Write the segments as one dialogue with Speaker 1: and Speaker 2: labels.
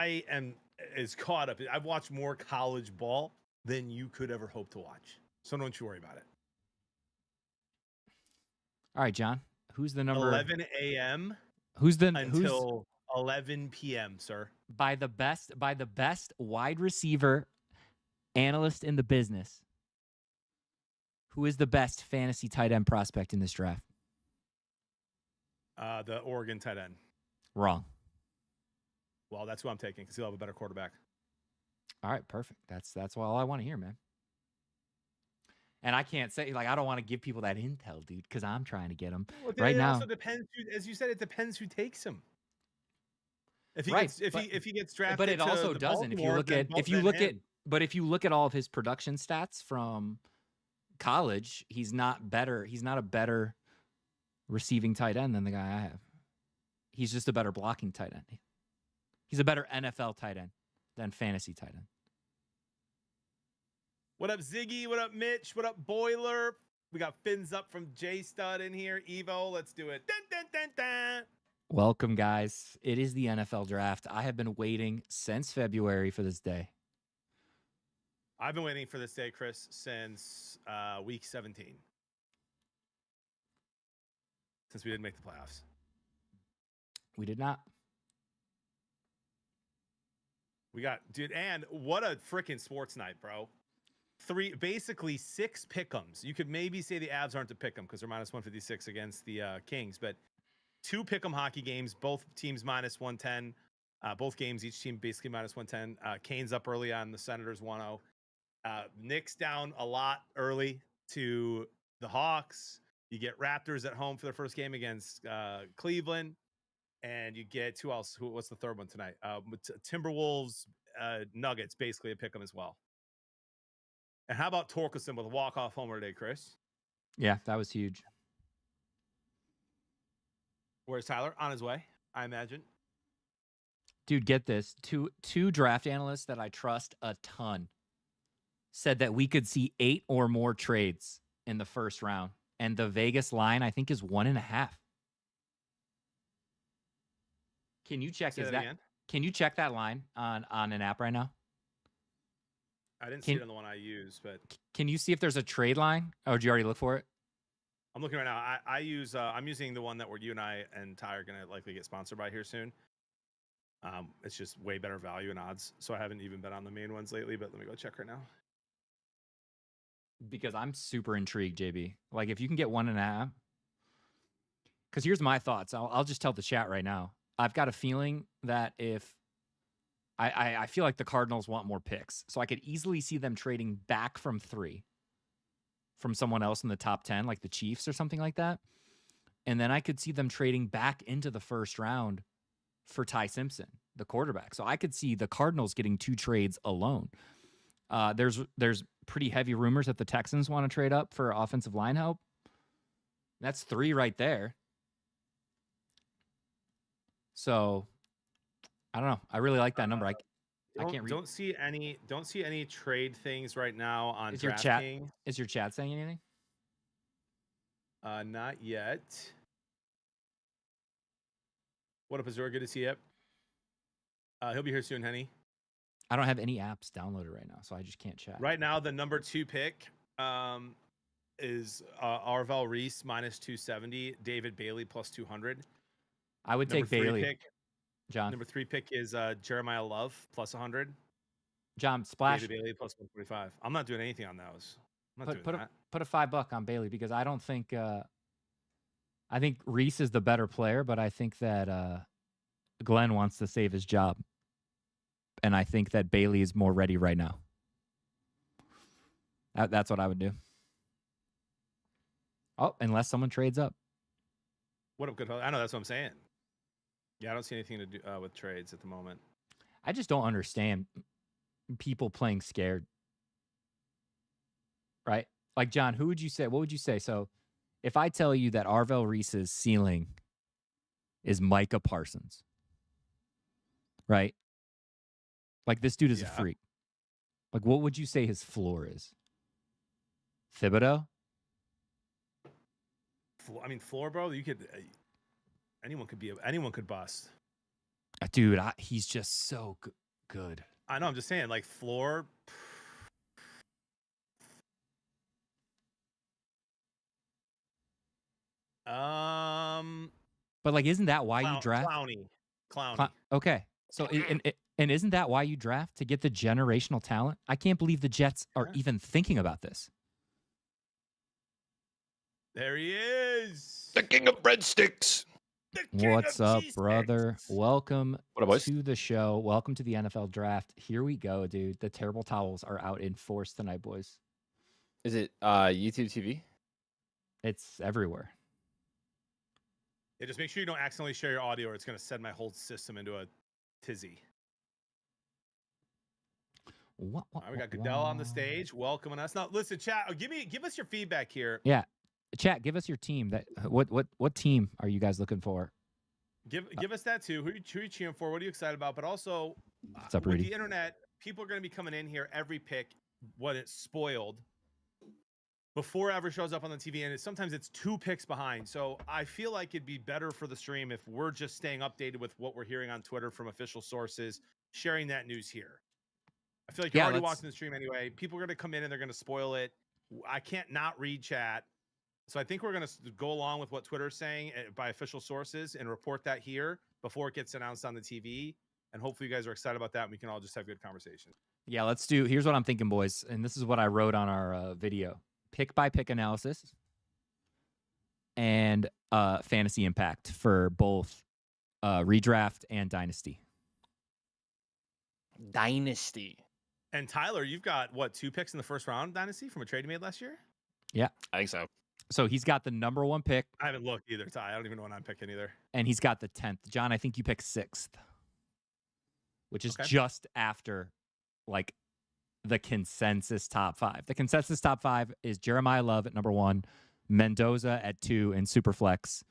Speaker 1: am as caught up. I've watched more college ball than you could ever hope to watch. So don't you worry about it.
Speaker 2: All right, John. Who's the number?
Speaker 1: 11 a.m.
Speaker 2: Who's
Speaker 1: until 11 p.m., sir.
Speaker 2: By the best wide receiver analyst in the business. Who is the best fantasy tight end prospect in this draft?
Speaker 1: The Oregon tight end.
Speaker 2: Wrong.
Speaker 1: Well, that's who I'm taking because he'll have a better quarterback.
Speaker 2: All right, perfect. That's all I want to hear, man. And I can't say, like, I don't want to give people that intel, dude, because I'm trying to get them right now.
Speaker 1: It also depends, as you said, it depends who takes him. If he gets drafted,
Speaker 2: but it also doesn't. If you look at all of his production stats from college, he's not better. He's not a better receiving tight end than the guy I have. He's just a better blocking tight end. He's a better NFL tight end than fantasy tight end.
Speaker 1: What up, Ziggy? What up, Mitch? What up, Boiler? We got fins up from J Stud in here. Evo, let's do it. Dun, dun, dun, dun.
Speaker 2: Welcome, guys. It is the NFL draft. I have been waiting since February for this day.
Speaker 1: I've been waiting for this day, Chris, since week 17. Since we didn't make the playoffs.
Speaker 2: We did not.
Speaker 1: We got, dude, and what a freaking sports night, bro. Basically 6 pick'ems. You could maybe say the Avs aren't to pick'em because they're minus 156 against the Kings, but 2 pick'em hockey games, both teams minus 110. Both games, each team basically minus 110. Canes up early on the Senators 1-0. Knicks down a lot early to the Hawks. You get Raptors at home for their first game against Cleveland. And you get who else? What's the third one tonight? Timberwolves, Nuggets, basically a pick 'em as well. And how about Torkelson with a walk-off homer today, Chris?
Speaker 2: Yeah, that was huge.
Speaker 1: Where's Tyler? On his way, I imagine.
Speaker 2: Dude, get this. Two draft analysts that I trust a ton said that we could see 8 or more trades in the first round. And the Vegas line, I think, is 1.5. Can you check Can you check that line on an app right now?
Speaker 1: I didn't see it on the one I use, but
Speaker 2: can you see if there's a trade line? Or did you already look for it?
Speaker 1: I'm looking right now. I'm using the one that you and I and Ty are gonna likely get sponsored by here soon. It's just way better value and odds. So I haven't even been on the main ones lately, but let me go check right now.
Speaker 2: Because I'm super intrigued, JB. Like if you can get 1.5. Because here's my thoughts. I'll just tell the chat right now. I've got a feeling that if I feel like the Cardinals want more picks. So I could easily see them trading back from 3 from someone else in the top 10, like the Chiefs or something like that. And then I could see them trading back into the first round for Ty Simpson, the quarterback. So I could see the Cardinals getting 2 trades alone. There's pretty heavy rumors that the Texans want to trade up for offensive line help. That's 3 right there. So I don't know. I really like that number. I can't read.
Speaker 1: Don't see any trade things right now on
Speaker 2: Is your
Speaker 1: DraftKings.
Speaker 2: Is your chat saying anything?
Speaker 1: Not yet. What up, Azura? Good to see you. He'll be here soon, Henny.
Speaker 2: I don't have any apps downloaded right now, so I just can't chat.
Speaker 1: Right now, the number 2 pick is Arvel Reese minus 270, David Bailey plus 200.
Speaker 2: I would take Bailey. John.
Speaker 1: Number 3 pick is Jeremiah Love plus 100.
Speaker 2: John, splash.
Speaker 1: David Bailey plus 145. I'm not doing anything on those.
Speaker 2: Put a $5 on Bailey because I don't think. I think Reese is the better player, but I think that Glenn wants to save his job, and I think that Bailey is more ready right now. That's what I would do. Oh, unless someone trades up.
Speaker 1: What up, good? I know that's what I'm saying. Yeah, I don't see anything to do with trades at the moment.
Speaker 2: I just don't understand people playing scared. Right? Like, John, who would you say? What would you say? So if I tell you that Arvel Reese's ceiling is Micah Parsons, right? Like, this dude is a freak. Like, what would you say his floor is? Thibodeau?
Speaker 1: I mean, floor, bro, you could... Anyone could bust.
Speaker 2: Dude, he's just so good.
Speaker 1: I know. I'm just saying, like floor.
Speaker 2: But like, isn't that why you draft?
Speaker 1: Clowney.
Speaker 2: Okay. So and isn't that why you draft, to get the generational talent? I can't believe the Jets are even thinking about this.
Speaker 1: There he is.
Speaker 3: The king of breadsticks.
Speaker 2: What's up, brother? Welcome to the show. Welcome to the NFL draft. Here we go, dude. The terrible towels are out in force tonight, boys.
Speaker 3: Is it YouTube TV?
Speaker 2: It's everywhere.
Speaker 1: Yeah, just make sure you don't accidentally share your audio, or it's going to send my whole system into a tizzy.
Speaker 2: What,
Speaker 1: we got Goodell on the stage welcoming us. Now, listen, chat. Give us your feedback here.
Speaker 2: Yeah, chat. Give us your team. What team are you guys looking for?
Speaker 1: Give us that too. Who are you cheering for? What are you excited about? But also,
Speaker 2: what's up,
Speaker 1: with
Speaker 2: Rudy?
Speaker 1: the internet, people are going to be coming in here every pick when it's spoiled before it ever shows up on the TV, and sometimes it's 2 picks behind. So I feel like it'd be better for the stream if we're just staying updated with what we're hearing on Twitter from official sources, sharing that news here. I feel like you're already watching the stream anyway. People are going to come in and they're going to spoil it. I can't not read chat. So I think we're going to go along with what Twitter's saying by official sources and report that here before it gets announced on the TV. And hopefully you guys are excited about that, and we can all just have good conversation.
Speaker 2: Yeah, let's do. Here's what I'm thinking, boys. And this is what I wrote on our video. Pick by pick analysis and fantasy impact for both redraft and dynasty.
Speaker 1: And Tyler, you've got what, 2 picks in the first round dynasty from a trade you made last year?
Speaker 2: Yeah,
Speaker 3: I think so.
Speaker 2: So he's got the number 1 pick.
Speaker 1: I haven't looked either, Ty. I don't even know what I'm picking either.
Speaker 2: And he's got the 10th. John, I think you picked 6th, which is just after like the consensus top 5. The consensus top 5 is Jeremiah Love at number 1, Mendoza at 2 in Superflex,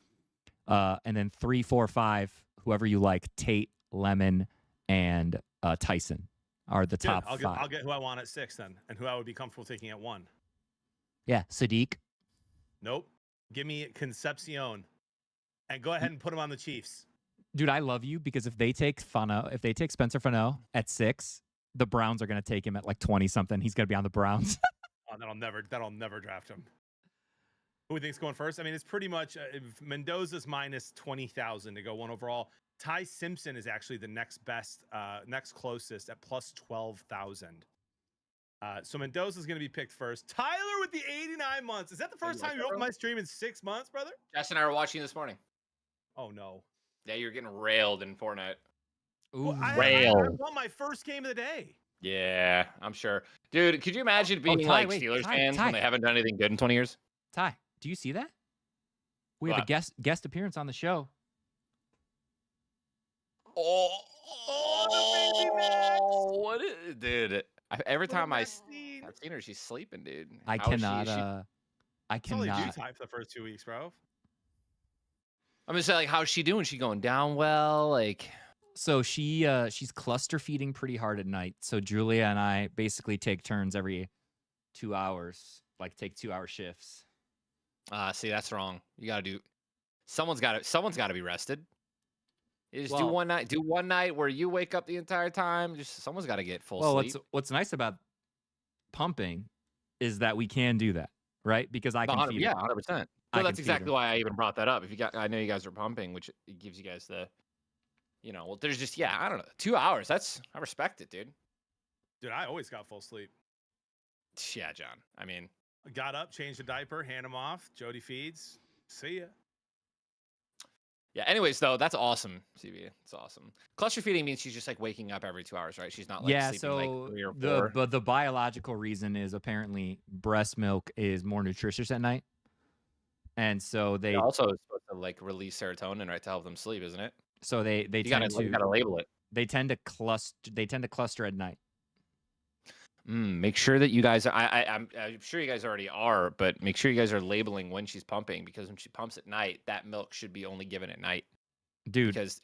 Speaker 2: and then 3, 4, 5, whoever you like, Tate, Lemon, and Tyson are the top 5.
Speaker 1: I'll get who I want at 6 then, and who I would be comfortable taking at 1.
Speaker 2: Yeah, Sadiq.
Speaker 1: Nope. Give me Concepcion, and go ahead and put him on the Chiefs.
Speaker 2: Dude, I love you, because if they take Spencer Fano at 6, the Browns are going to take him at like 20 something. He's going to be on the Browns.
Speaker 1: Oh, that'll never draft him. Who do you think's going first? I mean, it's pretty much Mendoza's minus 20,000 to go 1 overall. Ty Simpson is actually the next best, next closest at plus 12,000. So Mendoza's going to be picked first. Tyler with the 89 months. Is that the first time you opened my stream in 6 months, brother?
Speaker 3: Jess and I were watching this morning.
Speaker 1: Oh, no.
Speaker 3: Yeah, you're getting railed in Fortnite.
Speaker 2: Ooh,
Speaker 1: I won my first game of the day.
Speaker 3: Yeah, I'm sure. Dude, could you imagine being Steelers fans when they haven't done anything good in 20 years?
Speaker 2: Ty, do you see that? We have a guest appearance on the show.
Speaker 3: What is, dude? Every time I've seen her, she's sleeping, dude.
Speaker 2: I cannot.
Speaker 1: That's all you do type for the first 2 weeks, bro.
Speaker 3: I'm just saying, like, how's she doing? She going down well? Like,
Speaker 2: so she's cluster feeding pretty hard at night. So Julia and I basically take turns every 2 hours, like take 2-hour shifts.
Speaker 3: See, that's wrong. You gotta do. Someone's got to be rested. You just do one night where you wake up the entire time. Just someone's got to get full sleep.
Speaker 2: What's nice about pumping is that we can do that, right? Because I can feed
Speaker 3: 100%. So that's exactly why I even brought that up. I know you guys are pumping, which gives you guys the, there's just, I don't know, 2 hours. I respect it, dude.
Speaker 1: Dude, I always got full sleep.
Speaker 3: Yeah, John. I mean,
Speaker 1: I got up, changed the diaper, hand him off. Jody feeds. See ya.
Speaker 3: Yeah. Anyways, though, that's awesome, CB. It's awesome. Cluster feeding means she's just like waking up every 2 hours, right? She's not like sleeping like 3 or 4.
Speaker 2: But the biological reason is apparently breast milk is more nutritious at night, and so they
Speaker 3: also supposed to like release serotonin, right, to help them sleep, isn't it?
Speaker 2: So they
Speaker 3: you gotta label it.
Speaker 2: They tend to cluster at night.
Speaker 3: Make sure that you guys are, I'm sure you guys already are, but make sure you guys are labeling when she's pumping, because when she pumps at night, that milk should be only given at night.
Speaker 2: Dude,
Speaker 3: because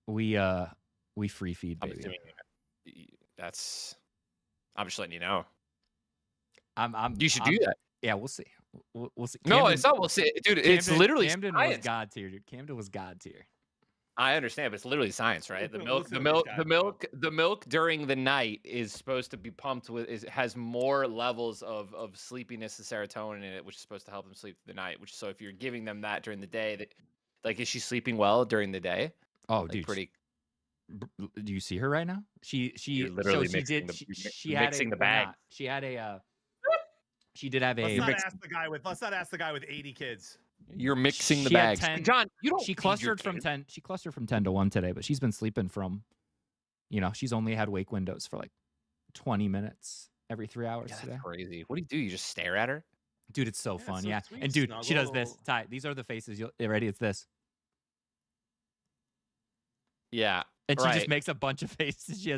Speaker 2: we free feed, baby.
Speaker 3: I'm just letting you know.
Speaker 2: You
Speaker 3: should do that.
Speaker 2: Yeah, we'll see. We'll see.
Speaker 3: No, it's not. We'll see, dude. It's literally
Speaker 2: Camden was God tier, dude. Camden was God tier.
Speaker 3: I understand, but it's literally science, right? The milk,
Speaker 1: Listen to these guys, bro.
Speaker 3: the milk during the night is supposed to be pumped with has more levels of sleepiness and serotonin in it, which is supposed to help them sleep through the night. Which so if you're giving them that during the day, that like is she sleeping well during the day?
Speaker 2: Oh,
Speaker 3: Like
Speaker 2: dude,
Speaker 3: pretty.
Speaker 2: do you see her right now?
Speaker 3: You're literally mixing the
Speaker 2: she
Speaker 3: you're
Speaker 2: had
Speaker 3: mixing
Speaker 2: a
Speaker 3: the
Speaker 2: well,
Speaker 3: bag.
Speaker 2: not. She had a she did have
Speaker 1: Let's
Speaker 2: a
Speaker 1: not
Speaker 3: mixed-
Speaker 1: ask the guy with. Let's not ask the guy with 80 kids.
Speaker 3: You're mixing the
Speaker 2: She had
Speaker 3: bags.
Speaker 2: 10
Speaker 3: John, you don't.
Speaker 2: she
Speaker 3: feed your
Speaker 2: clustered from
Speaker 3: kid.
Speaker 2: 10 she clustered from 10 to 1 today, but she's been sleeping from, she's only had wake windows for like 20 minutes every 3 hours
Speaker 3: Yeah,
Speaker 2: today.
Speaker 3: that's crazy. What do? You just stare at her?
Speaker 2: Dude, it's so
Speaker 1: Yeah,
Speaker 2: fun.
Speaker 1: so
Speaker 2: Yeah.
Speaker 1: sweet,
Speaker 2: And dude, she does this.
Speaker 1: snuggle.
Speaker 2: Ty, these are the faces. You'll ready? It's this.
Speaker 3: Yeah.
Speaker 2: And she
Speaker 3: right.
Speaker 2: just makes a bunch of faces. She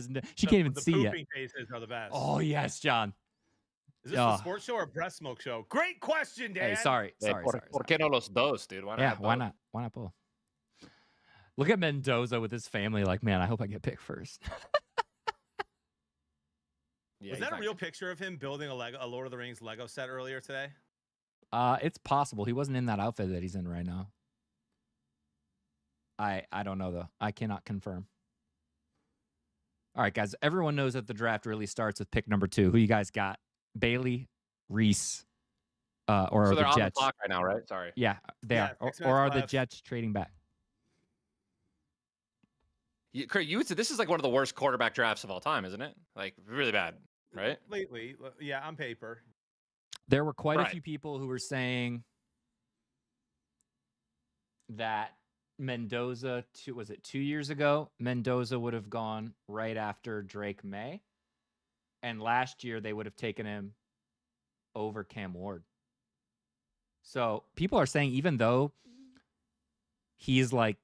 Speaker 2: can't even
Speaker 1: the
Speaker 2: see yet.
Speaker 1: pooping faces are the best.
Speaker 2: Oh, yes, John.
Speaker 1: Is this a sports show or a breast milk show? Great question, Dan.
Speaker 2: Hey, sorry.
Speaker 3: ¿Por qué no los dos, dude? Why not?
Speaker 2: Yeah,
Speaker 3: have
Speaker 2: why
Speaker 3: both?
Speaker 2: not? Why not both? Look at Mendoza with his family. Like, man, I hope I get picked first.
Speaker 3: Yeah,
Speaker 1: Was
Speaker 3: he's
Speaker 1: that a
Speaker 3: not
Speaker 1: real
Speaker 3: good.
Speaker 1: picture of him building a Lord of the Rings Lego set earlier today?
Speaker 2: It's possible. He wasn't in that outfit that he's in right now. I don't know though. I cannot confirm. All right, guys. Everyone knows that the draft really starts with pick number 2. Who you guys got? Bailey, Reese, or
Speaker 3: So
Speaker 2: are
Speaker 3: they're
Speaker 2: the
Speaker 3: on the
Speaker 2: Jets?
Speaker 3: clock right now, right? Sorry.
Speaker 2: Yeah, they
Speaker 1: Yeah,
Speaker 2: are.
Speaker 1: 6
Speaker 2: Or are
Speaker 1: minutes
Speaker 2: the
Speaker 1: left.
Speaker 2: Jets trading back?
Speaker 3: Kurt, you would say this is like one of the worst quarterback drafts of all time, isn't it? Like really bad, right?
Speaker 1: Lately, yeah, on paper.
Speaker 2: There were quite a
Speaker 3: Right.
Speaker 2: few people who were saying that Mendoza, was it 2 years ago? Mendoza would have gone right after Drake May. And last year, they would have taken him over Cam Ward. So people are saying, even though he's like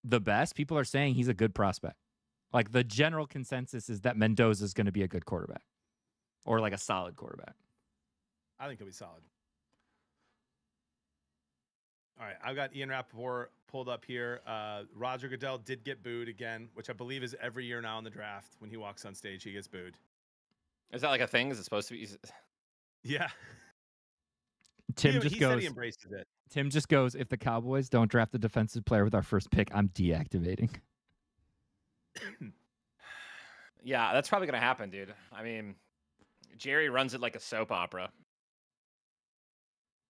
Speaker 2: the best, people are saying he's a good prospect. Like the general consensus is that Mendoza is going to be a good quarterback or like a solid quarterback.
Speaker 1: I think he'll be solid. All right, I've got Ian Rappaport pulled up here. Roger Goodell did get booed again, which I believe is every year now in the draft. When he walks on stage, he gets booed.
Speaker 3: Is that like a thing? Is it supposed to be?
Speaker 1: Yeah.
Speaker 2: Tim
Speaker 1: he said he embraces it.
Speaker 2: Tim just goes, if the Cowboys don't draft a defensive player with our first pick, I'm deactivating.
Speaker 3: Yeah, that's probably gonna happen, dude. I mean, Jerry runs it like a soap opera.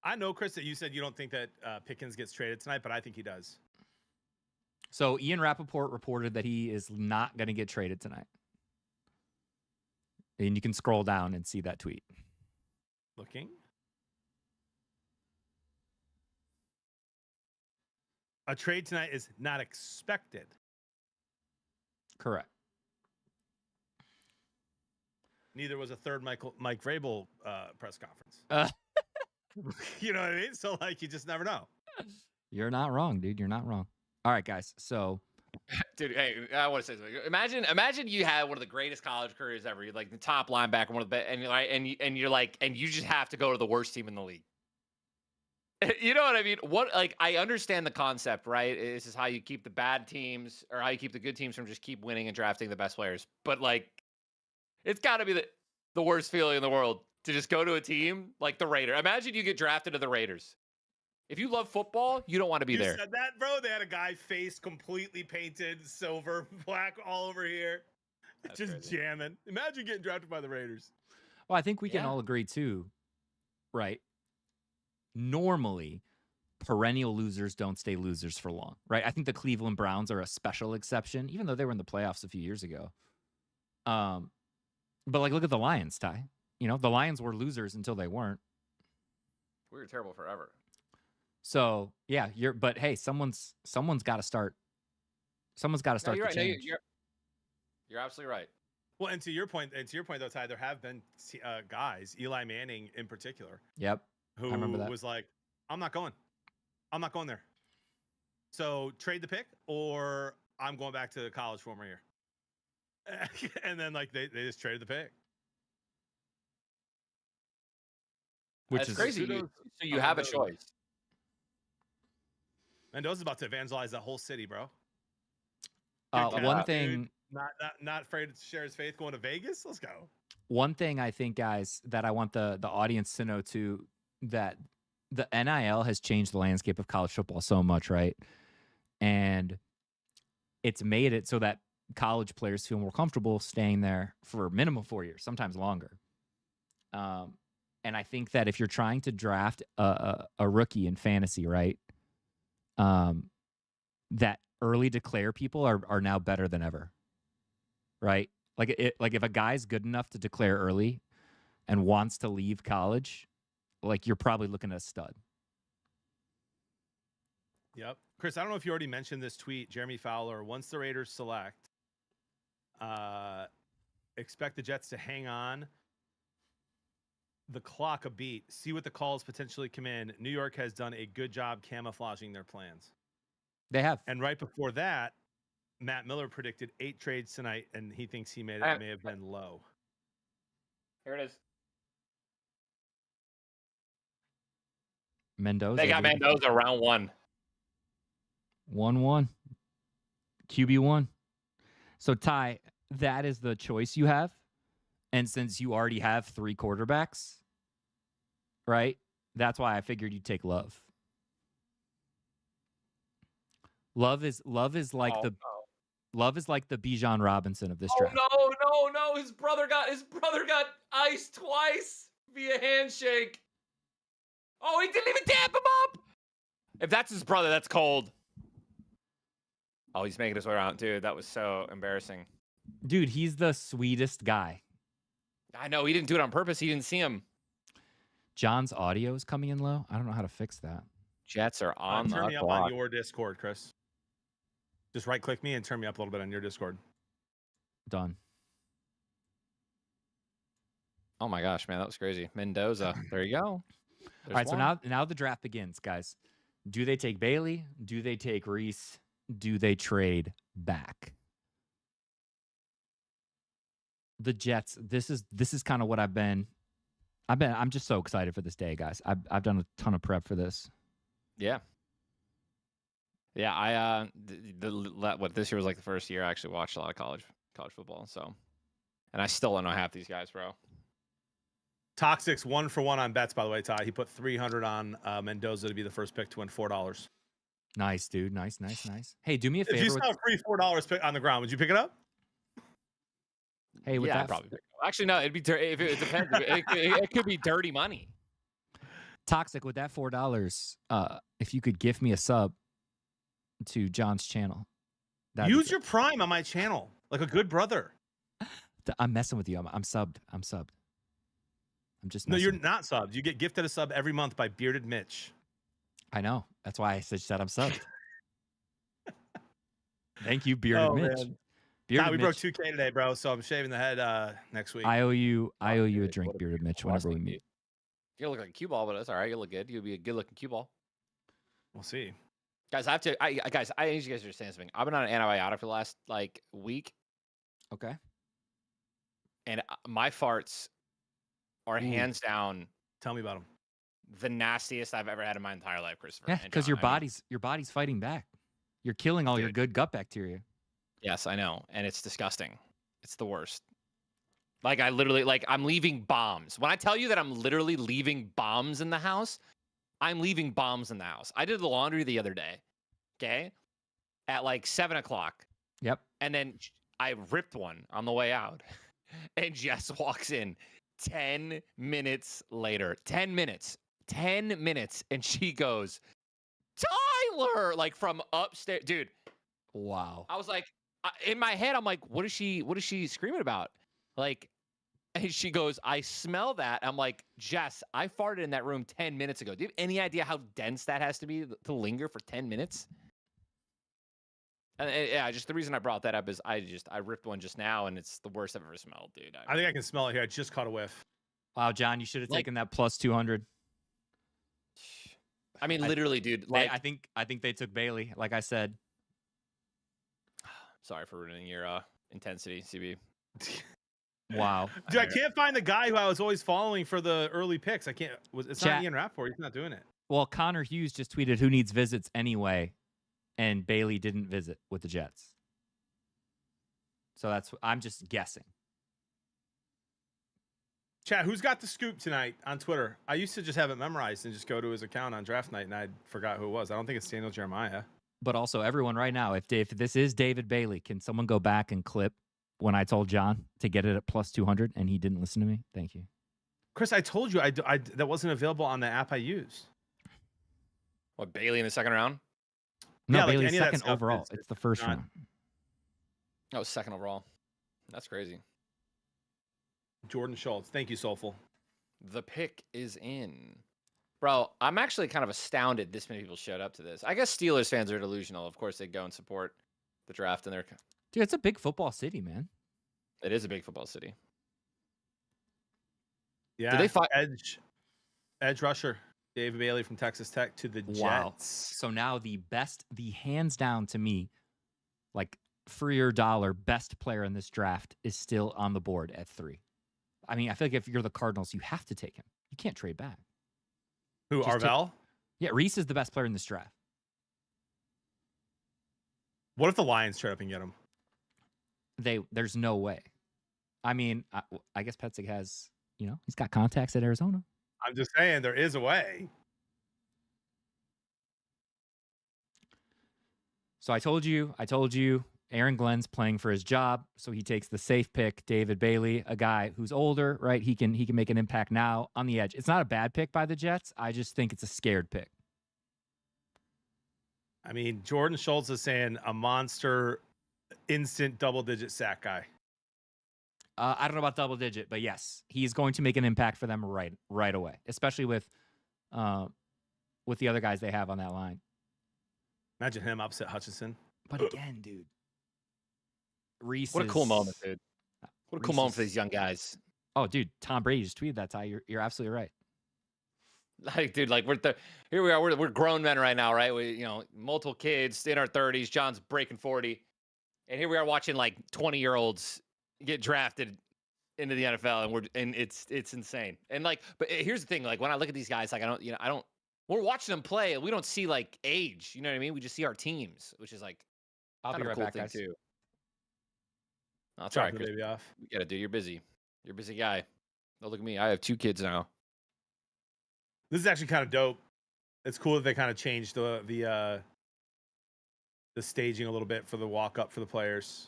Speaker 1: I know, Chris, that you said you don't think that Pickens gets traded tonight, but I think he does.
Speaker 2: So Ian Rappaport reported that he is not going to get traded tonight. And you can scroll down and see that tweet.
Speaker 1: Looking. A trade tonight is not expected.
Speaker 2: Correct.
Speaker 1: Neither was a third Mike Vrabel press conference. You know what I mean? So, like, you just never know.
Speaker 2: You're not wrong, dude. You're not wrong. All right, guys. So,
Speaker 3: Dude, hey, I want to say something. Imagine you had one of the greatest college careers ever. You're like the top linebacker, one of the best, and you're like, and you just have to go to the worst team in the league. You know what I mean? Like, I understand the concept, right? This is how you keep the bad teams or how you keep the good teams from just keep winning and drafting the best players. But like, it's got to be the worst feeling in the world to just go to a team like the Raiders. Imagine you get drafted to the Raiders. If you love football, you don't want to be there.
Speaker 1: You said that, bro? They had a guy face completely painted, silver, black all over here.
Speaker 3: That's
Speaker 1: just
Speaker 3: crazy.
Speaker 1: jamming. Imagine getting drafted by the Raiders.
Speaker 2: well, I think we can
Speaker 3: Yeah.
Speaker 2: all agree too, right? Normally, perennial losers don't stay losers for long, right? I think the Cleveland Browns are a special exception, even though they were in the playoffs a few years ago. But like, look at the Lions, Ty. You know, the Lions were losers until they weren't.
Speaker 3: We were terrible forever.
Speaker 2: So yeah, but hey, someone's got to start. Someone's got to start
Speaker 3: you're
Speaker 2: the
Speaker 3: right. No,
Speaker 2: change.
Speaker 3: you're absolutely right.
Speaker 1: Well, and to your point, though, Ty, there have been guys, Eli Manning in particular,
Speaker 2: Yep.
Speaker 1: who
Speaker 2: remember that.
Speaker 1: was like, I'm not going there. So trade the pick, or I'm going back to college for 1 more year. And then like they just traded the pick.
Speaker 2: Which
Speaker 3: That's
Speaker 2: is
Speaker 3: crazy.
Speaker 1: kudos
Speaker 3: So you
Speaker 1: on
Speaker 3: have a
Speaker 1: Mendoza.
Speaker 3: choice.
Speaker 1: Mendoza's about to evangelize that whole city, bro.
Speaker 2: One
Speaker 1: Dude,
Speaker 2: thing.
Speaker 1: not afraid to share his faith, going to Vegas. Let's go.
Speaker 2: One thing I think, guys, that I want the audience to know too, that the NIL has changed the landscape of college football so much, right? and it's made it so that college players feel more comfortable staying there for minimum 4 years, sometimes longer. And I think that if you're trying to draft a rookie in fantasy, right, that early declare people are now better than ever, right? Like if a guy's good enough to declare early and wants to leave college, like you're probably looking at a stud.
Speaker 1: Yep. Chris, I don't know if you already mentioned this tweet. Jeremy Fowler, once the Raiders select, expect the Jets to hang on the clock a beat, see what the calls potentially come in. New York has done a good job camouflaging their plans.
Speaker 2: They have.
Speaker 1: And right before that, Matt Miller predicted 8 trades tonight, and he thinks he may have been low.
Speaker 3: Here it is.
Speaker 2: Mendoza.
Speaker 3: They got Mendoza round 1.
Speaker 2: 1-1. QB1. So, Ty, that is the choice you have. And since you already have 3 quarterbacks, right? That's why I figured you'd take Love. Love is like the Bijan Robinson of this draft.
Speaker 3: No. His brother got iced twice via handshake. Oh, he didn't even tap him up. If that's his brother, that's cold. Oh, he's making his way around, dude. That was so embarrassing.
Speaker 2: Dude, he's the sweetest guy.
Speaker 3: I know he didn't do it on purpose. He didn't see him.
Speaker 2: John's audio is coming in low. I don't know how to fix that.
Speaker 3: Jets are on the
Speaker 1: Turn me up
Speaker 3: clock.
Speaker 1: on your Discord, Chris. Just right-click me and turn me up a little bit on your Discord.
Speaker 2: Done.
Speaker 3: Oh my gosh, man, that was crazy. Mendoza. There you go.
Speaker 2: All right, so now the draft begins, guys. Do they take Bailey? Do they take Reese? Do they trade back? The Jets. This is kind of what I'm just so excited for this day, guys. I've done a ton of prep for this.
Speaker 3: Yeah. Yeah, I this year was like the first year I actually watched a lot of college football, so, and I still don't know half these guys, bro.
Speaker 1: Toxic's 1 for 1 on bets, by the way, Ty. He put 300 on Mendoza to be the first pick to win $4.
Speaker 2: Nice, dude. Nice. Hey, do me a favor.
Speaker 1: If you saw a free $4 pick on the ground, would you pick it up?
Speaker 2: Hey, with
Speaker 3: yeah,
Speaker 2: that,
Speaker 3: I'd probably pick it up. Actually, no, it'd be if it depends. It could be dirty money.
Speaker 2: Toxic, with that $4, if you could gift me a sub to John's channel.
Speaker 1: Use your Prime on my channel, like a good brother.
Speaker 2: I'm messing with you. I'm subbed. I'm just
Speaker 1: no, you're not subbed. You get gifted a sub every month by Bearded Mitch.
Speaker 2: I know. That's why I said I'm subbed. Thank you, Bearded Mitch.
Speaker 1: Man. Nah, we broke 2K today, bro. So I'm shaving the head next week.
Speaker 2: I owe you a drink, Bearded Mitch, whenever we meet.
Speaker 3: You look like a cue ball, but that's all right. You look good. You'll be a good looking cue ball.
Speaker 1: We'll see.
Speaker 3: Guys, I need you guys to understand something. I've been on an antibiotic for the last week.
Speaker 2: Okay.
Speaker 3: And my farts are hands down.
Speaker 1: Tell me about them.
Speaker 3: The nastiest I've ever had in my entire life, Christopher.
Speaker 2: Yeah, because your body's fighting back. You're killing all your good gut bacteria.
Speaker 3: Yes, I know, and it's disgusting. It's the worst. Like I literally, I'm leaving bombs. When I tell you that I'm literally leaving bombs in the house, I'm leaving bombs in the house. I did the laundry the other day, okay, at 7:00.
Speaker 2: Yep.
Speaker 3: And then I ripped one on the way out, and Jess walks in 10 minutes later. 10 minutes, and she goes, "Tyler!" From upstairs, dude.
Speaker 2: Wow.
Speaker 3: I was like, in my head, I'm like, what is she screaming about? And she goes, "I smell that." I'm like, Jess, I farted in that room 10 minutes ago. Do you have any idea how dense that has to be to linger for 10 minutes? And yeah, just the reason I brought that up is I ripped one just now, and it's the worst I've ever smelled, dude.
Speaker 1: I think I can smell it here. I just caught a whiff.
Speaker 2: Wow, John, you should have taken that plus 200.
Speaker 3: I mean, literally, dude.
Speaker 2: I think they took Bailey, like I said.
Speaker 3: Sorry for ruining your intensity, CB.
Speaker 2: Wow.
Speaker 1: Dude, I can't find the guy who I was always following for the early picks. I can't. It's not Ian Rappaport. He's not doing it.
Speaker 2: Well, Connor Hughes just tweeted, "Who needs visits anyway?" And Bailey didn't visit with the Jets. So I'm just guessing.
Speaker 1: Chat, who's got the scoop tonight on Twitter? I used to just have it memorized and just go to his account on draft night, and I forgot who it was. I don't think it's Daniel Jeremiah.
Speaker 2: But also, everyone right now, if this is David Bailey, can someone go back and clip when I told John to get it at plus 200 and he didn't listen to me? Thank you.
Speaker 1: Chris, I told you that wasn't available on the app I used.
Speaker 3: What, Bailey in the second round?
Speaker 2: No,
Speaker 1: Yeah, like
Speaker 2: Bailey's
Speaker 1: any of that
Speaker 2: second
Speaker 1: stuff
Speaker 2: overall.
Speaker 1: is-
Speaker 2: It's the first
Speaker 1: not-
Speaker 2: round.
Speaker 3: Oh, second overall. That's crazy.
Speaker 1: Jordan Schultz. Thank you, Soulful.
Speaker 3: The pick is in. Bro, I'm actually kind of astounded this many people showed up to this. I guess Steelers fans are delusional. Of course, they go and support the draft in their.
Speaker 2: Dude, it's a big football city, man.
Speaker 3: It is a big football city.
Speaker 1: Yeah.
Speaker 3: they fight-
Speaker 1: edge rusher David Bailey from Texas Tech to the Jets.
Speaker 2: Wow. So now the hands down to me, like for your dollar, best player in this draft is still on the board at 3. I mean, I feel like if you're the Cardinals, you have to take him. You can't trade back.
Speaker 1: Who,
Speaker 2: Just
Speaker 1: Arvell?
Speaker 2: Yeah, Reese is the best player in this draft.
Speaker 1: What if the Lions trade up and get him?
Speaker 2: There's no way. I mean, I guess Petzig has, he's got contacts at Arizona.
Speaker 1: I'm just saying there is a way.
Speaker 2: So I told you, Aaron Glenn's playing for his job, so he takes the safe pick, David Bailey, a guy who's older, right? He can make an impact now on the edge. It's not a bad pick by the Jets. I just think it's a scared pick.
Speaker 1: I mean, Jordan Schultz is saying a monster, instant double-digit sack guy.
Speaker 2: I don't know about double digit, but yes, he's going to make an impact for them right away, especially with the other guys they have on that line.
Speaker 1: Imagine him upset Hutchinson.
Speaker 2: But again, dude, Reese.
Speaker 3: What a cool moment, dude. What a cool
Speaker 2: Reese
Speaker 3: moment for
Speaker 2: is-
Speaker 3: these young guys.
Speaker 2: Oh, dude, Tom Brady just tweeted that. Ty, you're absolutely right.
Speaker 3: Like, dude, like here we are. We're grown men right now, right? We, multiple kids in our 30s. John's breaking 40, and here we are watching like 20-year-olds get drafted into the NFL, and it's insane. And like, but here's the thing: like when I look at these guys, like I don't. We're watching them play, and we don't see like age. You know what I mean? We just see our teams, which is like
Speaker 2: I'll
Speaker 3: kind
Speaker 2: be
Speaker 3: of
Speaker 2: right
Speaker 3: a cool
Speaker 2: back,
Speaker 3: thing
Speaker 2: guys.
Speaker 3: too. Oh, that's all right,
Speaker 1: Dropping the
Speaker 3: Chris.
Speaker 1: baby off.
Speaker 3: You gotta do. You're busy. You're a busy guy. Oh, look at me. I have 2 kids now.
Speaker 1: This is actually kind of dope. It's cool that they kind of changed the staging a little bit for the walk up for the players.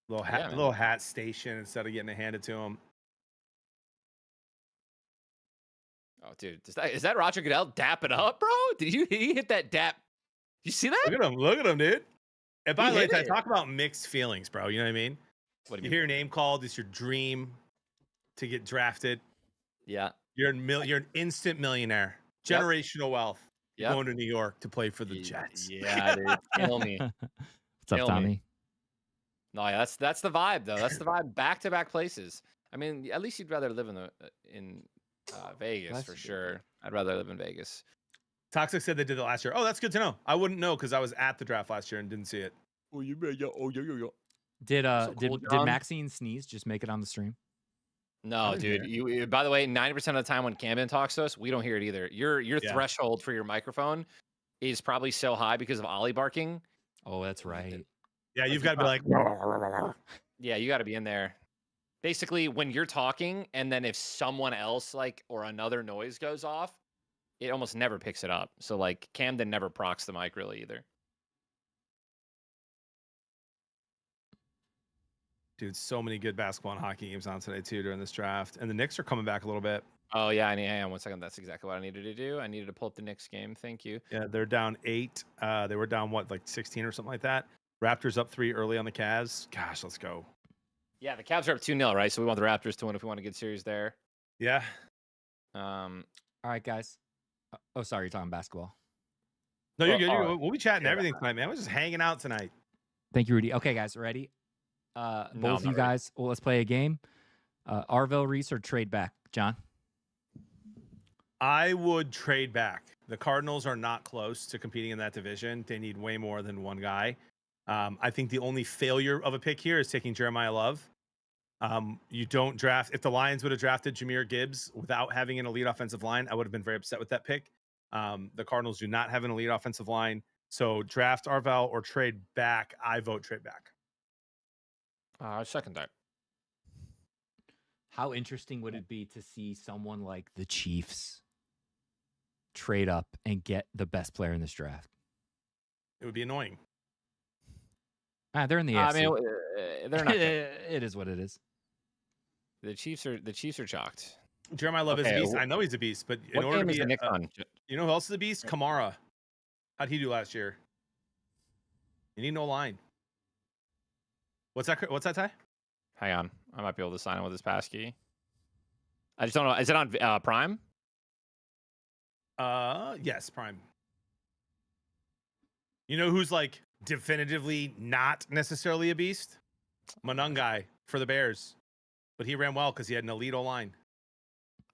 Speaker 1: Little hat station instead of getting it handed to them.
Speaker 3: Oh, dude, is that Roger Goodell dapping up, bro? He hit that dap? You see that?
Speaker 1: Look at him, dude. And by
Speaker 3: He
Speaker 1: the way,
Speaker 3: hit
Speaker 1: I
Speaker 3: it.
Speaker 1: talk about mixed feelings, bro. You know what I mean?
Speaker 3: What do
Speaker 1: You
Speaker 3: you
Speaker 1: hear
Speaker 3: mean?
Speaker 1: your name called. It's your dream to get drafted.
Speaker 3: Yeah.
Speaker 1: You're an instant millionaire.
Speaker 3: Yep.
Speaker 1: Generational wealth. You're
Speaker 3: Yep.
Speaker 1: going to New York to play for the Jets.
Speaker 3: Yeah, dude. Kill me.
Speaker 2: What's
Speaker 3: Kill
Speaker 2: up,
Speaker 3: me.
Speaker 2: Tommy?
Speaker 3: No, yeah, that's the vibe though. That's the vibe. Back-to-back places. I mean, at least you'd rather live in Vegas
Speaker 2: That's
Speaker 3: for
Speaker 2: a good
Speaker 3: sure. I'd rather live in Vegas.
Speaker 1: Toxic said they did it last year. Oh, that's good to know. I wouldn't know because I was at the draft last year and didn't see it.
Speaker 3: Oh, you bet. Oh, yeah.
Speaker 2: Did
Speaker 3: So cool,
Speaker 2: did
Speaker 3: John.
Speaker 2: Maxine sneeze just make it on the stream?
Speaker 3: No,
Speaker 1: didn't
Speaker 3: dude.
Speaker 1: hear
Speaker 3: You. By the way, 90% of the time when Camden talks to us, we don't hear it either. Your
Speaker 1: Yeah.
Speaker 3: threshold for your microphone is probably so high because of Ollie barking.
Speaker 2: Oh, that's right.
Speaker 1: Yeah,
Speaker 3: Like,
Speaker 1: you've
Speaker 3: you
Speaker 1: got to be like,
Speaker 3: Yeah, you got to be in there. Basically, when you're talking, and then if someone else or another noise goes off, it almost never picks it up. So like Camden never procs the mic really either.
Speaker 1: dude, so many good basketball and hockey games on today too during this draft, and the Knicks are coming back a little bit.
Speaker 3: Oh yeah, hang on 1 second. That's exactly what I needed to do. I needed to pull up the Knicks game. Thank you.
Speaker 1: Yeah, they're down 8. They were down 16 or something like that. Raptors up 3 early on the Cavs. Gosh, let's go.
Speaker 3: Yeah, the Cavs are up 2-0, right? So we want the Raptors to win if we want to get series there.
Speaker 1: Yeah.
Speaker 2: All right, guys. Oh, sorry, you're talking basketball.
Speaker 1: No, you're good.
Speaker 3: all
Speaker 1: You're
Speaker 3: right.
Speaker 1: good. We'll be chatting
Speaker 3: Yeah,
Speaker 1: everything tonight, man. We're just hanging out tonight.
Speaker 2: Thank you, Rudy. Okay, guys, ready?
Speaker 3: No,
Speaker 2: Both
Speaker 3: I'm
Speaker 2: of
Speaker 3: not
Speaker 2: you
Speaker 3: ready.
Speaker 2: guys. Well, let's play a game. Arvell, Reese, or trade back, John?
Speaker 1: I would trade back. The Cardinals are not close to competing in that division. They need way more than one guy. I think the only failure of a pick here is taking Jeremiah Love. You don't draft. If the Lions would have drafted Jahmyr Gibbs without having an elite offensive line, I would have been very upset with that pick. The Cardinals do not have an elite offensive line. So draft Arvell or trade back. I vote trade back.
Speaker 3: I second that.
Speaker 2: How interesting would it be to see someone like the Chiefs trade up and get the best player in this draft?
Speaker 1: It would be annoying.
Speaker 2: They're in the
Speaker 3: I
Speaker 2: AFC.
Speaker 3: mean, they're not good.
Speaker 2: It is what it is.
Speaker 3: The Chiefs are chalked.
Speaker 1: Jeremiah Love is a
Speaker 3: Okay,
Speaker 1: beast. I know he's a beast, but in
Speaker 3: What
Speaker 1: order to
Speaker 3: game is
Speaker 1: be,
Speaker 3: the Knicks on?
Speaker 1: you know who else is a beast? Kamara. How'd he do last year? You need no line. What's that, Ty?
Speaker 3: Hang on, I might be able to sign in with his pass key. I just don't know. Is it on Prime?
Speaker 1: Yes, Prime. You know who's like definitively not necessarily a beast? Manungai for the Bears, but he ran well because he had an elite O-line.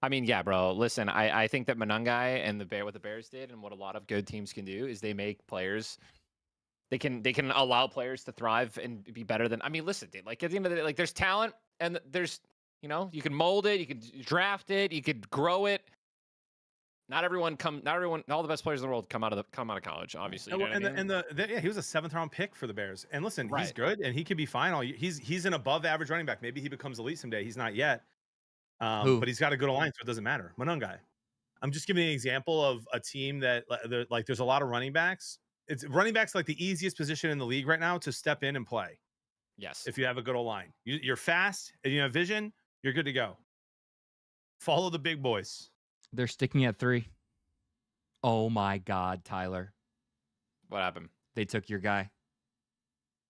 Speaker 3: I mean, yeah, bro. Listen, I think that Manungai and what the Bears did, and what a lot of good teams can do, is they make players. They can allow players to thrive and be better than. I mean, listen, dude. Like at the end of the day, like there's talent, and there's you can mold it, you can draft it, you could grow it. Not everyone, all the best players in the world come out of college, obviously. You know what I mean?
Speaker 1: Yeah, he was a 7th round pick for the Bears. And listen, he's
Speaker 3: Right.
Speaker 1: good and he could be fine all year. He's an above average running back. Maybe he becomes elite someday. He's not yet.
Speaker 2: Who?
Speaker 1: But he's got a good line, so it doesn't matter. Manungai. I'm just giving an example of a team that like there's a lot of running backs. It's running backs like the easiest position in the league right now to step in and play.
Speaker 3: Yes.
Speaker 1: If you have a good line, you're fast and you have vision, you're good to go. Follow the big boys.
Speaker 2: They're sticking at 3. Oh my God, Tyler.
Speaker 3: What happened?
Speaker 2: They took your guy.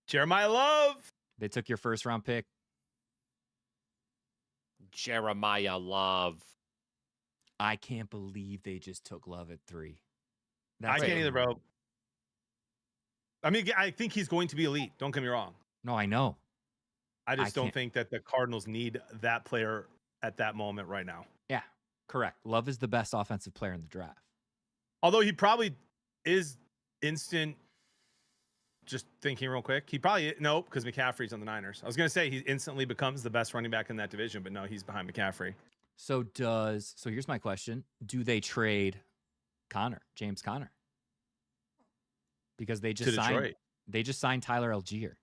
Speaker 1: Jeremiah Love.
Speaker 2: They took your 1st round pick.
Speaker 3: Jeremiah Love.
Speaker 2: I can't believe they just took Love at 3.
Speaker 1: I can't either, bro. I mean, I think he's going to be elite. Don't get me wrong.
Speaker 2: No, I know.
Speaker 1: I just don't think that the Cardinals need that player at that moment right now.
Speaker 2: Yeah, correct. Love is the best offensive player in the draft.
Speaker 1: Although he probably is instant. Just thinking real quick. He probably, nope, because McCaffrey's on the Niners. I was going to say he instantly becomes the best running back in that division, but no, he's behind McCaffrey.
Speaker 2: So here's my question. Do they trade James Conner? Because they just signed Tyler Algier.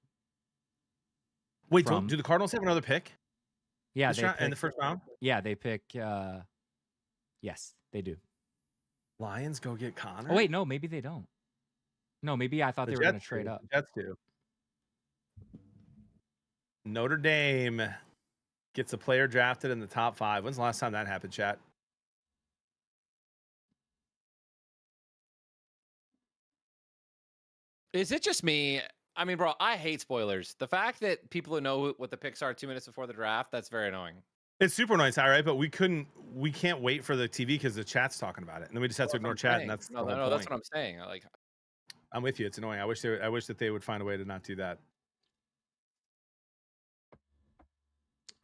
Speaker 1: Wait, do the Cardinals have another pick?
Speaker 2: Yeah,
Speaker 1: in the 1st round?
Speaker 2: Yeah, they pick yes, they do.
Speaker 1: Lions go get Conner?
Speaker 2: Oh wait, no, maybe they don't. No, maybe I thought they were going to trade up.
Speaker 1: Jets do. Notre Dame gets a player drafted in the top 5. When's the last time that happened, chat?
Speaker 3: Is it just me? I mean, bro, I hate spoilers. The fact that people who know what the picks are 2 minutes before the draft, that's very annoying.
Speaker 1: It's super annoying, right? But we can't wait for the TV because the chat's talking about it, and then we just have to ignore chat, and that's
Speaker 3: no, that's what I'm saying. Like,
Speaker 1: I'm with you. It's annoying. I wish that they would find a way to not do that.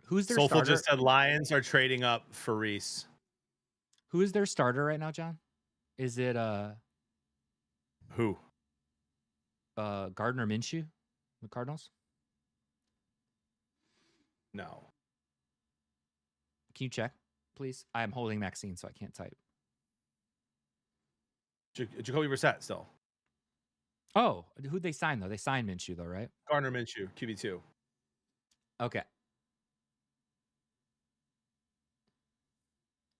Speaker 2: Who's their
Speaker 1: Soulful
Speaker 2: starter?
Speaker 1: just said Lions are trading up for Reese.
Speaker 2: Who is their starter right now, John? Is it
Speaker 1: who?
Speaker 2: Gardner Minshew, the Cardinals?
Speaker 1: No.
Speaker 2: Can you check, please? I am holding Maxine, so I can't type.
Speaker 1: Jacoby Brissett still.
Speaker 2: Oh, who'd they sign, though? They signed Minshew, though, right?
Speaker 1: Gardner Minshew, QB2.
Speaker 2: Okay.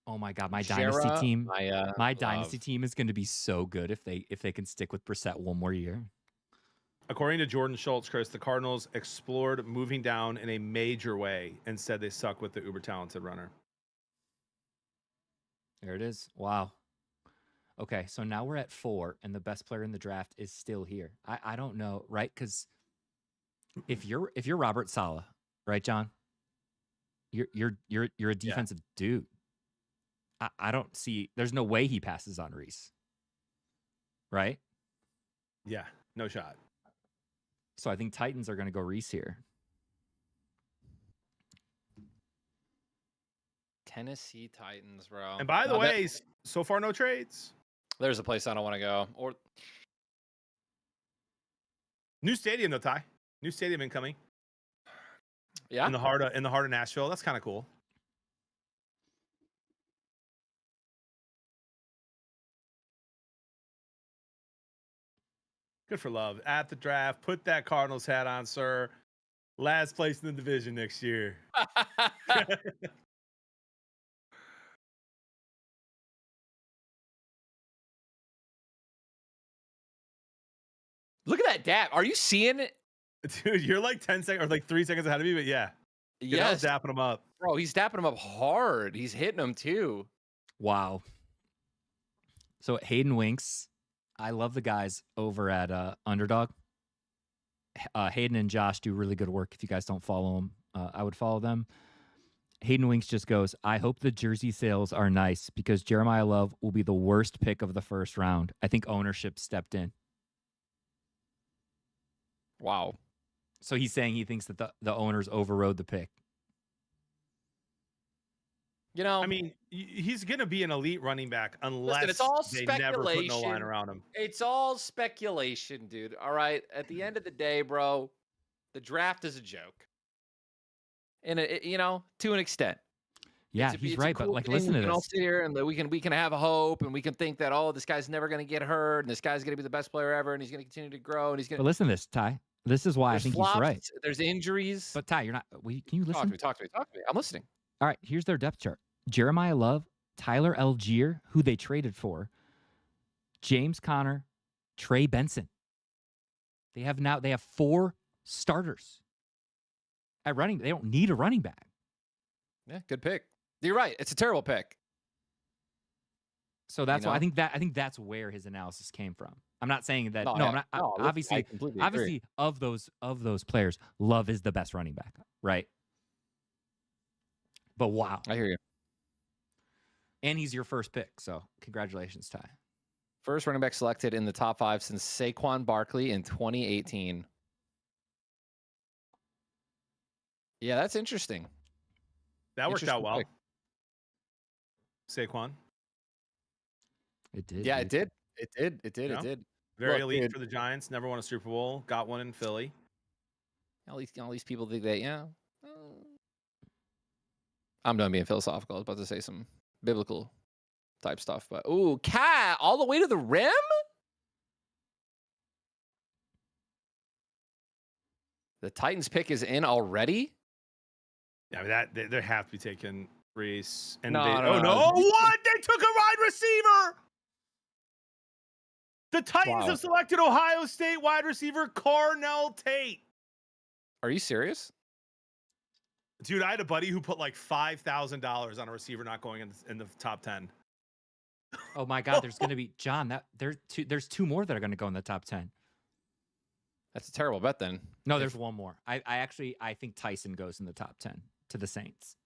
Speaker 2: Oh my God, my dynasty team. My dynasty team is going to be so good if they can stick with Brissett one more year.
Speaker 1: According to Jordan Schultz, Chris, the Cardinals explored moving down in a major way and said they suck with the uber talented runner.
Speaker 2: There it is. Wow. Okay, so now we're at 4, and the best player in the draft is still here. I don't know, right? Because if you're Robert Saleh, right, John? You're a defensive dude. I don't see. There's no way he passes on Reese, right?
Speaker 1: Yeah, no shot.
Speaker 2: So I think Titans are going to go Reese here.
Speaker 3: Tennessee Titans, bro.
Speaker 1: And by the way, so far no trades.
Speaker 3: There's a place I don't want to go. Or
Speaker 1: new stadium though, Ty. New stadium incoming.
Speaker 3: Yeah.
Speaker 1: In the heart of Nashville. That's kind of cool. Good for Love. At the draft, put that Cardinals hat on, sir. Last place in the division next year.
Speaker 3: Look at that dap. Are you seeing it?
Speaker 1: Dude, you're like 10 seconds or like 3 seconds ahead of me, but yeah.
Speaker 3: Yes,
Speaker 1: Dapping him up.
Speaker 3: bro. He's dapping him up hard. He's hitting him too.
Speaker 2: Wow. So Hayden Winks, I love the guys over at Underdog. Hayden and Josh do really good work. If you guys don't follow them, I would follow them. Hayden Winks just goes, I hope the jersey sales are nice because Jeremiah Love will be the worst pick of the first round. I think ownership stepped in.
Speaker 3: Wow.
Speaker 2: So he's saying he thinks that the owners overrode the pick.
Speaker 3: You know,
Speaker 1: I mean, he's going to be an elite running back unless
Speaker 3: it's all
Speaker 1: they never put no line
Speaker 3: speculation.
Speaker 1: around him.
Speaker 3: It's all speculation, dude. All right. At the end of the day, bro, the draft is a joke. And to an extent.
Speaker 2: Yeah, he's right. But like, listen to
Speaker 3: this. We can all
Speaker 2: this.
Speaker 3: sit here and we can have a hope and we can think that, oh, this guy's never going to get hurt and this guy's going to be the best player ever and he's going to continue to grow and he's going to.
Speaker 2: But listen to this, Ty. This is why I think
Speaker 3: flops,
Speaker 2: he's right.
Speaker 3: There's injuries.
Speaker 2: But Ty, you're not. Can you listen?
Speaker 3: Talk to me. I'm listening.
Speaker 2: All right, here's their depth chart. Jeremiah Love, Tyler Algier, who they traded for, James Conner, Trey Benson. They have 4 starters at running. They don't need a running back.
Speaker 3: Yeah, good pick. You're right. It's a terrible pick.
Speaker 2: So that's why I think that's where his analysis came from. I'm not saying that. I'm not. Obviously, of those players, Love is the best running back, right? But wow,
Speaker 3: I hear you.
Speaker 2: And he's your first pick, so congratulations, Ty.
Speaker 3: First running back selected in the top 5 since Saquon Barkley in 2018. Yeah, that's interesting.
Speaker 1: That worked out well. Saquon.
Speaker 2: It did.
Speaker 3: Yeah, it did. It did.
Speaker 1: Very elite for the Giants. Never won a Super Bowl. Got one in Philly.
Speaker 3: All these people think that, I'm done being philosophical. I was about to say some biblical type stuff, but Cat all the way to the rim. The Titans pick is in already.
Speaker 1: Yeah, I mean, they have to be taking Reese. And
Speaker 3: no.
Speaker 1: What? They took a wide receiver. The Titans have selected Ohio State wide receiver Carnell Tate.
Speaker 3: Are you serious?
Speaker 1: Dude, I had a buddy who put like $5,000 on a receiver not going in the top 10.
Speaker 2: Oh my God, there's going to be John. There's 2 more that are going to go in the top 10.
Speaker 3: That's a terrible bet then.
Speaker 2: No, there's one more. I think Tyson goes in the top 10 to the Saints.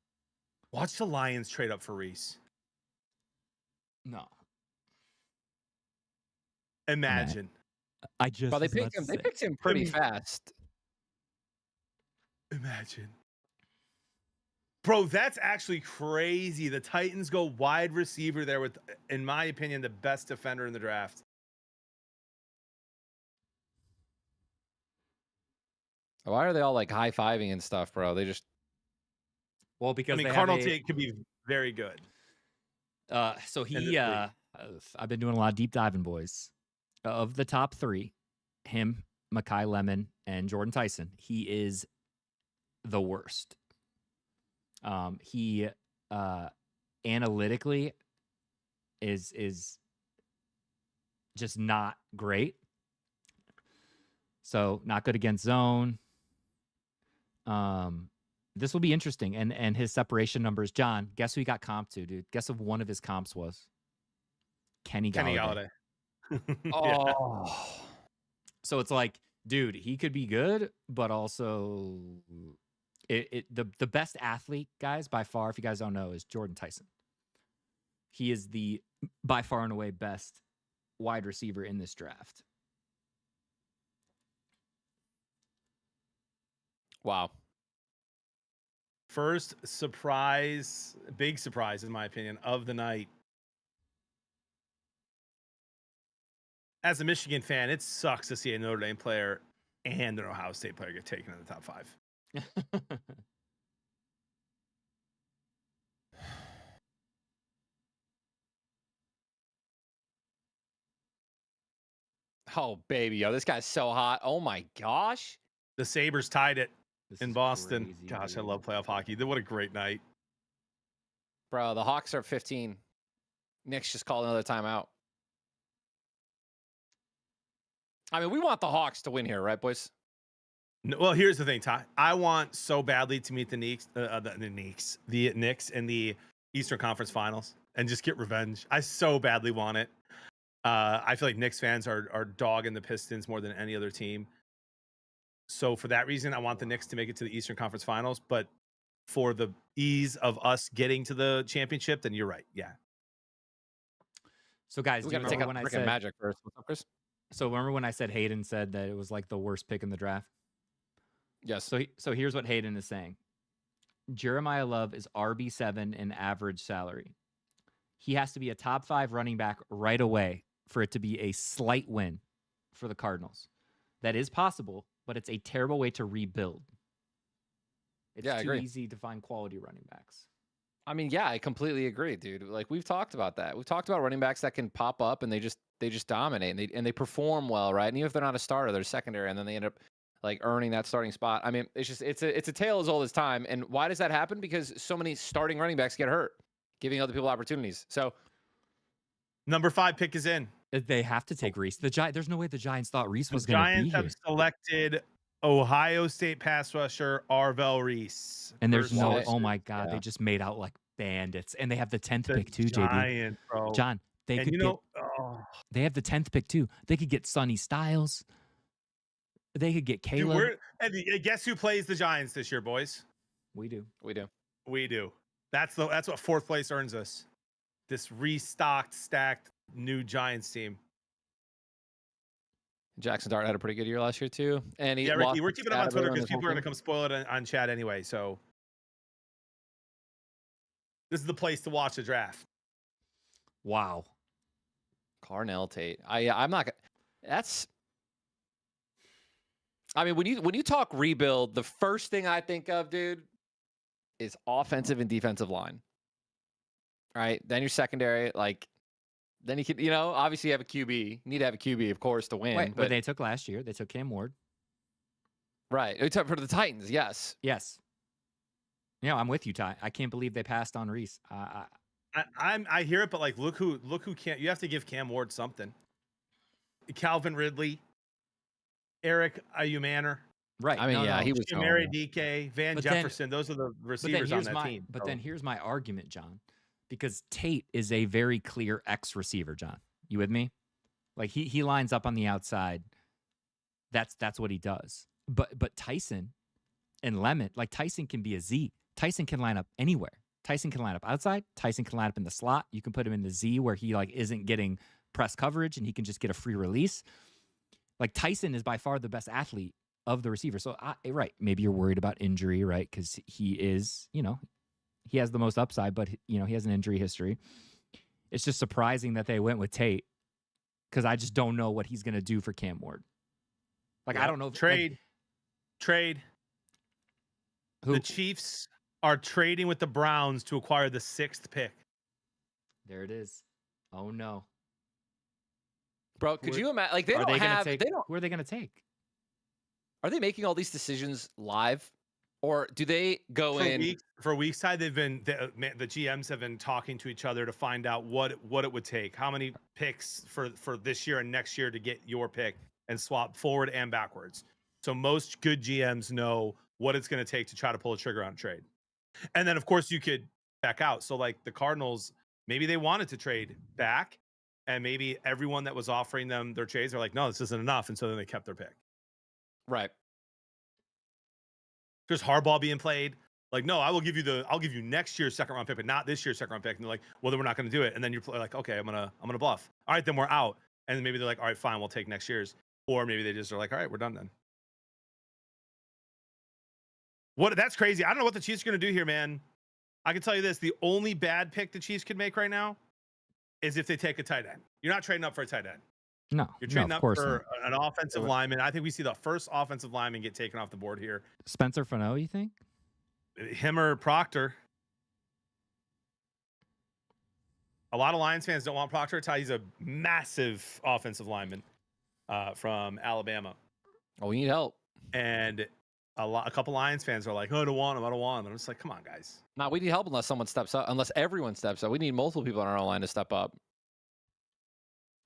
Speaker 1: Watch the Lions trade up for Reese.
Speaker 2: No.
Speaker 1: Imagine.
Speaker 3: Well, they picked him. They picked him pretty fast.
Speaker 1: Imagine. Bro, that's actually crazy. The Titans go wide receiver there with, in my opinion, the best defender in the draft.
Speaker 3: Why are they all like high-fiving and stuff, bro? They just...
Speaker 2: Well, because
Speaker 1: Carnell Tate could be very good.
Speaker 2: So he, I've been doing a lot of deep diving, boys. Of the top 3, him, Mekhi Lemon, and Jordan Tyson, he is the worst. He analytically is just not great. So not good against zone. This will be interesting. And his separation numbers, John, guess who he got comped to, dude? Guess what one of his comps was? Kenny Galladay.
Speaker 3: Oh.
Speaker 2: So it's like, dude, he could be good, but also the best athlete, guys, by far, if you guys don't know, is Jordan Tyson. He is the by far and away best wide receiver in this draft.
Speaker 3: Wow.
Speaker 1: First surprise, big surprise, in my opinion, of the night. As a Michigan fan, it sucks to see a Notre Dame player and an Ohio State player get taken in the top 5.
Speaker 3: Oh, baby, yo, this guy's so hot. Oh, my gosh.
Speaker 1: The Sabres tied it in Boston.
Speaker 2: Crazy,
Speaker 1: Gosh,
Speaker 2: dude.
Speaker 1: I love playoff hockey. What a great night.
Speaker 3: Bro, the Hawks are 15. Knicks just called another timeout. I mean, we want the Hawks to win here, right, boys?
Speaker 1: No, well, here's the thing, Ty. I want so badly to meet the Knicks in the Eastern Conference Finals and just get revenge. I so badly want it. I feel like Knicks fans are dogging the Pistons more than any other team. So for that reason, I want the Knicks to make it to the Eastern Conference Finals. But for the ease of us getting to the championship, then you're right. Yeah.
Speaker 2: So guys,
Speaker 3: We
Speaker 2: do you
Speaker 3: got to take
Speaker 2: remember
Speaker 3: out
Speaker 2: when I
Speaker 3: freaking
Speaker 2: said
Speaker 3: Magic first. What's up, Chris?
Speaker 2: So remember when I said Hayden said that it was like the worst pick in the draft?
Speaker 3: Yes.
Speaker 2: So here's what Hayden is saying. Jeremiah Love is RB7 in average salary. He has to be a top 5 running back right away for it to be a slight win for the Cardinals. That is possible, but it's a terrible way to rebuild. It's
Speaker 3: Yeah, I
Speaker 2: too
Speaker 3: agree.
Speaker 2: easy to find quality running backs.
Speaker 3: I mean, yeah, I completely agree, dude. Like we've talked about that. We've talked about running backs that can pop up and they just dominate and they perform well, right? And even if they're not a starter, they're secondary, and then they end up like earning that starting spot. I mean, it's a tale as old as time. And why does that happen? Because so many starting running backs get hurt, giving other people opportunities. So
Speaker 1: Number 5 pick is in.
Speaker 2: They have to take Reese. There's no way the Giants thought Reese was
Speaker 1: The
Speaker 2: going to be
Speaker 1: Giants
Speaker 2: here.
Speaker 1: have selected Ohio State pass rusher Arvell Reese.
Speaker 2: And there's no,
Speaker 3: Versus-
Speaker 2: oh my God,
Speaker 3: yeah.
Speaker 2: they just made out like bandits. And they have the 10th
Speaker 1: The
Speaker 2: pick too, JB.
Speaker 1: Giants, bro.
Speaker 2: John, they
Speaker 1: And
Speaker 2: could
Speaker 1: you
Speaker 2: get,
Speaker 1: know,
Speaker 2: they have the 10th pick too. They could get Sonny Styles. They could get
Speaker 1: dude,
Speaker 2: Caleb.
Speaker 1: guess who plays the Giants this year, boys?
Speaker 2: We do.
Speaker 3: we do.
Speaker 1: We do. That's what 4th place earns us. This restocked, stacked new Giants team.
Speaker 3: Jackson Dart had a pretty good year last year too, and he
Speaker 1: Yeah,
Speaker 3: lost
Speaker 1: Ricky, we're keeping him on Twitter
Speaker 3: Scatterbo
Speaker 1: because
Speaker 3: and his whole
Speaker 1: people are going to
Speaker 3: team.
Speaker 1: come spoil it on chat anyway. So this is the place to watch the draft.
Speaker 2: Wow.
Speaker 3: Carnell Tate. I'm not. That's. I mean, when you talk rebuild, the first thing I think of, dude, is offensive and defensive line. Right. Then your secondary, like, then you could, obviously you have a QB. You need to have a QB, of course, to win.
Speaker 2: Wait, but they took last year. They took Cam Ward.
Speaker 3: right. It's up for the Titans. Yes.
Speaker 2: Yes. Yeah, I'm with you, Ty. I can't believe they passed on Reese.
Speaker 1: I hear it, but like, look who can't. You have to give Cam Ward something. Calvin Ridley, Eric Ayumanner,
Speaker 2: Right.
Speaker 3: I mean, yeah, he was.
Speaker 1: Mary DK, Van
Speaker 2: But then-
Speaker 1: Jefferson. Those are the receivers on that team.
Speaker 2: But then here's my argument, John, because Tate is a very clear X receiver, John. You with me? Like he lines up on the outside. That's what he does. But Tyson and Lemon, like Tyson can be a Z. Tyson can line up anywhere. Tyson can line up outside. Tyson can line up in the slot. You can put him in the Z where he like isn't getting press coverage and he can just get a free release. Like Tyson is by far the best athlete of the receiver. So right, maybe you're worried about injury, right? Because he is, he has the most upside, but he has an injury history. It's just surprising that they went with Tate because I just don't know what he's gonna do for Cam Ward. Like I don't know.
Speaker 1: Trade.
Speaker 2: Who?
Speaker 1: The Chiefs are trading with the Browns to acquire the 6th pick.
Speaker 2: There it is. Oh no.
Speaker 3: Bro, could you imagine? Like they
Speaker 2: Are
Speaker 3: don't
Speaker 2: they gonna
Speaker 3: have.
Speaker 2: take?
Speaker 3: They don't.
Speaker 2: Who are they gonna take?
Speaker 3: Are they making all these decisions live, or do they go in?
Speaker 1: For weeks side, they've been the GMs have been talking to each other to find out what it would take, how many picks for this year and next year to get your pick and swap forward and backwards. So most good GMs know what it's going to take to try to pull a trigger on a trade. And then of course you could back out. So like the Cardinals, maybe they wanted to trade back, and maybe everyone that was offering them their trades are like, no, this isn't enough, and so then they kept their pick.
Speaker 3: Right.
Speaker 1: There's hardball being played. Like, no, I'll give you next year's 2nd round pick, but not this year's 2nd round pick. And they're like, well, then we're not going to do it. And then you're like, okay, I'm gonna bluff. All right, then we're out. And then maybe they're like, all right, fine, we'll take next year's. Or maybe they just are like, all right, we're done then. That's crazy. I don't know what the Chiefs are going to do here, man. I can tell you this: the only bad pick the Chiefs could make right now is if they take a tight end. You're not trading up for a tight end.
Speaker 2: No,
Speaker 1: You're trading
Speaker 2: of
Speaker 1: up
Speaker 2: course
Speaker 1: for
Speaker 2: not.
Speaker 1: an offensive lineman. I think we see the first offensive lineman get taken off the board here.
Speaker 2: Spencer Fano, you think?
Speaker 1: Him or Proctor. A lot of Lions fans don't want Proctor. He's a massive offensive lineman from Alabama,
Speaker 3: Oh, we need help.
Speaker 1: and a couple Lions fans are like, "Oh, I don't want him. I don't want him." And I'm just like, "Come on, guys."
Speaker 3: No, we need help unless someone steps up. Unless everyone steps up, we need multiple people on our line to step up.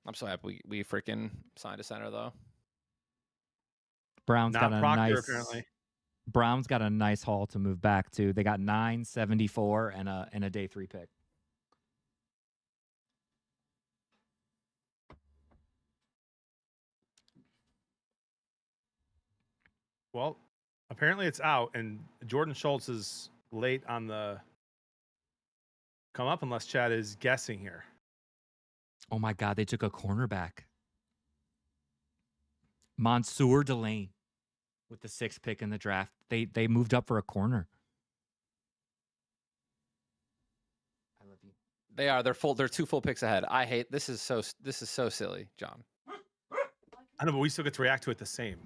Speaker 3: I'm so happy we freaking signed a center though.
Speaker 2: Brown's
Speaker 1: Not
Speaker 2: got a
Speaker 1: Proctor,
Speaker 2: nice.
Speaker 1: apparently.
Speaker 2: Brown's got a nice haul to move back to. They got 974 and a day 3 pick.
Speaker 1: Well, apparently it's out, and Jordan Schultz is late on the come up, unless Chad is guessing here.
Speaker 2: Oh my God, they took a cornerback. Mansour Delane with the 6th pick in the draft. They moved up for a corner. I love you.
Speaker 3: They are. They're 2 full picks ahead. I hate this. Is so silly, John.
Speaker 1: I know, but we still get to react to it the same.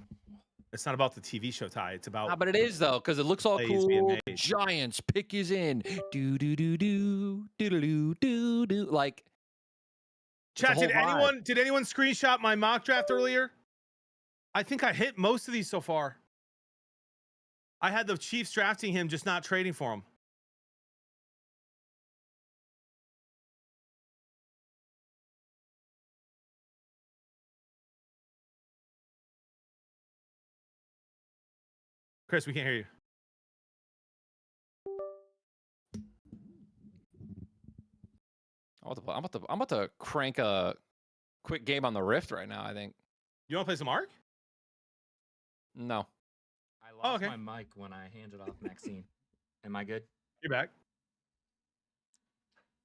Speaker 1: It's not about the TV show, Ty. It's about.
Speaker 3: But it is though, because it looks all
Speaker 1: plays being
Speaker 3: cool.
Speaker 1: made.
Speaker 3: Giants pick is in. Do do do do do do do do. Like,
Speaker 1: Chat,
Speaker 3: whole vibe.
Speaker 1: did anyone screenshot my mock draft earlier? I think I hit most of these so far. I had the Chiefs drafting him, just not trading for him. Chris, we can't hear you.
Speaker 3: I'm about to crank a quick game on the Rift right now. I think.
Speaker 1: You want to play some Ark?
Speaker 3: No.
Speaker 2: I lost
Speaker 1: okay.
Speaker 2: my mic when I handed off Maxine. Am I good?
Speaker 1: You're back.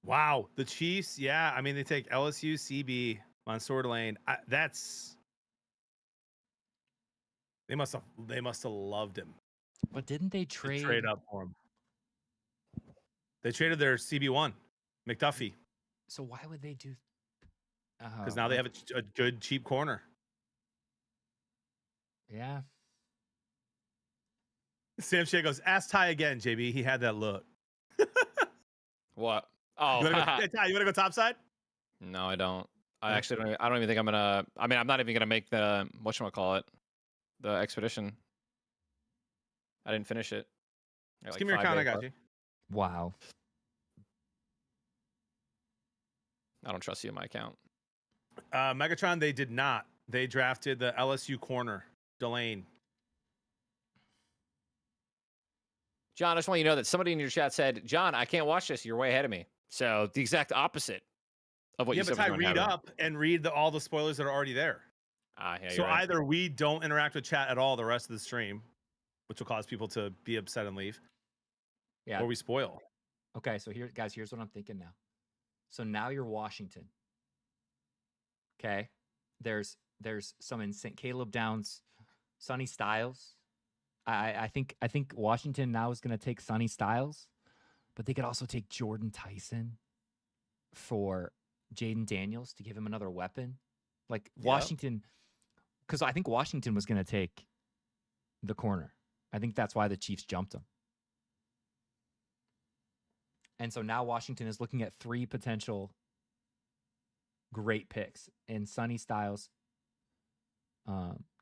Speaker 1: Wow, the Chiefs. Yeah, I mean they take LSU, CB, Mansour Delane. They must have loved him.
Speaker 2: But didn't they
Speaker 1: to
Speaker 2: trade?
Speaker 1: trade up for him? They traded their CB1, McDuffie,
Speaker 2: So why would they do?
Speaker 1: because now they have a good cheap corner.
Speaker 2: Yeah.
Speaker 1: Sam Shea goes, ask Ty again, JB. He had that look.
Speaker 3: What? Oh,
Speaker 1: You wanna go, Ty, you want to go topside?
Speaker 3: no, I don't. I
Speaker 1: Okay.
Speaker 3: actually don't. I don't even think I'm gonna. I mean, I'm not even gonna make the whatchamacallit, the expedition. I didn't finish it.
Speaker 1: Just give me your account. I got you.
Speaker 2: Wow.
Speaker 3: I don't trust you in my account.
Speaker 1: Megatron, they did not. They drafted the LSU corner, Delane.
Speaker 3: John, I just want you to know that somebody in your chat said, John, I can't watch this. You're way ahead of me. So the exact opposite of what
Speaker 1: Yeah,
Speaker 3: you
Speaker 1: but
Speaker 3: said.
Speaker 1: Ty,
Speaker 3: was going
Speaker 1: read
Speaker 3: to happen.
Speaker 1: up and read all the spoilers that are already there.
Speaker 3: Yeah,
Speaker 1: So
Speaker 3: you're right.
Speaker 1: either we don't interact with chat at all the rest of the stream, which will cause people to be upset and leave,
Speaker 2: Yeah.
Speaker 1: or we spoil.
Speaker 2: Okay, so here, guys, here's what I'm thinking now. So now you're Washington. Okay, there's some insane Caleb Downs, Sonny Styles. I think Washington now is going to take Sonny Styles, but they could also take Jordan Tyson for Jaden Daniels to give him another weapon. Like Washington, because I think Washington was going to take the corner. I think that's why the Chiefs jumped him. And so now Washington is looking at 3 potential great picks in Sonny Styles,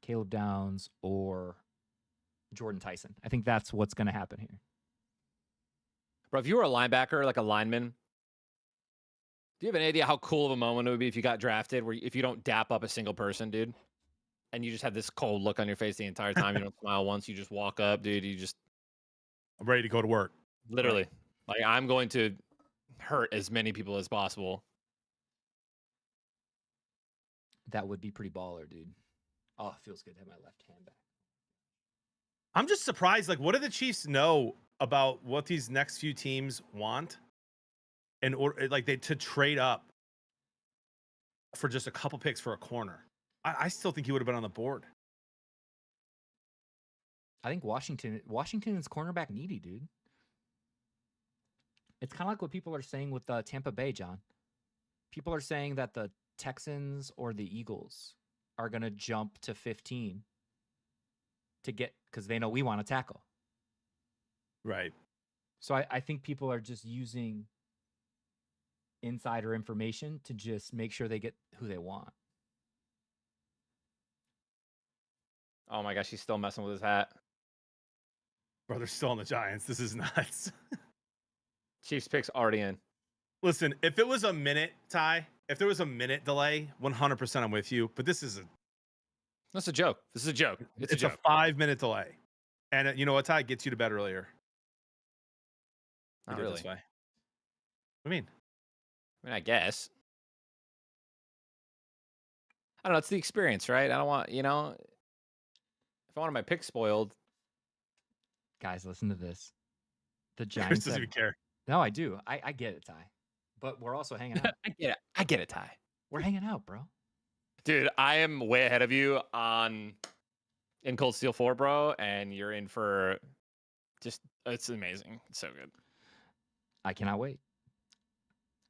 Speaker 2: Caleb Downs, or Jordan Tyson. I think that's what's going to happen here.
Speaker 3: Bro, if you were a linebacker, like a lineman, do you have an idea how cool of a moment it would be if you got drafted, where if you don't dap up a single person, dude, and you just have this cold look on your face the entire time, you don't smile once, you just walk up, dude, you just
Speaker 1: I'm ready to go to work.
Speaker 3: literally, like, I'm going to hurt as many people as possible.
Speaker 2: That would be pretty baller, dude. Oh, it feels good to have my left hand back.
Speaker 1: I'm just surprised. Like, what do the Chiefs know about what these next few teams want, and like to trade up for just a couple picks for a corner? I still think he would have been on the board.
Speaker 2: I think Washington is cornerback needy, dude. It's kind of like what people are saying with Tampa Bay, John. People are saying that the Texans or the Eagles are going to jump to 15 to get, because they know we want to tackle.
Speaker 1: Right.
Speaker 2: So I think people are just using insider information to just make sure they get who they want.
Speaker 3: Oh my gosh, he's still messing with his hat.
Speaker 1: Bro, they're still on the Giants. This is nuts.
Speaker 3: Chiefs picks already in.
Speaker 1: Listen, if it was a minute, Ty, if there was a minute delay, 100% I'm with you. But this is
Speaker 3: That's a joke. This is a joke. It's a
Speaker 1: It's a
Speaker 3: joke.
Speaker 1: 5-minute delay. And you know what, Ty? It gets you to bed earlier.
Speaker 3: Not
Speaker 1: We do it
Speaker 3: really.
Speaker 1: this way. What do you mean?
Speaker 3: I mean, I guess. I don't know. It's the experience, right? I don't want, if I wanted my pick spoiled.
Speaker 2: Guys, listen to this. The
Speaker 1: Chris
Speaker 2: Giants
Speaker 1: doesn't
Speaker 2: have...
Speaker 1: even care.
Speaker 2: No, I do. I get it, Ty. But we're also hanging out.
Speaker 3: I get it. I get it, Ty.
Speaker 2: We're hanging out, bro.
Speaker 3: Dude, I am way ahead of you in Cold Steel 4, bro, and you're in for it's amazing. It's so good.
Speaker 2: I cannot wait.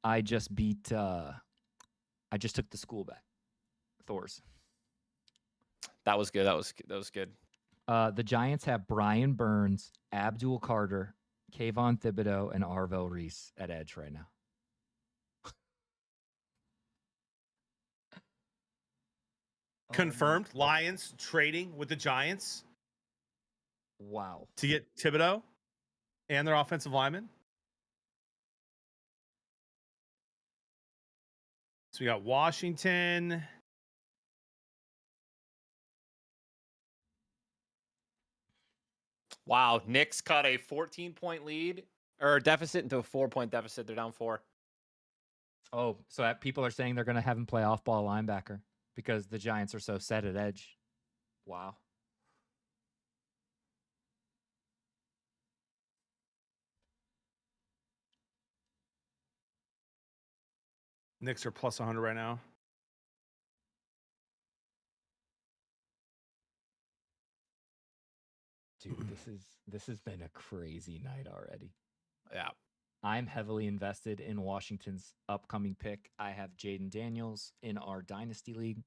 Speaker 2: I just took the school back. Thor's.
Speaker 3: That was good. That was good.
Speaker 2: The Giants have Brian Burns, Abdul Carter, Kayvon Thibodeau, and Arvell Reese at edge right now.
Speaker 1: Confirmed. Lions trading with the Giants.
Speaker 2: Wow.
Speaker 1: To get Thibodeau and their offensive lineman. So we got Washington.
Speaker 3: Wow. Knicks cut a 14-point lead or deficit into a 4-point deficit. They're down 4.
Speaker 2: Oh, so people are saying they're going to have him play off-ball linebacker because the Giants are so set at edge. Wow.
Speaker 1: Knicks are plus 100 right now.
Speaker 2: Dude, this has been a crazy night already.
Speaker 3: Yeah.
Speaker 2: I'm heavily invested in Washington's upcoming pick. I have Jaden Daniels in our Dynasty League.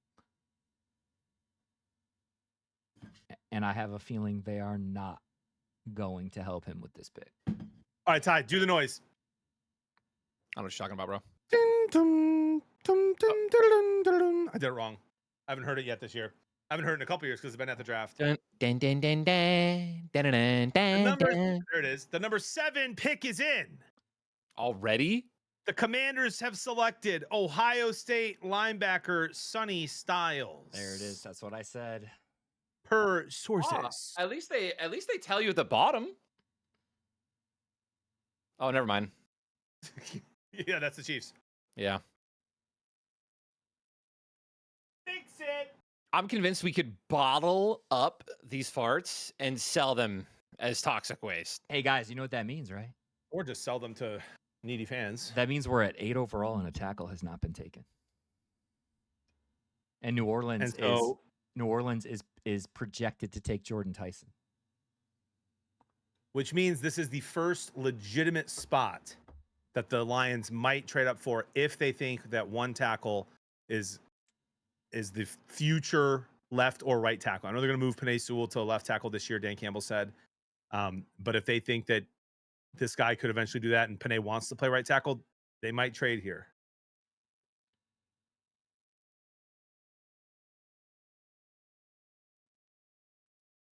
Speaker 2: And I have a feeling they are not going to help him with this pick.
Speaker 1: All right, Ty, do the noise.
Speaker 3: I don't know what you're talking about, bro.
Speaker 1: I did it wrong. I haven't heard it yet this year. I haven't heard it in a couple years because I've been at the draft.
Speaker 3: Dun, dun, dun, dun, dun, dun, dun, dun, dun.
Speaker 1: There it is. The number 7 pick is in.
Speaker 3: Already?
Speaker 1: The Commanders have selected Ohio State linebacker Sonny Styles.
Speaker 2: There it is. That's what I said.
Speaker 1: Per sources.
Speaker 3: At least they tell you at the bottom. Oh, never mind.
Speaker 1: Yeah, that's the Chiefs.
Speaker 3: Yeah.
Speaker 1: Fix it.
Speaker 3: I'm convinced we could bottle up these farts and sell them as toxic waste.
Speaker 2: Hey, guys, you know what that means, right?
Speaker 1: Or just sell them to needy fans.
Speaker 2: That means we're at 8 overall and a tackle has not been taken. And New Orleans is projected to take Jordan Tyson.
Speaker 1: Which means this is the first legitimate spot that the Lions might trade up for if they think that one tackle is the future left or right tackle. I know they're going to move Penei Sewell to a left tackle this year, Dan Campbell said. But if they think that this guy could eventually do that and Penei wants to play right tackle, they might trade here.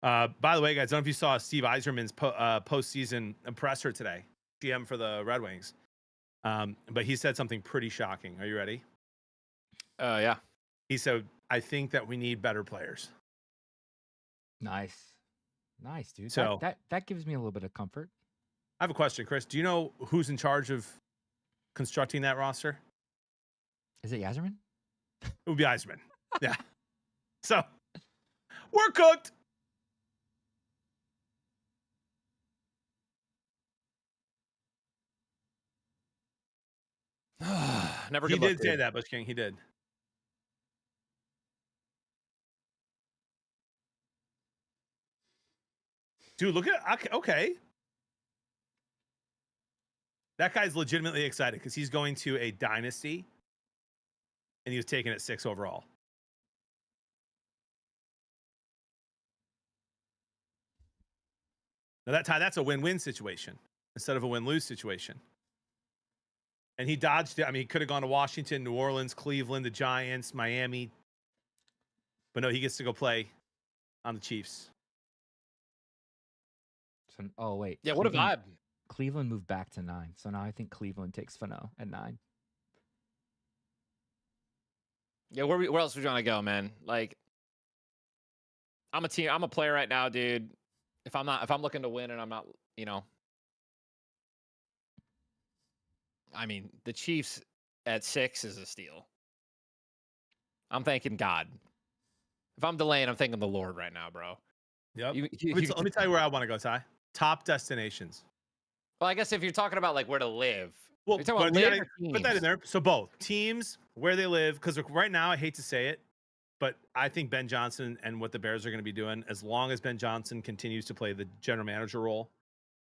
Speaker 1: By the way, guys, I don't know if you saw Steve Eiserman's postseason presser today, GM for the Red Wings. But he said something pretty shocking. Are you ready?
Speaker 3: Yeah.
Speaker 1: He said, I think that we need better players.
Speaker 2: Nice, dude.
Speaker 1: So
Speaker 2: that gives me a little bit of comfort.
Speaker 1: I have a question, Chris. Do you know who's in charge of constructing that roster?
Speaker 2: Is it Yzerman?
Speaker 1: It would be Eiserman. Yeah. So we're cooked.
Speaker 3: Never
Speaker 1: He
Speaker 3: good luck,
Speaker 1: did say
Speaker 3: dude.
Speaker 1: that, Bush King. He did. Dude, look at okay. That guy's legitimately excited because he's going to a dynasty and he was taken at 6 overall. Now that's a win-win situation instead of a win-lose situation. And he dodged it. I mean, he could have gone to Washington, New Orleans, Cleveland, the Giants, Miami. But no, he gets to go play on the Chiefs.
Speaker 2: So, oh, wait.
Speaker 3: Yeah, what a vibe.
Speaker 2: Cleveland moved back to 9. So now I think Cleveland takes Fano at 9.
Speaker 3: Yeah, where else would you want to go, man? Like, I'm a player right now, dude. If I'm looking to win and I'm not, I mean, the Chiefs at 6 is a steal. I'm thanking God. If I'm delaying, I'm thanking the Lord right now, bro.
Speaker 1: Yep. Let me tell you where I want to go, Ty. Top destinations.
Speaker 3: Well, I guess if you're talking about like where to live,
Speaker 1: Well,
Speaker 3: you're talking about live or teams?
Speaker 1: put that in there. So both teams, where they live, because right now I hate to say it, but I think Ben Johnson and what the Bears are going to be doing, as long as Ben Johnson continues to play the general manager role,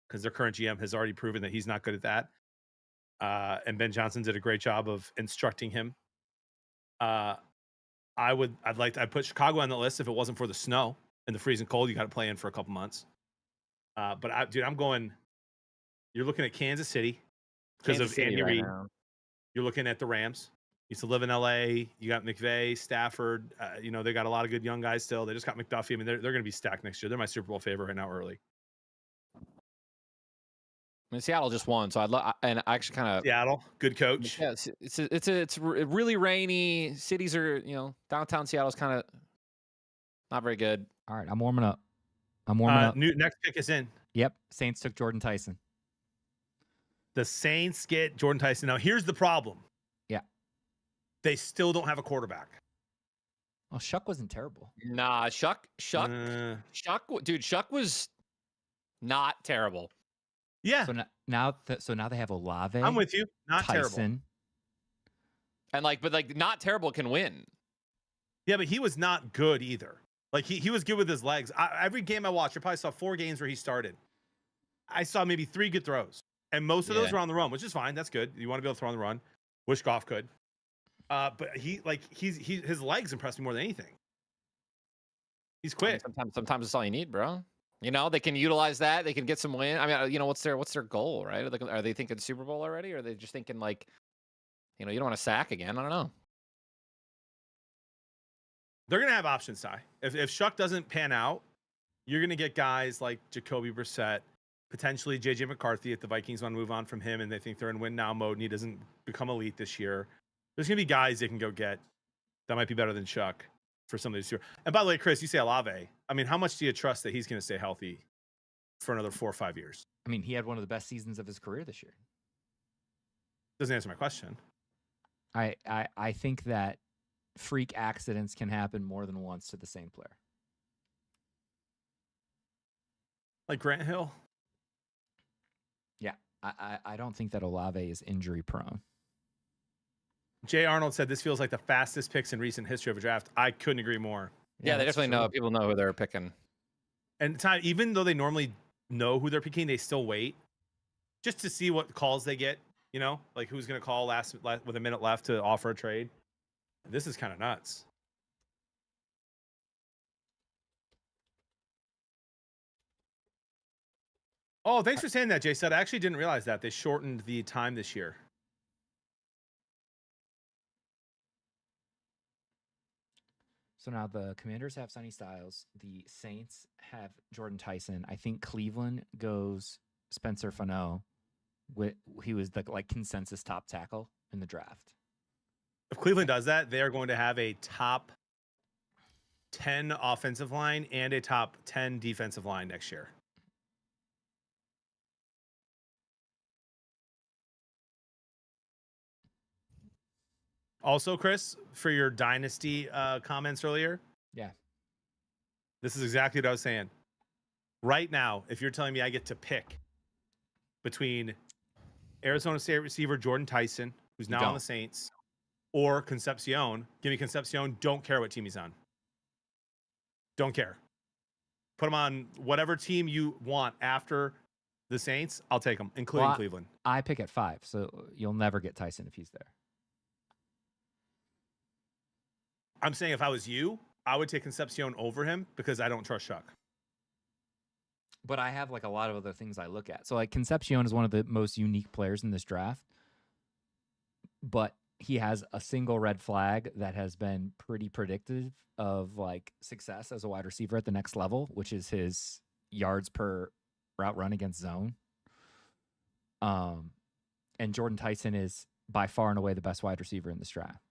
Speaker 1: because their current GM has already proven that he's not good at that. And Ben Johnson did a great job of instructing him. I'd put Chicago on the list if it wasn't for the snow and the freezing cold. You got to play in for a couple months. But I'm going. You're looking at Kansas City because of Andy Reid. You're looking at the Rams. Used to live in LA. You got McVay, Stafford. They got a lot of good young guys still. They just got McDuffie. I mean, they're going to be stacked next year. They're my Super Bowl favorite right now early.
Speaker 3: I mean, Seattle just won, so I actually kind of
Speaker 1: Seattle, good coach.
Speaker 3: Yeah, it's really rainy. Cities are downtown Seattle's kind of not very good.
Speaker 2: All right, I'm warming up.
Speaker 1: Next pick is in.
Speaker 2: Yep, Saints took Jordan Tyson.
Speaker 1: The Saints get Jordan Tyson. Now here's the problem.
Speaker 2: Yeah,
Speaker 1: they still don't have a quarterback.
Speaker 2: Well, Shuck wasn't terrible.
Speaker 3: Nah, Shuck, dude, Shuck was not terrible.
Speaker 1: Yeah.
Speaker 2: So now they have Olave.
Speaker 1: I'm with you. Not
Speaker 2: Tyson.
Speaker 1: Terrible.
Speaker 3: And not terrible can win.
Speaker 1: Yeah, but he was not good either. Like he was good with his legs. Every game I watched, I probably saw 4 games where he started. I saw maybe 3 good throws, and most of those were on the run, which is fine. That's good. You want to be able to throw on the run. Wish Goff could. But his legs impressed me more than anything. He's quick.
Speaker 3: Sometimes that's all you need, bro. They can utilize that. They can get some win. I mean, what's their goal, right? Are they thinking Super Bowl already? Or are they just thinking you don't want to sack again? I don't know.
Speaker 1: They're going to have options, Ty. If Shuck doesn't pan out, you're going to get guys like Jacoby Brissett, potentially J.J. McCarthy if the Vikings want to move on from him and they think they're in win now mode and he doesn't become elite this year. There's going to be guys they can go get that might be better than Shuck for some of these. And by the way, Chris, you say Olave. I mean, how much do you trust that he's going to stay healthy for another 4 or 5 years?
Speaker 2: I mean, he had one of the best seasons of his career this year.
Speaker 1: Doesn't answer my question.
Speaker 2: I think that freak accidents can happen more than once to the same player.
Speaker 1: Like Grant Hill?
Speaker 2: Yeah. I don't think that Olave is injury prone.
Speaker 1: Jay Arnold said this feels like the fastest picks in recent history of a draft. I couldn't agree more.
Speaker 3: Yeah, they definitely know. People know who they're picking.
Speaker 1: And Ty, even though they normally know who they're picking, they still wait just to see what calls they get. Like who's going to call last with a minute left to offer a trade. This is kind of nuts. Oh, thanks for saying that, Jay said. I actually didn't realize that. They shortened the time this year.
Speaker 2: So now the Commanders have Sonny Styles. The Saints have Jordan Tyson. I think Cleveland goes Spencer Fano. He was the consensus top tackle in the draft.
Speaker 1: If Cleveland does that, they are going to have a top 10 offensive line and a top 10 defensive line next year. Also, Chris, for your dynasty comments earlier.
Speaker 2: Yeah.
Speaker 1: This is exactly what I was saying. Right now, if you're telling me I get to pick between Arizona State receiver Jordan Tyson, who's now on the Saints, or Concepcion, give me Concepcion. Don't care what team he's on. Don't care. Put him on whatever team you want after the Saints. I'll take him, including Cleveland.
Speaker 2: I pick at 5, so you'll never get Tyson if he's there.
Speaker 1: I'm saying if I was you, I would take Concepcion over him because I don't trust Shuck.
Speaker 2: But I have a lot of other things I look at. So Concepcion is one of the most unique players in this draft, but he has a single red flag that has been pretty predictive of success as a wide receiver at the next level, which is his yards per route run against zone. And Jordan Tyson is by far and away the best wide receiver in this draft.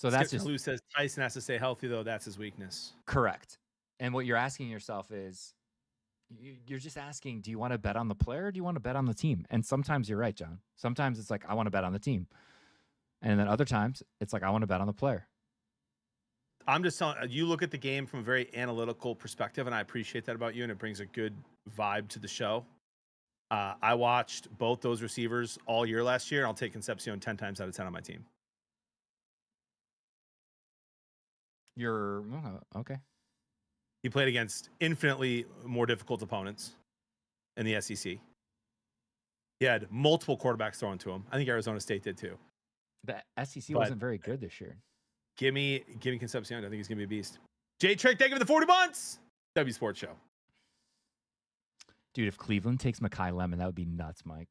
Speaker 2: So that's
Speaker 1: Skip
Speaker 2: just
Speaker 1: Kalu says Tyson has to stay healthy, though. That's his weakness.
Speaker 2: correct. And what you're asking yourself is, you're just asking, do you want to bet on the player or do you want to bet on the team? And sometimes you're right, John. Sometimes it's like, I want to bet on the team. And then other times it's like, I want to bet on the player.
Speaker 1: I'm just telling you, look at the game from a very analytical perspective, and I appreciate that about you, and it brings a good vibe to the show. I watched both those receivers all year last year, and I'll take Concepcion 10 times out of 10 on my team.
Speaker 2: You're okay.
Speaker 1: He played against infinitely more difficult opponents in the SEC. He had multiple quarterbacks thrown to him. I think Arizona State did too.
Speaker 2: The SEC wasn't very good this year.
Speaker 1: Give me Concepcion. I think he's going to be a beast. Jay Trick, thank you for the 40 months. W Sports Show.
Speaker 2: Dude, if Cleveland takes Mekhi Lemon, that would be nuts, Mike.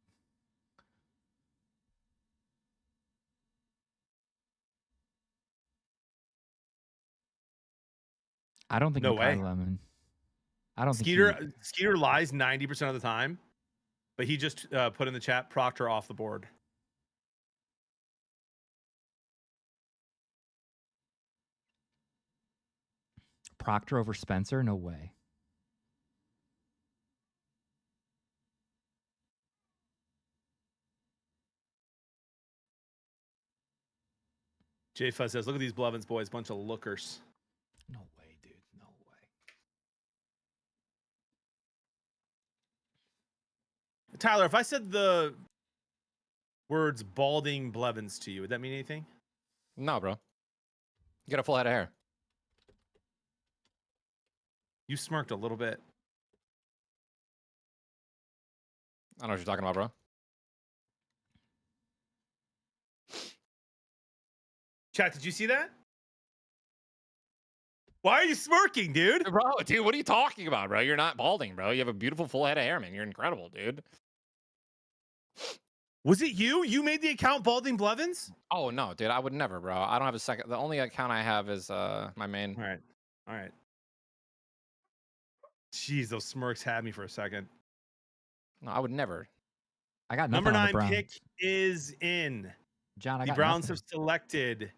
Speaker 2: I don't think
Speaker 1: No
Speaker 2: Mekhi
Speaker 1: way.
Speaker 2: Lemon. I don't
Speaker 1: Skeeter
Speaker 2: think
Speaker 1: Skeeter lies 90% of the time, but he just put in the chat Proctor off the board.
Speaker 2: Proctor over Spencer? No way.
Speaker 1: Jay Fuzz says, look at these Blevins boys, bunch of lookers.
Speaker 2: No way, dude. No way.
Speaker 1: Tyler, if I said the words balding Blevins to you, would that mean anything?
Speaker 3: No, bro. You got a full head of hair.
Speaker 1: You smirked a little bit.
Speaker 3: I don't know what you're talking about, bro.
Speaker 1: Chat, did you see that? Why are you smirking, dude?
Speaker 3: Bro, dude, what are you talking about, bro? You're not balding, bro. You have a beautiful full head of hair, man. You're incredible, dude.
Speaker 1: Was it you? You made the account Balding Blevins?
Speaker 3: Oh, no, dude. I would never, bro. I don't have a second. The only account I have is my main.
Speaker 1: All right. All right. Jeez, those smirks had me for a second.
Speaker 3: No, I would never.
Speaker 2: I got
Speaker 1: Number
Speaker 2: nothing on the
Speaker 1: 9
Speaker 2: Browns.
Speaker 1: pick is in.
Speaker 2: John, I
Speaker 1: The
Speaker 2: got
Speaker 1: Browns
Speaker 2: nothing.
Speaker 1: have selected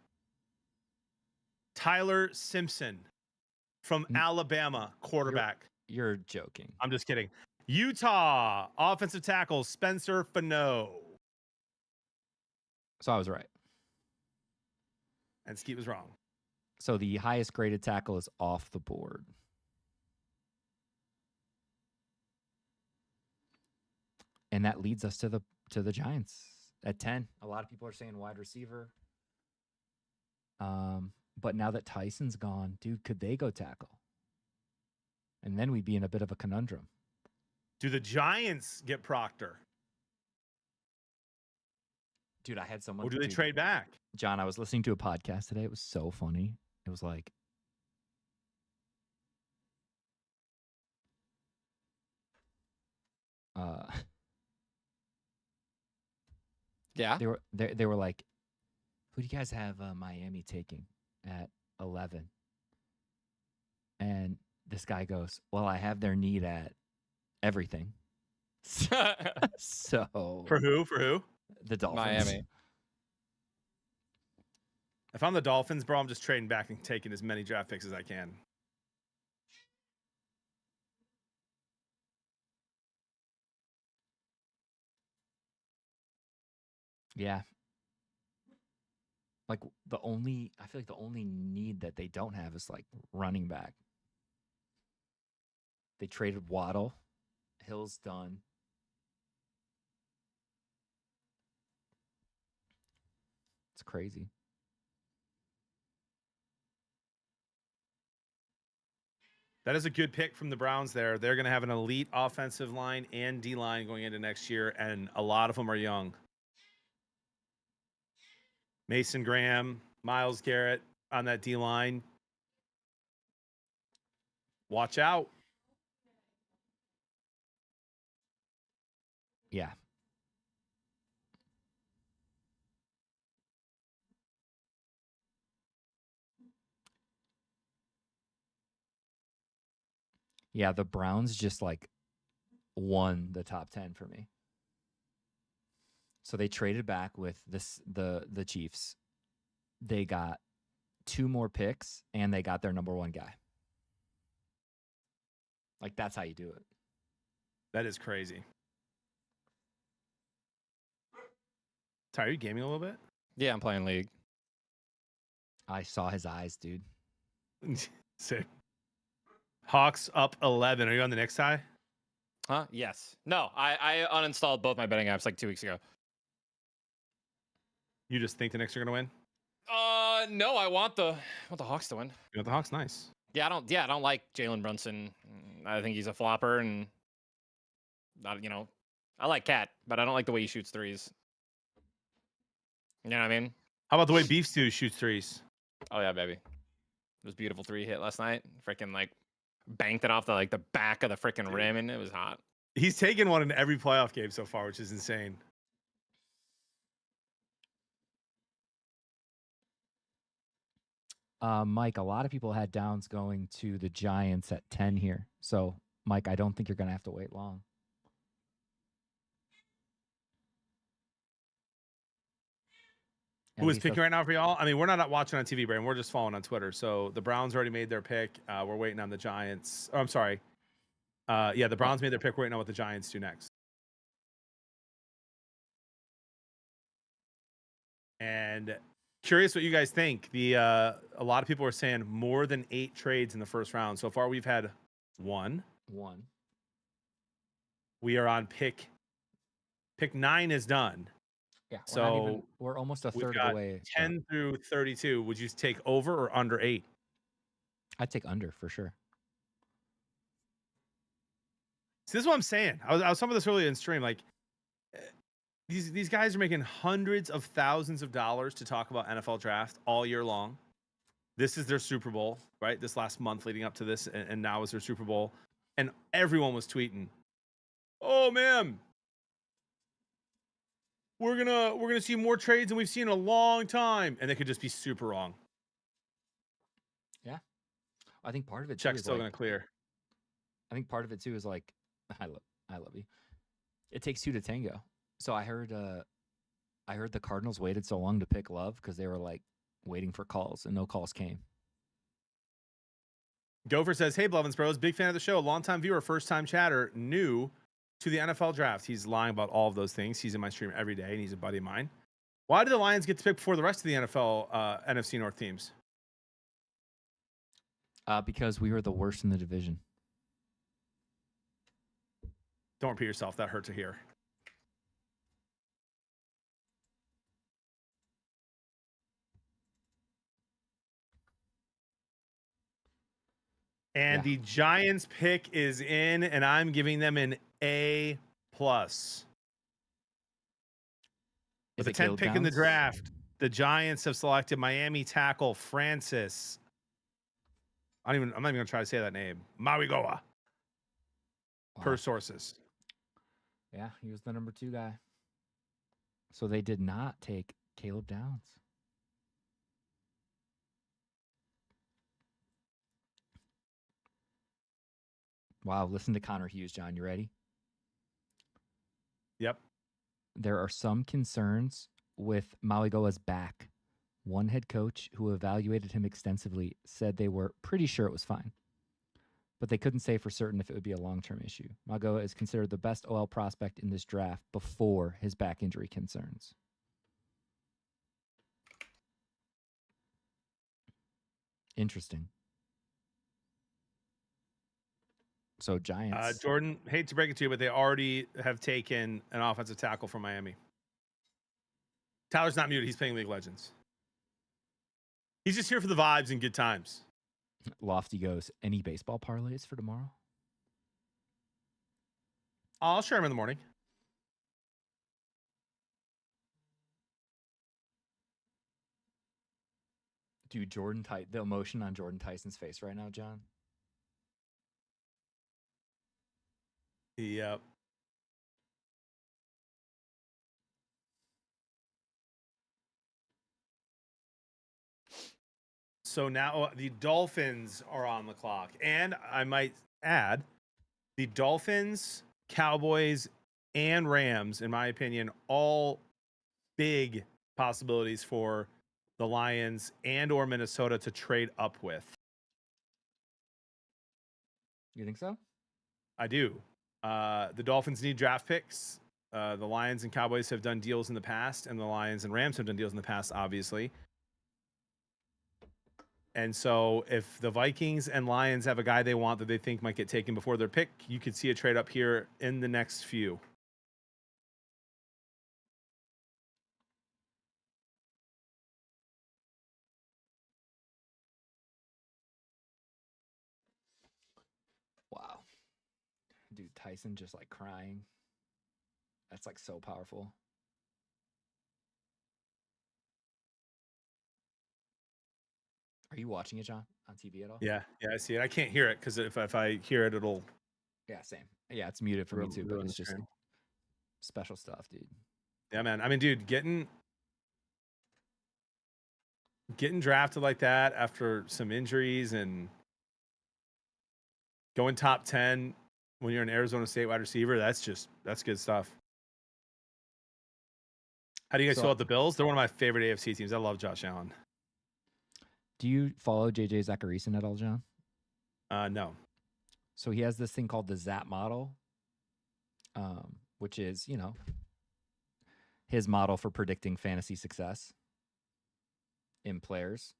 Speaker 1: Tyler Simpson from Alabama, quarterback.
Speaker 2: You're joking.
Speaker 1: I'm just kidding. Utah, offensive tackle Spencer Fano.
Speaker 2: So I was right.
Speaker 1: And Skeet was wrong.
Speaker 2: So the highest graded tackle is off the board. And that leads us to the Giants at 10. A lot of people are saying wide receiver. But now that Tyson's gone, dude, could they go tackle? And then we'd be in a bit of a conundrum.
Speaker 1: Do the Giants get Proctor?
Speaker 2: Dude, I had someone.
Speaker 1: Or do they trade back?
Speaker 2: John, I was listening to a podcast today. It was so funny. It was like,
Speaker 3: Yeah.
Speaker 2: they were like, who do you guys have Miami taking at 11? And this guy goes, well, I have their need at everything. So
Speaker 1: For who?
Speaker 2: the Dolphins.
Speaker 3: Miami.
Speaker 1: If I'm the Dolphins, bro, I'm just trading back and taking as many draft picks as I can.
Speaker 2: Yeah. Like I feel like the only need that they don't have is like running back. They traded Waddle. Hill's done. It's crazy.
Speaker 1: That is a good pick from the Browns there. They're going to have an elite offensive line and D-line going into next year, and a lot of them are young. Mason Graham, Myles Garrett on that D-line. Watch out.
Speaker 2: Yeah. Yeah, the Browns just like won the top 10 for me. So they traded back with the Chiefs. They got 2 more picks and they got their number 1 guy. Like, that's how you do it.
Speaker 1: That is crazy. Ty, are you gaming a little bit?
Speaker 3: Yeah, I'm playing League.
Speaker 2: I saw his eyes, dude.
Speaker 1: Sick. Hawks up 11. Are you on the next tie?
Speaker 3: Huh? Yes. No, I uninstalled both my betting apps like 2 weeks ago.
Speaker 1: You just think the Knicks are going to win?
Speaker 3: No, I want the Hawks to win.
Speaker 1: You want the Hawks? Nice.
Speaker 3: Yeah, I don't like Jalen Brunson. I think he's a flopper, and I like Cat, but I don't like the way he shoots threes. You know what I mean?
Speaker 1: How about the way Beef Stew shoots threes?
Speaker 3: Oh yeah, baby. It was beautiful 3 hit last night. Freaking like banked it off the back of the freaking rim, and it was hot.
Speaker 1: He's taken one in every playoff game so far, which is insane.
Speaker 2: Mike, a lot of people had Downs going to the Giants at 10 here. So, Mike, I don't think you're going to have to wait long.
Speaker 1: Who is picking right now for y'all? I mean, we're not watching on TV, Brandon. We're just following on Twitter. So the Browns already made their pick. We're waiting on the Giants. Oh, I'm sorry. Yeah, the Browns made their pick. We're waiting on what the Giants do next. And curious what you guys think. A lot of people are saying more than 8 trades in the first round. So far, we've had 1. We are on pick 9 is done.
Speaker 2: Yeah.
Speaker 1: So
Speaker 2: we're almost a third of the way.
Speaker 1: 10 through 32. Would you take over or under 8?
Speaker 2: I'd take under for sure.
Speaker 1: So this is what I'm saying. I was talking about this earlier in stream. Like, these guys are making hundreds of thousands of dollars to talk about NFL draft all year long. This is their Super Bowl, right? This last month leading up to this, and now is their Super Bowl. And everyone was tweeting, "Oh man, we're gonna see more trades than we've seen in a long time," and they could just be super wrong.
Speaker 2: Yeah, I think part of it.
Speaker 1: Check's still gonna clear.
Speaker 2: I think part of it too is like, I love you. It takes 2 to tango. So I heard the Cardinals waited so long to pick Love because they were like waiting for calls and no calls came.
Speaker 1: Gopher says, "Hey, Blevins bros, big fan of the show, longtime viewer, first time chatter, new to the NFL draft." He's lying about all of those things. He's in my stream every day, and he's a buddy of mine. Why did the Lions get to pick before the rest of the NFL NFC North teams?
Speaker 2: Because we were the worst in the division.
Speaker 1: Don't repeat yourself. That hurt to hear. And the Giants pick is in, and I'm giving them an A+. With the 10th pick in the draft, the Giants have selected Miami tackle Francis. I'm not even going to try to say that name. Marigoa. Per sources.
Speaker 2: Yeah, he was the number 2 guy. So they did not take Caleb Downs. Wow, listen to Connor Hughes, John. You ready?
Speaker 1: Yep.
Speaker 2: There are some concerns with Maligoa's back. One head coach who evaluated him extensively said they were pretty sure it was fine, but they couldn't say for certain if it would be a long-term issue. Maligoa is considered the best OL prospect in this draft before his back injury concerns. Interesting. So Giants.
Speaker 1: Jordan, hate to break it to you, but they already have taken an offensive tackle from Miami. Tyler's not muted. He's playing League of Legends. He's just here for the vibes and good times.
Speaker 2: Lofty goes, any baseball parlays for tomorrow?
Speaker 1: I'll share them in the morning.
Speaker 2: Dude, the emotion on Jordan Tyson's face right now, John.
Speaker 1: Yep. So now the Dolphins are on the clock. And I might add, the Dolphins, Cowboys, and Rams, in my opinion, all big possibilities for the Lions and or Minnesota to trade up with.
Speaker 2: You think so?
Speaker 1: I do. The Dolphins need draft picks. The Lions and Cowboys have done deals in the past, and the Lions and Rams have done deals in the past, obviously. And so if the Vikings and Lions have a guy they want that they think might get taken before their pick, you could see a trade up here in the next few.
Speaker 2: Wow. Dude, Tyson just like crying. That's like so powerful. Are you watching it, John, on TV at all?
Speaker 1: Yeah, I see it. I can't hear it because if I hear it, it'll.
Speaker 2: Yeah, same. Yeah, it's muted for me too, but
Speaker 1: ruin
Speaker 2: it's
Speaker 1: the
Speaker 2: just
Speaker 1: stream.
Speaker 2: special stuff, dude.
Speaker 1: Yeah, man. I mean, dude, getting drafted like that after some injuries and going top 10 when you're an Arizona State wide receiver, that's good stuff. How do you guys feel about the Bills? They're one of my favorite AFC teams. I love Josh Allen.
Speaker 2: Do you follow JJ Zacharyson at all, John?
Speaker 1: No.
Speaker 2: So he has this thing called the ZAP model, which is, his model for predicting fantasy success in players.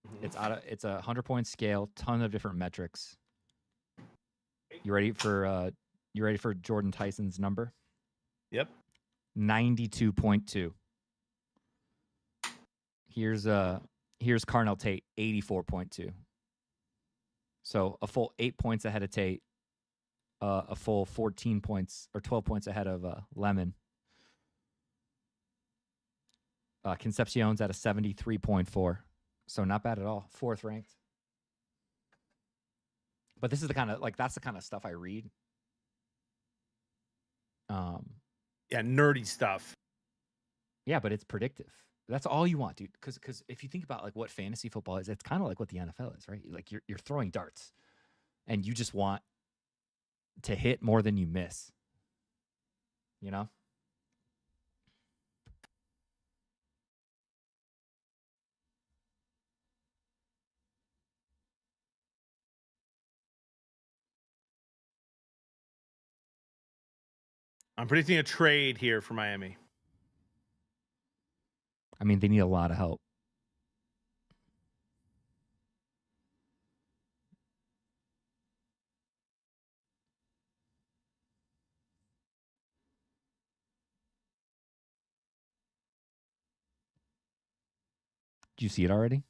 Speaker 1: Mm-hmm.
Speaker 2: It's a 100-point scale, ton of different metrics. You ready for Jordan Tyson's number?
Speaker 1: Yep.
Speaker 2: 92.2. Here's Carnell Tate, 84.2. So a full 8 points ahead of Tate, a full 14 points or 12 points ahead of Lemon. Concepcion's at a 73.4. So not bad at all. 4th ranked. But this is that's the kind of stuff I read.
Speaker 1: Yeah, nerdy stuff.
Speaker 2: Yeah, but it's predictive. That's all you want, dude. Because if you think about like what fantasy football is, it's kind of like what the NFL is, right? Like you're throwing darts, and you just want to hit more than you miss. You know.
Speaker 1: I'm predicting a trade here for Miami.
Speaker 2: I mean, they need a lot of help. Do you see it already?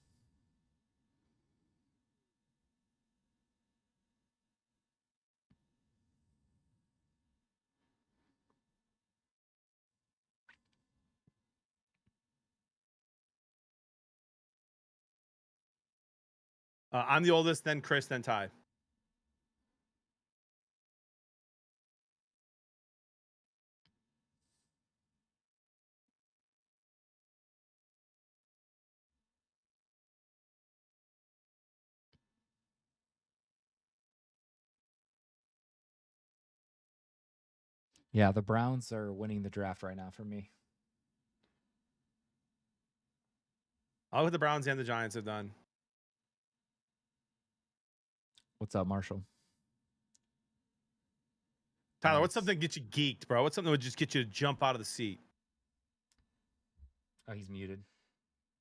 Speaker 1: I'm the oldest, then Chris, then Ty.
Speaker 2: Yeah, the Browns are winning the draft right now for me.
Speaker 1: I'll look what the Browns and the Giants have done.
Speaker 2: What's up, Marshall?
Speaker 1: Tyler, what's something that gets you geeked, bro? What's something that would just get you to jump out of the seat?
Speaker 2: Oh, he's muted.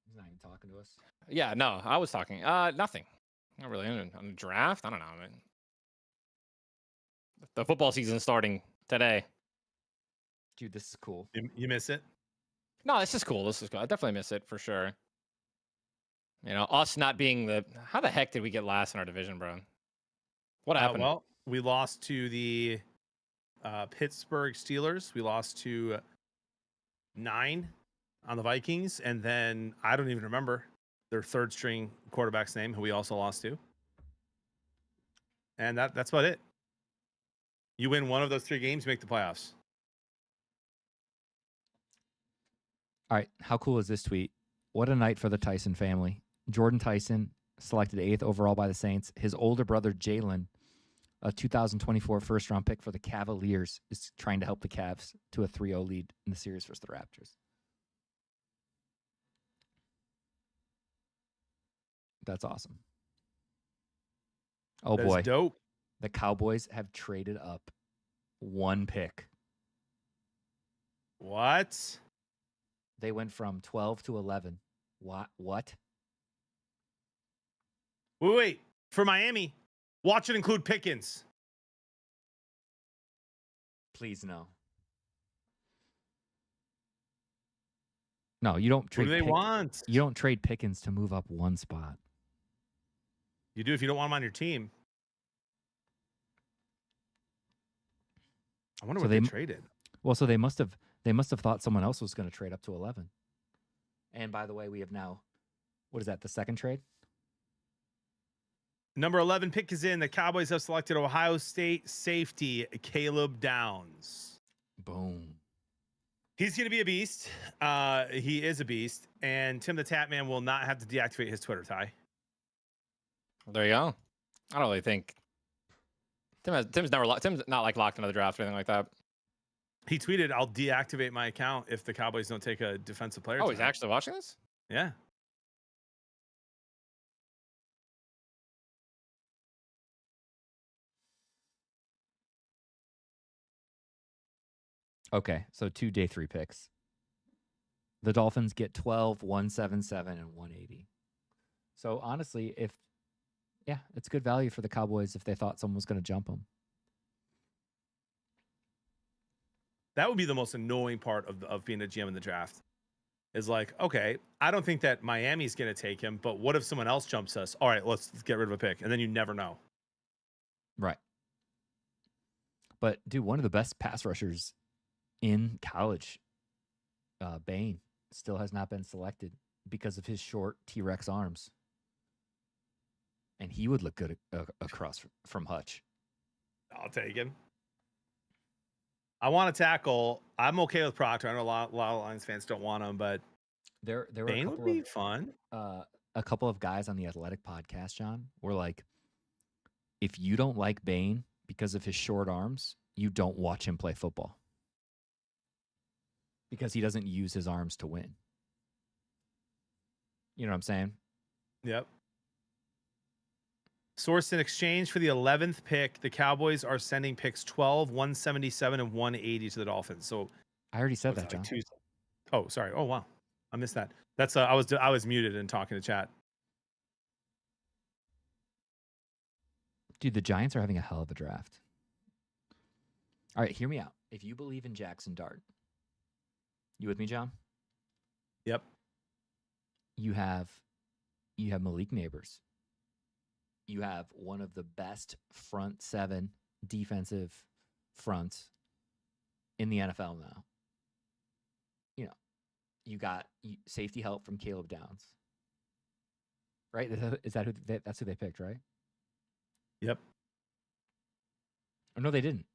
Speaker 2: He's not even talking to us.
Speaker 3: Yeah, no, I was talking. Nothing. Not really. On the draft, I don't know, man. The football season's starting today.
Speaker 2: Dude, this is cool.
Speaker 1: You miss it?
Speaker 3: No, this is cool. This is cool. I definitely miss it for sure. You know, us not being how the heck did we get last in our division, bro? What happened?
Speaker 1: Well, we lost to the Pittsburgh Steelers. We lost to 9 on the Vikings, and then I don't even remember their third string quarterback's name, who we also lost to. And that's about it. You win one of those 3 games, you make the playoffs.
Speaker 2: All right, how cool is this tweet? What a night for the Tyson family. Jordan Tyson, selected 8th overall by the Saints. His older brother, Jalen, a 2024 first-round pick for the Cavaliers, is trying to help the Cavs to a 3-0 lead in the series versus the Raptors. That's awesome. Oh
Speaker 1: That is
Speaker 2: boy,
Speaker 1: dope.
Speaker 2: the Cowboys have traded up 1 pick.
Speaker 1: What?
Speaker 2: They went from 12 to 11. What?
Speaker 1: Wait. For Miami, watch it include Pickens.
Speaker 2: Please no. No, you don't
Speaker 1: What
Speaker 2: trade.
Speaker 1: do they want?
Speaker 2: You don't trade Pickens to move up 1 spot.
Speaker 1: You do if you don't want him on your team. I wonder
Speaker 2: So
Speaker 1: what they traded.
Speaker 2: Well, so they must have thought someone else was going to trade up to 11. And by the way, we have now, what is that? The second trade?
Speaker 1: Number 11 pick is in. The Cowboys have selected Ohio State safety Caleb Downs.
Speaker 2: Boom.
Speaker 1: He's going to be a beast. He is a beast. And Tim the Tatman will not have to deactivate his Twitter, Ty.
Speaker 3: There you go. I don't really think Tim's not like locked into the draft or anything like that.
Speaker 1: He tweeted, "I'll deactivate my account if the Cowboys don't take a defensive player."
Speaker 3: Oh, he's actually watching this?
Speaker 1: Yeah.
Speaker 2: Okay, so 2 day 3 picks. The Dolphins get 12, 177, and 180. So honestly, it's good value for the Cowboys if they thought someone was going to jump them.
Speaker 1: That would be the most annoying part of being a GM in the draft. Is like, okay, I don't think that Miami's going to take him, but what if someone else jumps us? All right, let's get rid of a pick, and then you never know.
Speaker 2: Right. But dude, one of the best pass rushers in college, Bain, still has not been selected because of his short T-Rex arms. And he would look good across from Hutch.
Speaker 1: I'll take him. I want to tackle. I'm okay with Proctor. I know a lot of Lions fans don't want him, but
Speaker 2: there were
Speaker 1: Bain would be fun.
Speaker 2: A couple of guys on the Athletic podcast, John, were like, if you don't like Bain because of his short arms, you don't watch him play football. Because he doesn't use his arms to win. You know what I'm saying?
Speaker 1: Yep. Source in exchange for the 11th pick, the Cowboys are sending picks 12, 177, and 180 to the Dolphins. So
Speaker 2: I already said that, John.
Speaker 1: Oh, sorry. Oh, wow. I missed that. That's I was muted and talking to chat.
Speaker 2: Dude, the Giants are having a hell of a draft. All right, hear me out. If you believe in Jackson Dart, you with me, John?
Speaker 1: Yep.
Speaker 2: You have Malik Neighbors. You have one of the best front 7 defensive fronts in the NFL now. You know, you got safety help from Caleb Downs. Right? That's who they picked, right?
Speaker 1: Yep.
Speaker 2: Oh, no, they didn't.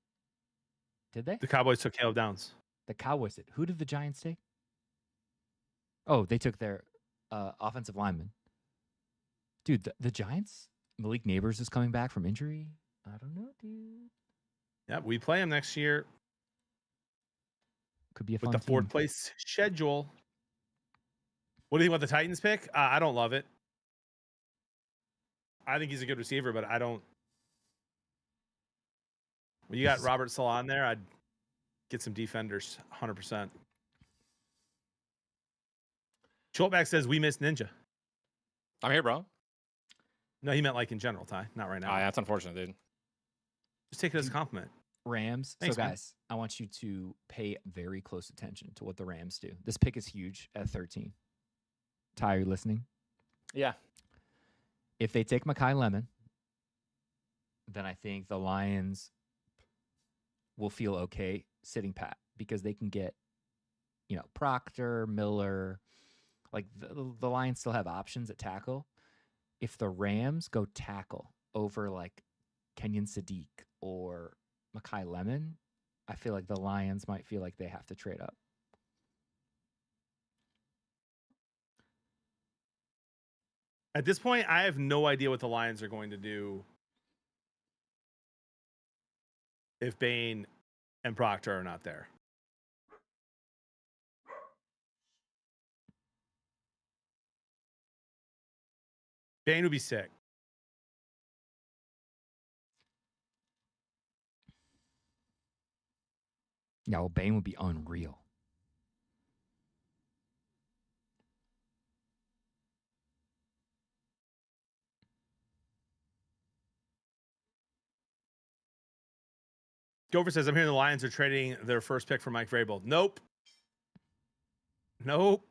Speaker 2: Did they?
Speaker 1: The Cowboys took Caleb Downs.
Speaker 2: The Cowboys did. Who did the Giants take? Oh, they took their offensive lineman. Dude, the Giants, Malik Neighbors is coming back from injury. I don't know, dude.
Speaker 1: Yep, we play him next year.
Speaker 2: Could be a fun
Speaker 1: with the 4th place schedule. What do you think about the Titans pick? I don't love it. I think he's a good receiver, but I don't. When you got Robert Saleh there, I'd get some defenders, 100%. Schultback says we missed Ninja.
Speaker 3: I'm here, bro.
Speaker 1: No, he meant like in general, Ty. Not right now.
Speaker 3: That's unfortunate, dude.
Speaker 1: Just take it as a compliment.
Speaker 2: Rams.
Speaker 1: Thanks,
Speaker 2: so, guys, I want you to pay very close attention to what the Rams do. This pick is huge at 13. Ty, are you listening?
Speaker 3: Yeah.
Speaker 2: If they take Mekhi Lemon, then I think the Lions will feel okay sitting pat because they can get, Proctor, Miller. Like the Lions still have options at tackle. If the Rams go tackle over like Kenyon Sadiq or Mekhi Lemon, I feel like the Lions might feel like they have to trade up.
Speaker 1: At this point, I have no idea what the Lions are going to do if Bain and Proctor are not there. Bane would be sick.
Speaker 2: Yeah, well, Bane would be unreal.
Speaker 1: Gopher says, I'm hearing the Lions are trading their first pick for Mike Vrabel. Nope. Nope.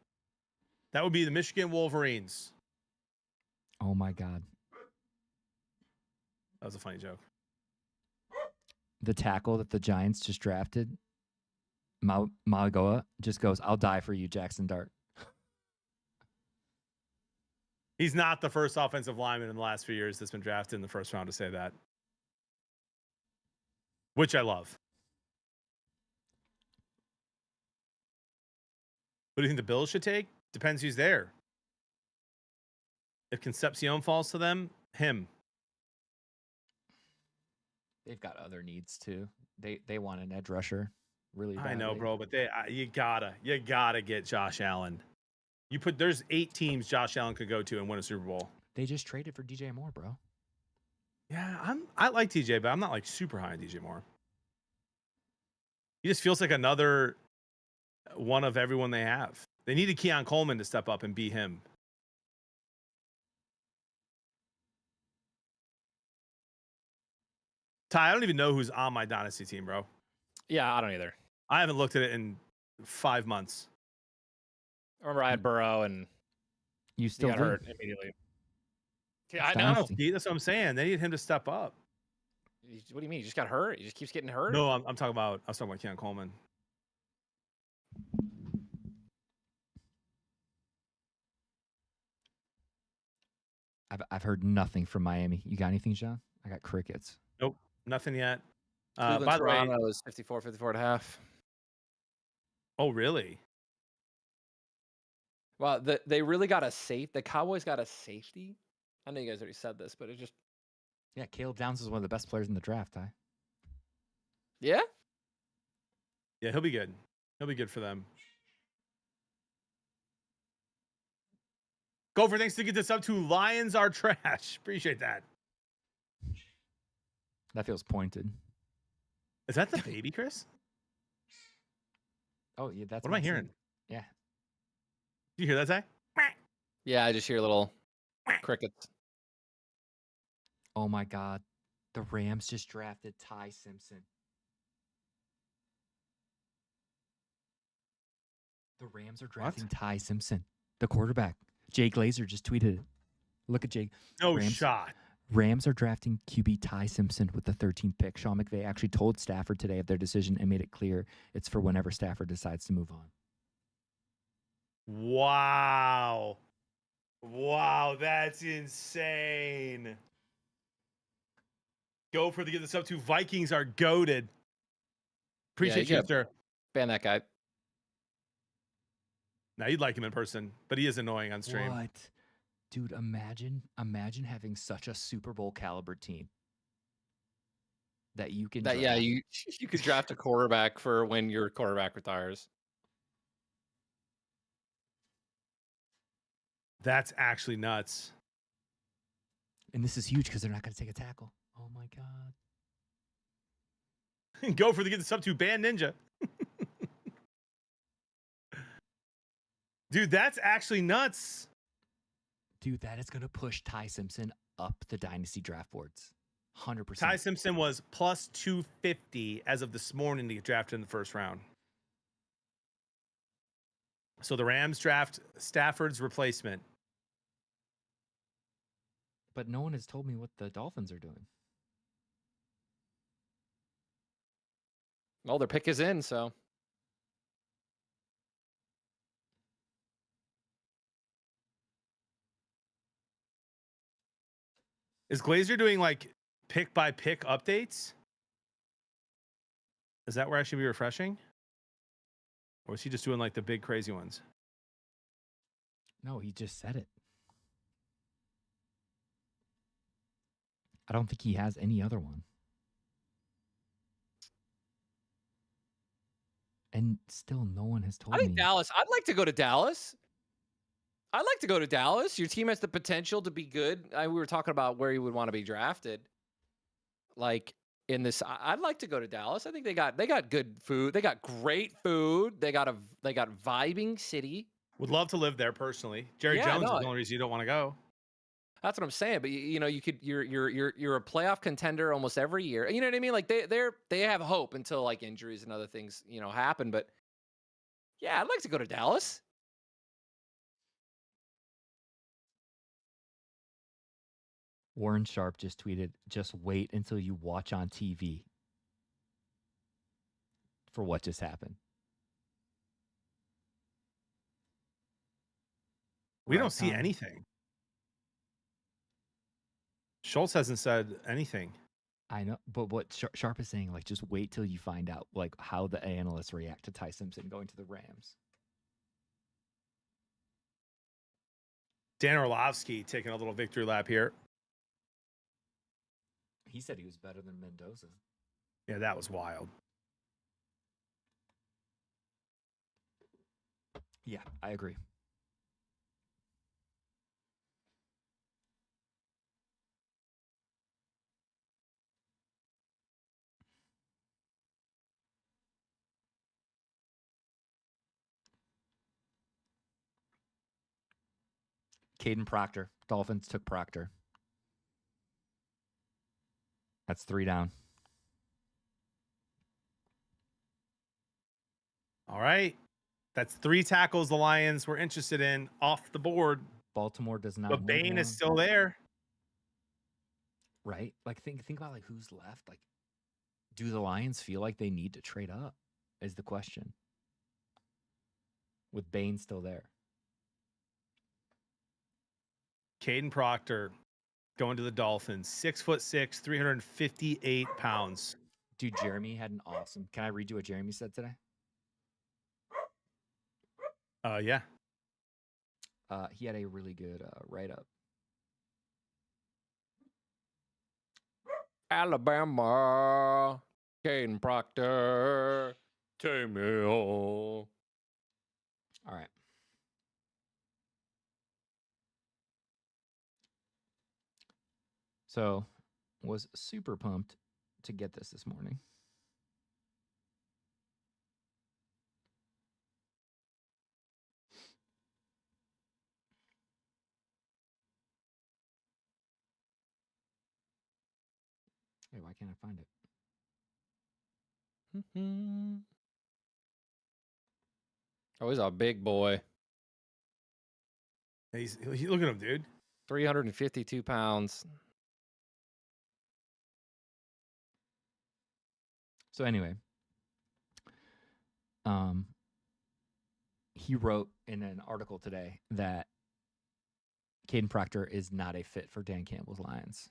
Speaker 1: That would be the Michigan Wolverines.
Speaker 2: Oh my God.
Speaker 1: That was a funny joke.
Speaker 2: The tackle that the Giants just drafted, Malagoa, just goes, I'll die for you, Jackson Dart.
Speaker 1: He's not the first offensive lineman in the last few years that's been drafted in the first round to say that, which I love. What do you think the Bills should take? Depends who's there. If Concepcion falls to them, him.
Speaker 2: They've got other needs too. They want an edge rusher, really badly.
Speaker 1: I know, bro, but you gotta get Josh Allen. There's 8 teams Josh Allen could go to and win a Super Bowl.
Speaker 2: They just traded for DJ Moore, bro.
Speaker 1: Yeah, I like TJ, but I'm not like super high on DJ Moore. He just feels like another one of everyone they have. They needed Keon Coleman to step up and be him. Ty, I don't even know who's on my dynasty team, bro.
Speaker 3: Yeah, I don't either.
Speaker 1: I haven't looked at it in 5 months.
Speaker 3: I remember I had Burrow and
Speaker 2: You
Speaker 3: he
Speaker 2: still
Speaker 3: got
Speaker 2: do?
Speaker 3: hurt immediately. Yeah, I
Speaker 2: It's
Speaker 3: know.
Speaker 2: dynasty.
Speaker 1: That's what I'm saying. They need him to step up.
Speaker 3: What do you mean? He just got hurt? He just keeps getting hurt?
Speaker 1: No, I was talking about Keon Coleman.
Speaker 2: I've heard nothing from Miami. You got anything, John? I got crickets.
Speaker 1: Nope, nothing yet.
Speaker 3: Cleveland,
Speaker 1: By the way,
Speaker 3: Toronto is 54 and a half.
Speaker 1: oh really?
Speaker 3: Well, they really got a safe. The Cowboys got a safety. I know you guys already said this, but it just
Speaker 2: Yeah, Caleb Downs is one of the best players in the draft, Ty.
Speaker 3: yeah.
Speaker 1: Yeah, he'll be good. He'll be good for them. Gopher, thanks to get this up to Lions are trash. Appreciate that.
Speaker 2: That feels pointed.
Speaker 1: Is that the baby, Chris?
Speaker 2: Oh, yeah, that's
Speaker 1: What am I
Speaker 2: I'm
Speaker 1: hearing?
Speaker 2: saying. Yeah.
Speaker 1: Do you hear that, Zach?
Speaker 3: Yeah, I just hear little crickets.
Speaker 2: Oh my God. The Rams just drafted Ty Simpson. The Rams are drafting Ty Simpson, the quarterback. Jay Glazer just tweeted it. Look at Jay.
Speaker 1: No shot.
Speaker 2: Rams are drafting QB Ty Simpson with the 13th pick. Sean McVay actually told Stafford today of their decision and made it clear it's for whenever Stafford decides to move on.
Speaker 1: Wow. Wow, that's insane. Gopher to get this up to Vikings are goated. Appreciate you, sir.
Speaker 3: Ban that guy.
Speaker 1: Now you'd like him in person, but he is annoying on stream.
Speaker 2: What? Dude, imagine having such a Super Bowl caliber team that you can
Speaker 3: That
Speaker 2: draft.
Speaker 3: you could draft a quarterback for when your quarterback retires.
Speaker 1: That's actually nuts.
Speaker 2: And this is huge because they're not going to take a tackle. Oh my God.
Speaker 1: Gopher to get this up to Band Ninja. Dude, that's actually nuts.
Speaker 2: Dude, that is going to push Ty Simpson up the dynasty draft boards. 100%.
Speaker 1: Ty Simpson was plus 250 as of this morning to get drafted in the first round. So the Rams draft Stafford's replacement.
Speaker 2: But no one has told me what the Dolphins are doing.
Speaker 3: Well, their pick is in, so.
Speaker 1: Is Glazer doing like pick by pick updates? Is that where I should be refreshing? Or is he just doing like the big crazy ones?
Speaker 2: No, he just said it. I don't think he has any other one. And still no one has told
Speaker 3: I think
Speaker 2: me.
Speaker 3: Dallas. I'd like to go to Dallas. I'd like to go to Dallas. Your team has the potential to be good. We were talking about where you would want to be drafted. Like in this, I'd like to go to Dallas. I think they got good food. They got great food. They got vibing city.
Speaker 1: Would love to live there personally. Jerry Jones is the only reason you don't want to go.
Speaker 3: That's what I'm saying. But you know, you're a playoff contender almost every year. You know what I mean? Like they have hope until like injuries and other things, you know, happen. But yeah, I'd like to go to Dallas.
Speaker 2: Warren Sharp just tweeted, just wait until you watch on TV for what just happened.
Speaker 1: We don't see anything. Schultz hasn't said anything.
Speaker 2: I know, but what Sharp is saying, like, just wait till you find out, like, how the analysts react to Ty Simpson going to the Rams.
Speaker 1: Dan Orlovsky taking a little victory lap here.
Speaker 2: He said he was better than Mendoza.
Speaker 1: Yeah, that was wild.
Speaker 2: Yeah, I agree. Caden Proctor. Dolphins took Proctor. That's 3 down.
Speaker 1: All right. That's 3 tackles the Lions were interested in off the board.
Speaker 2: Baltimore does not.
Speaker 1: But Bain is still there.
Speaker 2: Right? Like think about like who's left. Like, do the Lions feel like they need to trade up? Is the question. With Bain still there.
Speaker 1: Caden Proctor going to the Dolphins. 6'6", 358 pounds.
Speaker 2: Dude, Jeremy had an awesome. Can I read you what Jeremy said today?
Speaker 1: Yeah.
Speaker 2: He had a really good write-up.
Speaker 3: Alabama, Caden Proctor, Tamil.
Speaker 2: All right. So, was super pumped to get this morning. Hey, why can't I find it?
Speaker 3: Oh, he's a big boy.
Speaker 1: Look at him, dude.
Speaker 3: 352 pounds.
Speaker 2: So anyway, he wrote in an article today that Caden Proctor is not a fit for Dan Campbell's Lions.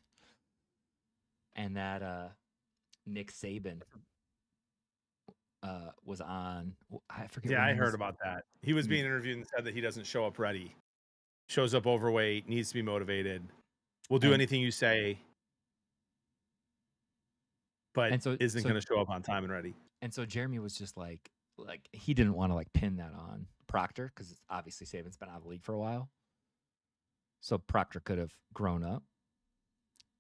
Speaker 2: And that Nick Saban was on. I forget.
Speaker 1: Yeah, I heard about that. He was being interviewed and said that he doesn't show up ready. Shows up overweight, needs to be motivated. Will do anything you say, but isn't going to show up on time and ready.
Speaker 2: And so Jeremy was just like he didn't want to like pin that on Proctor because obviously Saban's been out of the league for a while. So Proctor could have grown up.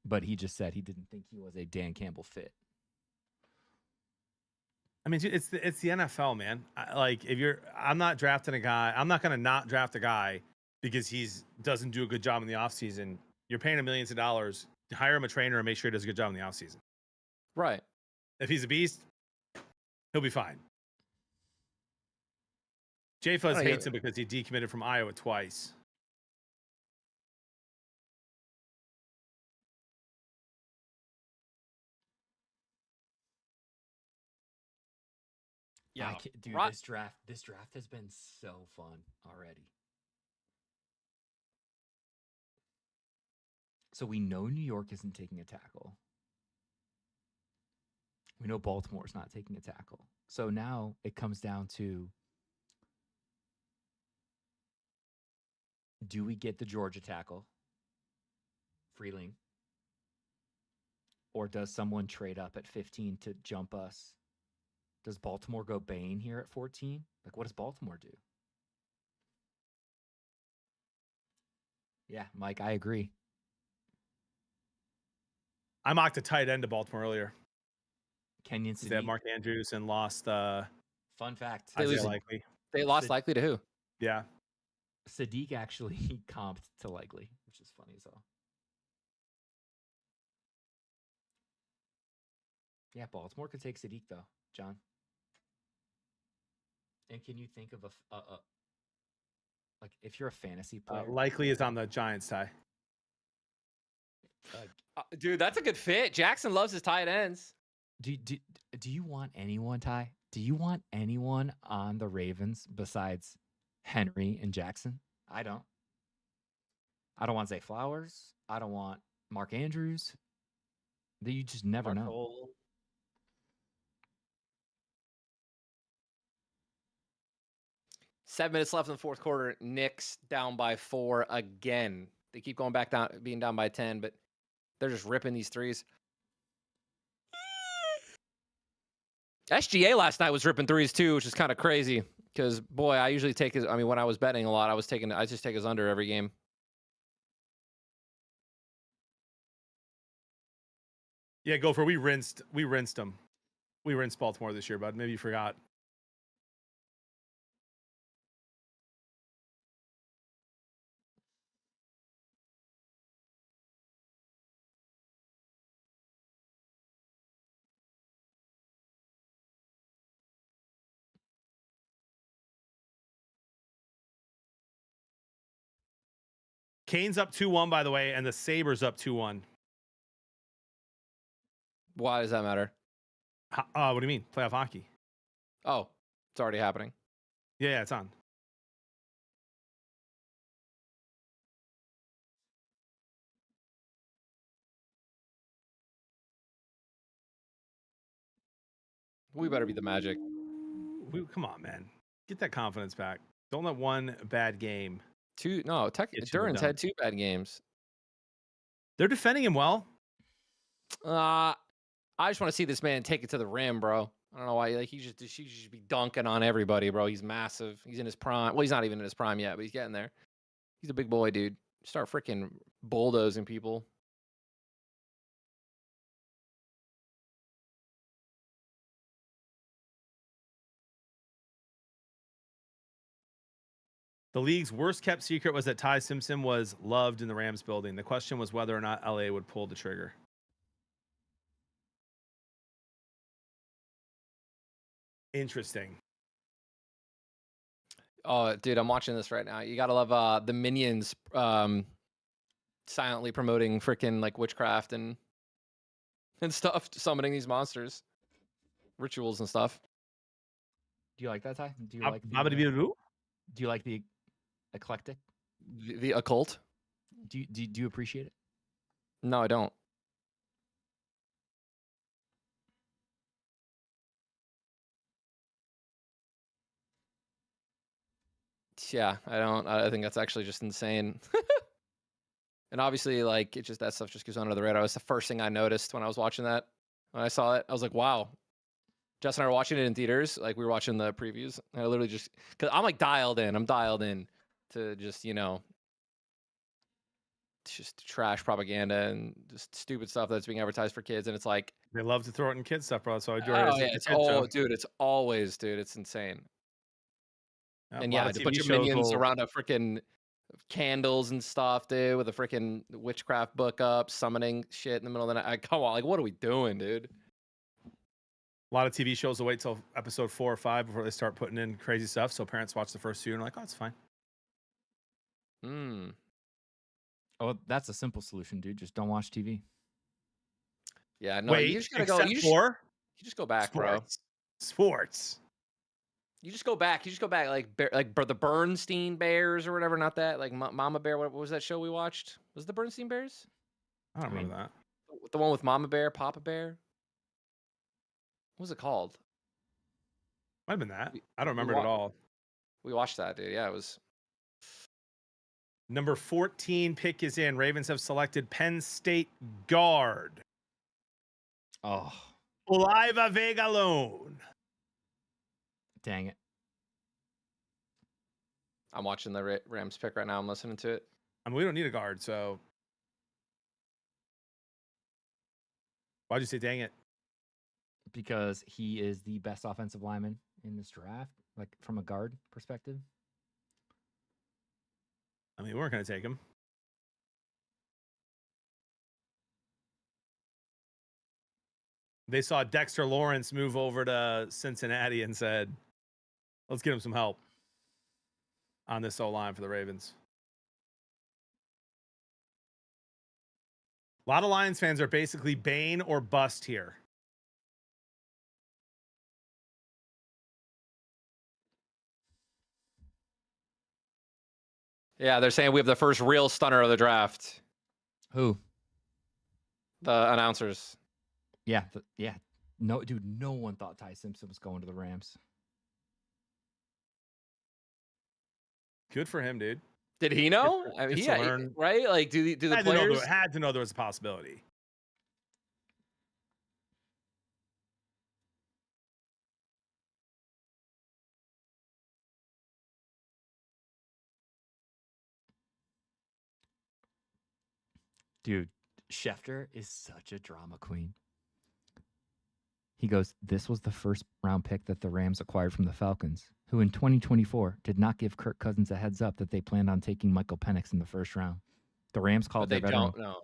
Speaker 2: But he just said he didn't think he was a Dan Campbell fit.
Speaker 1: I mean, it's the NFL, man. I'm not drafting a guy. I'm not going to not draft a guy because doesn't do a good job in the offseason. You're paying him millions of dollars. Hire him a trainer and make sure he does a good job in the offseason.
Speaker 3: Right.
Speaker 1: If he's a beast, he'll be fine. Jay Fuzz hates him because he decommitted from Iowa twice.
Speaker 2: Yeah, dude, this draft has been so fun already. So we know New York isn't taking a tackle. We know Baltimore's not taking a tackle. So now it comes down to, do we get the Georgia tackle, Freeling? Or does someone trade up at 15 to jump us? Does Baltimore go Bain here at 14? Like, what does Baltimore do? Yeah, Mike, I agree.
Speaker 1: I mocked a tight end to Baltimore earlier.
Speaker 2: Kenyon
Speaker 1: They had
Speaker 2: Sadiq.
Speaker 1: Mark Andrews and lost
Speaker 2: Fun fact.
Speaker 3: They
Speaker 1: Isaiah
Speaker 3: lose-
Speaker 1: Likely.
Speaker 3: They lost
Speaker 2: Sid-
Speaker 3: likely to who?
Speaker 1: Yeah.
Speaker 2: Sadiq actually comped to Likely, which is funny as hell. Yeah, Baltimore could take Sadiq though, John. And can you think of like if you're a fantasy player?
Speaker 1: Likely is on the Giants, Ty.
Speaker 3: Dude, that's a good fit. Jackson loves his tight ends.
Speaker 2: Do you want anyone, Ty? Do you want anyone on the Ravens besides Henry and Jackson? I don't. I don't want Zay Flowers. I don't want Mark Andrews. You just never know.
Speaker 3: Cole. Seven minutes left in the fourth quarter. Knicks down by 4 again. They keep going back down, being down by 10, but they're just ripping these threes. SGA last night was ripping threes too, which is kind of crazy. Because boy, I usually take his. I mean, when I was betting a lot, I just take his under every game.
Speaker 1: Yeah, Gopher, we rinsed them. We rinsed Baltimore this year, bud. Maybe you forgot. Kane's up 2-1, by the way, and the Sabres up 2-1.
Speaker 3: Why does that matter?
Speaker 1: What do you mean? Playoff hockey.
Speaker 3: Oh, it's already happening.
Speaker 1: Yeah, it's on.
Speaker 3: We better be the Magic.
Speaker 1: Come on, man. Get that confidence back. Don't let one bad game.
Speaker 3: Duran's had 2 bad games.
Speaker 1: They're defending him well.
Speaker 3: I just want to see this man take it to the rim, bro. I don't know why. Like he should be dunking on everybody, bro. He's massive. He's in his prime. Well, he's not even in his prime yet, but he's getting there. He's a big boy, dude. Start freaking bulldozing people.
Speaker 1: The league's worst kept secret was that Ty Simpson was loved in the Rams building. The question was whether or not LA would pull the trigger. Interesting.
Speaker 3: Oh, dude, I'm watching this right now. You gotta love the Minions silently promoting freaking like witchcraft and stuff, summoning these monsters, rituals and stuff.
Speaker 2: Do you like that, Ty? Do you like the eclectic?
Speaker 3: The occult?
Speaker 2: Do you appreciate it?
Speaker 3: No, I don't. Yeah, I don't. I think that's actually just insane. And obviously, like, that stuff just goes under the radar. It was the first thing I noticed when I was watching that. When I saw it, I was like, wow. Jess and I were watching it in theaters. Like, we were watching the previews. And I literally just, because I'm like dialed in. I'm dialed in to just, just trash propaganda and just stupid stuff that's being advertised for kids. And it's like,
Speaker 1: They love to throw it in kids stuff, bro. So I
Speaker 3: dude, it's always, dude, it's insane. And yeah, it's a bunch of minions around a freaking candles and stuff, dude, with a freaking witchcraft book up, summoning shit in the middle of the night. Come on, like, what are we doing, dude?
Speaker 1: A lot of TV shows will wait till episode 4 or 5 before they start putting in crazy stuff. So parents watch the first few and are like, oh, it's fine.
Speaker 2: Oh, that's a simple solution, dude. Just don't watch TV.
Speaker 3: Yeah, no,
Speaker 1: Wait,
Speaker 3: you just gotta go. You just go back, bro.
Speaker 1: Sports.
Speaker 3: You just go back. You just go back, like the Bernstein Bears or whatever. Not that, like Mama Bear. What was that show we watched? Was it the Bernstein Bears?
Speaker 1: I don't remember that.
Speaker 3: The one with Mama Bear, Papa Bear. What was it called?
Speaker 1: Might have been that. I don't remember it at all.
Speaker 3: We watched that, dude. Yeah, it was.
Speaker 1: Number 14 pick is in. Ravens have selected Penn State guard.
Speaker 2: Oh.
Speaker 1: Oliva Vegalone.
Speaker 2: Dang it.
Speaker 3: I'm watching the Rams pick right now. I'm listening to it.
Speaker 1: I mean, we don't need a guard, so why'd you say dang it?
Speaker 2: Because he is the best offensive lineman in this draft, like from a guard perspective.
Speaker 1: I mean, we weren't going to take him. They saw Dexter Lawrence move over to Cincinnati and said, let's get him some help on this O-line for the Ravens. A lot of Lions fans are basically Bane or bust here.
Speaker 3: Yeah, they're saying we have the first real stunner of the draft.
Speaker 2: Who?
Speaker 3: The announcers.
Speaker 2: Yeah, yeah. No, dude, no one thought Ty Simpson was going to the Rams.
Speaker 1: Good for him, dude.
Speaker 3: Did he know?
Speaker 1: Good
Speaker 3: I mean,
Speaker 1: to
Speaker 3: yeah,
Speaker 1: learn.
Speaker 3: right? Like, do the players
Speaker 1: had to know there was a possibility.
Speaker 2: Dude, Schefter is such a drama queen. He goes, this was the first round pick that the Rams acquired from the Falcons, who in 2024 did not give Kirk Cousins a heads up that they planned on taking Michael Penix in the first round. The Rams called
Speaker 3: they
Speaker 2: their veteran.
Speaker 3: don't know.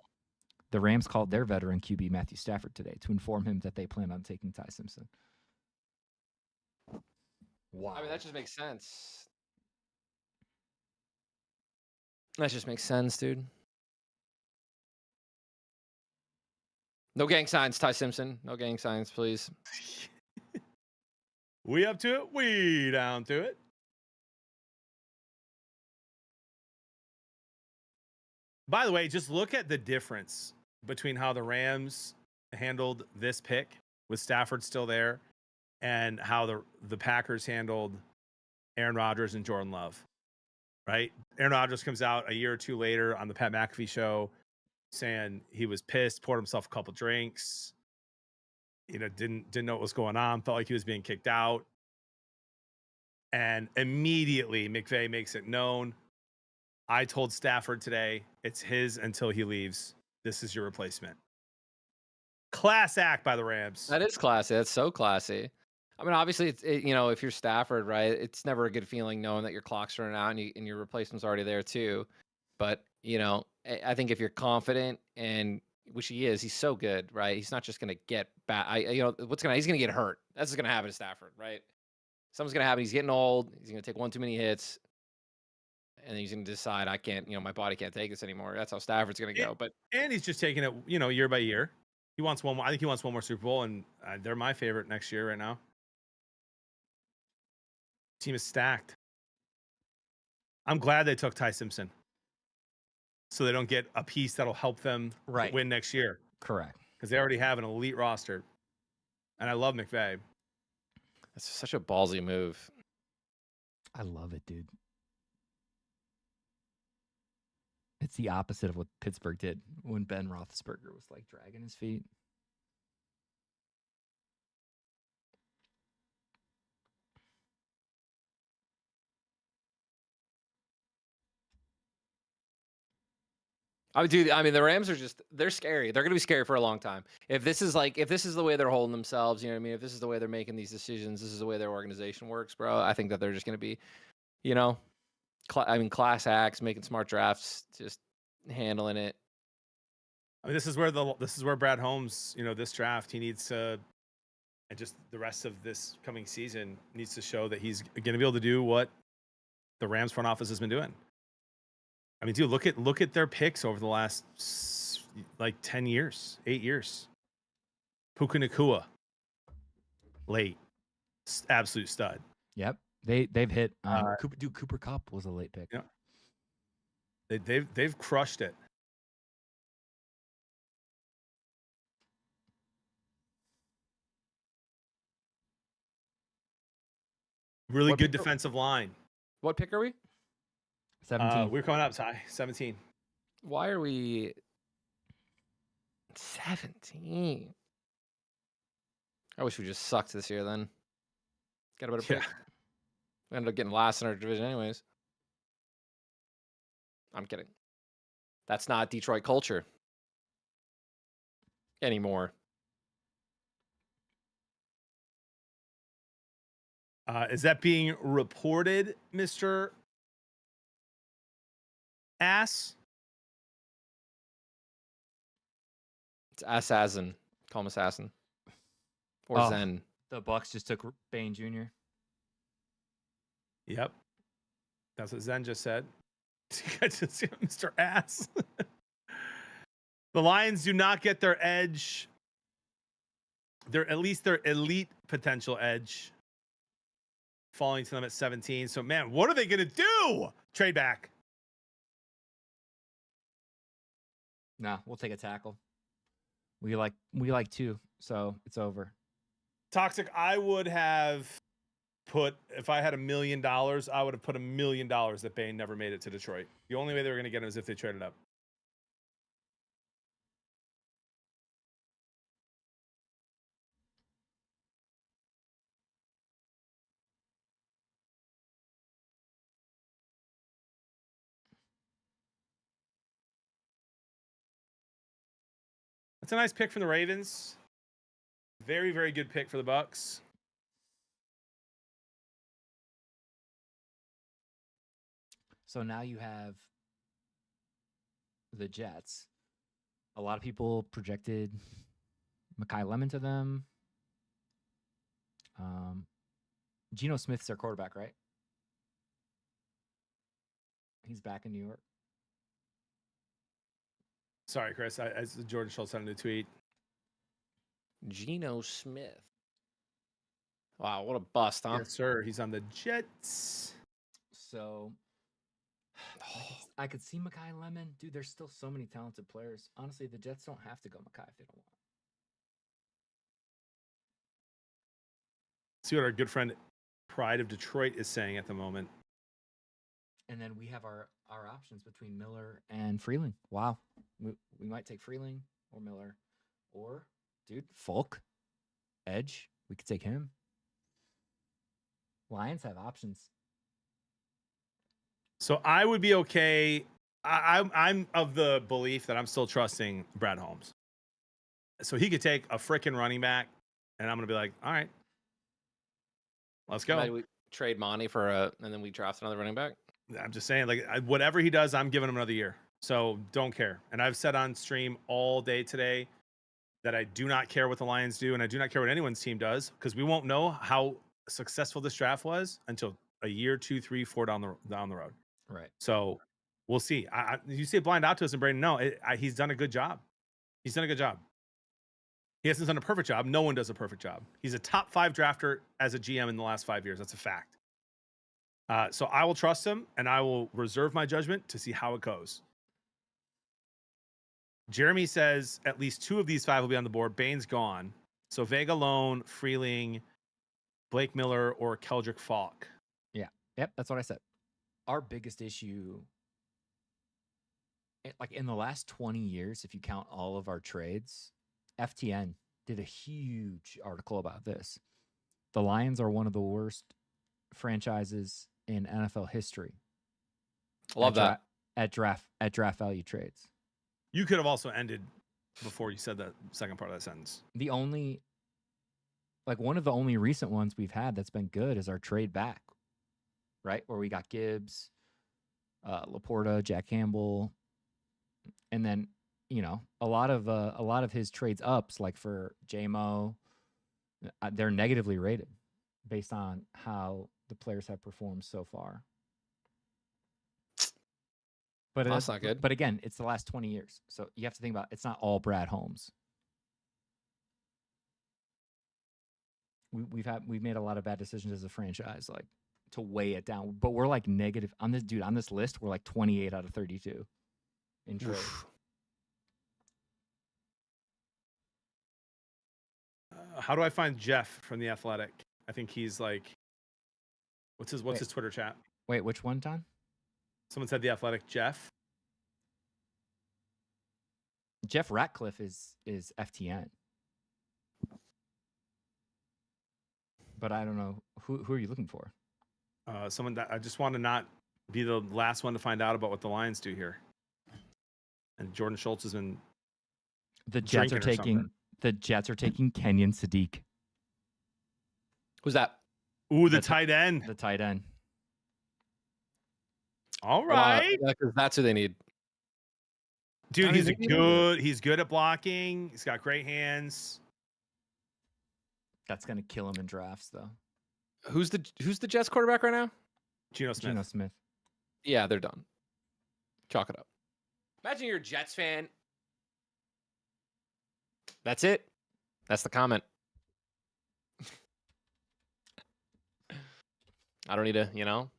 Speaker 2: The Rams called their veteran QB Matthew Stafford today to inform him that they plan on taking Ty Simpson. Wow.
Speaker 3: I mean, that just makes sense. That just makes sense, dude. No gang signs, Ty Simpson. No gang signs, please.
Speaker 1: We up to it? We down to it. By the way, just look at the difference between how the Rams handled this pick with Stafford still there and how the Packers handled Aaron Rodgers and Jordan Love, right? Aaron Rodgers comes out a year or two later on the Pat McAfee show saying he was pissed, poured himself a couple drinks, didn't know what was going on, felt like he was being kicked out. And immediately McVay makes it known. I told Stafford today, it's his until he leaves. This is your replacement. Class act by the Rams.
Speaker 3: That is classy. That's so classy. I mean, obviously, if you're Stafford, right, it's never a good feeling knowing that your clock's running out and your replacement's already there too. But, I think if you're confident, and which he is, he's so good, right? He's not just going to get back. He's going to get hurt. That's what's going to happen to Stafford, right? Something's going to happen. He's getting old. He's going to take one too many hits. And then he's going to decide, I can't, my body can't take this anymore. That's how Stafford's going to go.
Speaker 1: And he's just taking it, year by year. He wants one more. I think he wants one more Super Bowl, and they're my favorite next year right now. Team is stacked. I'm glad they took Ty Simpson, so they don't get a piece that'll help them win next year.
Speaker 2: Correct.
Speaker 1: Because they already have an elite roster, and I love McVay.
Speaker 3: That's such a ballsy move.
Speaker 2: I love it, dude. It's the opposite of what Pittsburgh did when Ben Roethlisberger was like dragging his feet.
Speaker 3: I mean, the Rams are they're scary. They're going to be scary for a long time. If this is the way they're holding themselves, if this is the way they're making these decisions, this is the way their organization works, bro, I think that they're just going to be, class acts, making smart drafts, just handling it.
Speaker 1: I mean, this is where Brad Holmes, this draft, he needs to, and just the rest of this coming season needs to show that he's going to be able to do what the Rams front office has been doing. I mean, dude, look at their picks over the last 10 years, 8 years. Puka Nacua, late, absolute stud.
Speaker 2: Yep, they've hit. Cooper Kupp was a late pick.
Speaker 1: Yeah, they've crushed it. Really good defensive line.
Speaker 3: What pick are we?
Speaker 2: 17.
Speaker 1: We're coming up, Ty. 17.
Speaker 3: Why are we 17? I wish we just sucked this year then. Got a better pick. We ended up getting last in our division anyways. I'm kidding. That's not Detroit culture anymore.
Speaker 1: Is that being reported, Mr. Ass?
Speaker 3: It's assassin. Call him assassin. Or
Speaker 2: Oh.
Speaker 3: Zen.
Speaker 2: The Bucks just took Bane Jr.
Speaker 1: Yep. That's what Zen just said. Mr. Ass. The Lions do not get their edge. At least their elite potential edge falling to them at 17. So, man, what are they going to do? Trade back.
Speaker 2: Nah, we'll take a tackle. We like 2, so it's over.
Speaker 1: Toxic, I would have put, if I had $1 million, I would have put $1 million that Bane never made it to Detroit. The only way they were going to get him is if they traded up. That's a nice pick from the Ravens. Very, very good pick for the Bucks.
Speaker 2: So now you have the Jets. A lot of people projected Mekhi Lemon to them. Geno Smith's their quarterback, right? He's back in New York.
Speaker 1: Sorry, Chris. As Jordan Schultz sent a new tweet.
Speaker 3: Geno Smith. Wow, what a bust, huh?
Speaker 1: Yes, sir. He's on the Jets.
Speaker 2: So I could see Mekhi Lemon. Dude, there's still so many talented players. Honestly, the Jets don't have to go Mekhi if they don't want.
Speaker 1: See what our good friend Pride of Detroit is saying at the moment.
Speaker 2: And then we have our options between Miller and Freeling. Wow. We might take Freeling or Miller. Or, dude, Folk, edge. We could take him. Lions have options.
Speaker 1: So I would be okay. I'm of the belief that I'm still trusting Brad Holmes. So he could take a freaking running back, and I'm going to be like, all right, let's go.
Speaker 3: Maybe we trade Monty for and then we draft another running back.
Speaker 1: I'm just saying, like, whatever he does, I'm giving him another year. So don't care. And I've said on stream all day today that I do not care what the Lions do, and I do not care what anyone's team does, because we won't know how successful this draft was until a year, 2, 3, 4 down the road.
Speaker 2: Right.
Speaker 1: So we'll see. You say blind optimism, Brandon? No, he's done a good job. He's done a good job. He hasn't done a perfect job. No one does a perfect job. He's a top 5 drafter as a GM in the last 5 years. That's a fact. So I will trust him, and I will reserve my judgment to see how it goes. Jeremy says at least 2 of these 5 will be on the board. Bane's gone. So Vega Lone, Freeling, Blake Miller, or Keldrick Falk.
Speaker 2: Yeah. Yep, that's what I said. Our biggest issue, like in the last 20 years, if you count all of our trades, FTN did a huge article about this. The Lions are one of the worst franchises in NFL history.
Speaker 3: Love that.
Speaker 2: At draft value trades.
Speaker 1: You could have also ended before you said that second part of that sentence.
Speaker 2: One of the only recent ones we've had that's been good is our trade back, right? Where we got Gibbs, Laporta, Jack Campbell, and then, a lot of his trades ups, like for JMO, they're negatively rated based on how the players have performed so far. But
Speaker 3: that's not good.
Speaker 2: But again, it's the last 20 years. So you have to think about it's not all Brad Holmes. We've made a lot of bad decisions as a franchise, like to weigh it down. But we're like negative on this list. We're like 28 out of 32 in trade.
Speaker 1: How do I find Jeff from The Athletic? I think he's like, what's his Twitter chat?
Speaker 2: Wait, which one, Don?
Speaker 1: Someone said The Athletic Jeff.
Speaker 2: Jeff Ratcliffe is FTN. But I don't know who are you looking for?
Speaker 1: Someone that I just want to not be the last one to find out about what the Lions do here. and Jordan Schultz has been
Speaker 2: The Jets are
Speaker 1: drinking or
Speaker 2: taking
Speaker 1: something.
Speaker 2: the Jets are taking Kenyon Sadiq,
Speaker 3: Who's that?
Speaker 1: Ooh, the
Speaker 2: That's
Speaker 1: tight end.
Speaker 2: the tight end.
Speaker 1: All right.
Speaker 3: Yeah, 'cause that's who they need.
Speaker 1: Dude,
Speaker 3: I mean, they need him.
Speaker 1: he's good at blocking. He's got great hands.
Speaker 2: That's gonna kill him in drafts, though.
Speaker 3: Who's the Jets quarterback right now?
Speaker 1: Geno Smith.
Speaker 2: Geno Smith.
Speaker 3: Yeah, they're done. Chalk it up. Imagine you're a Jets fan. That's it. That's the comment. I don't need to,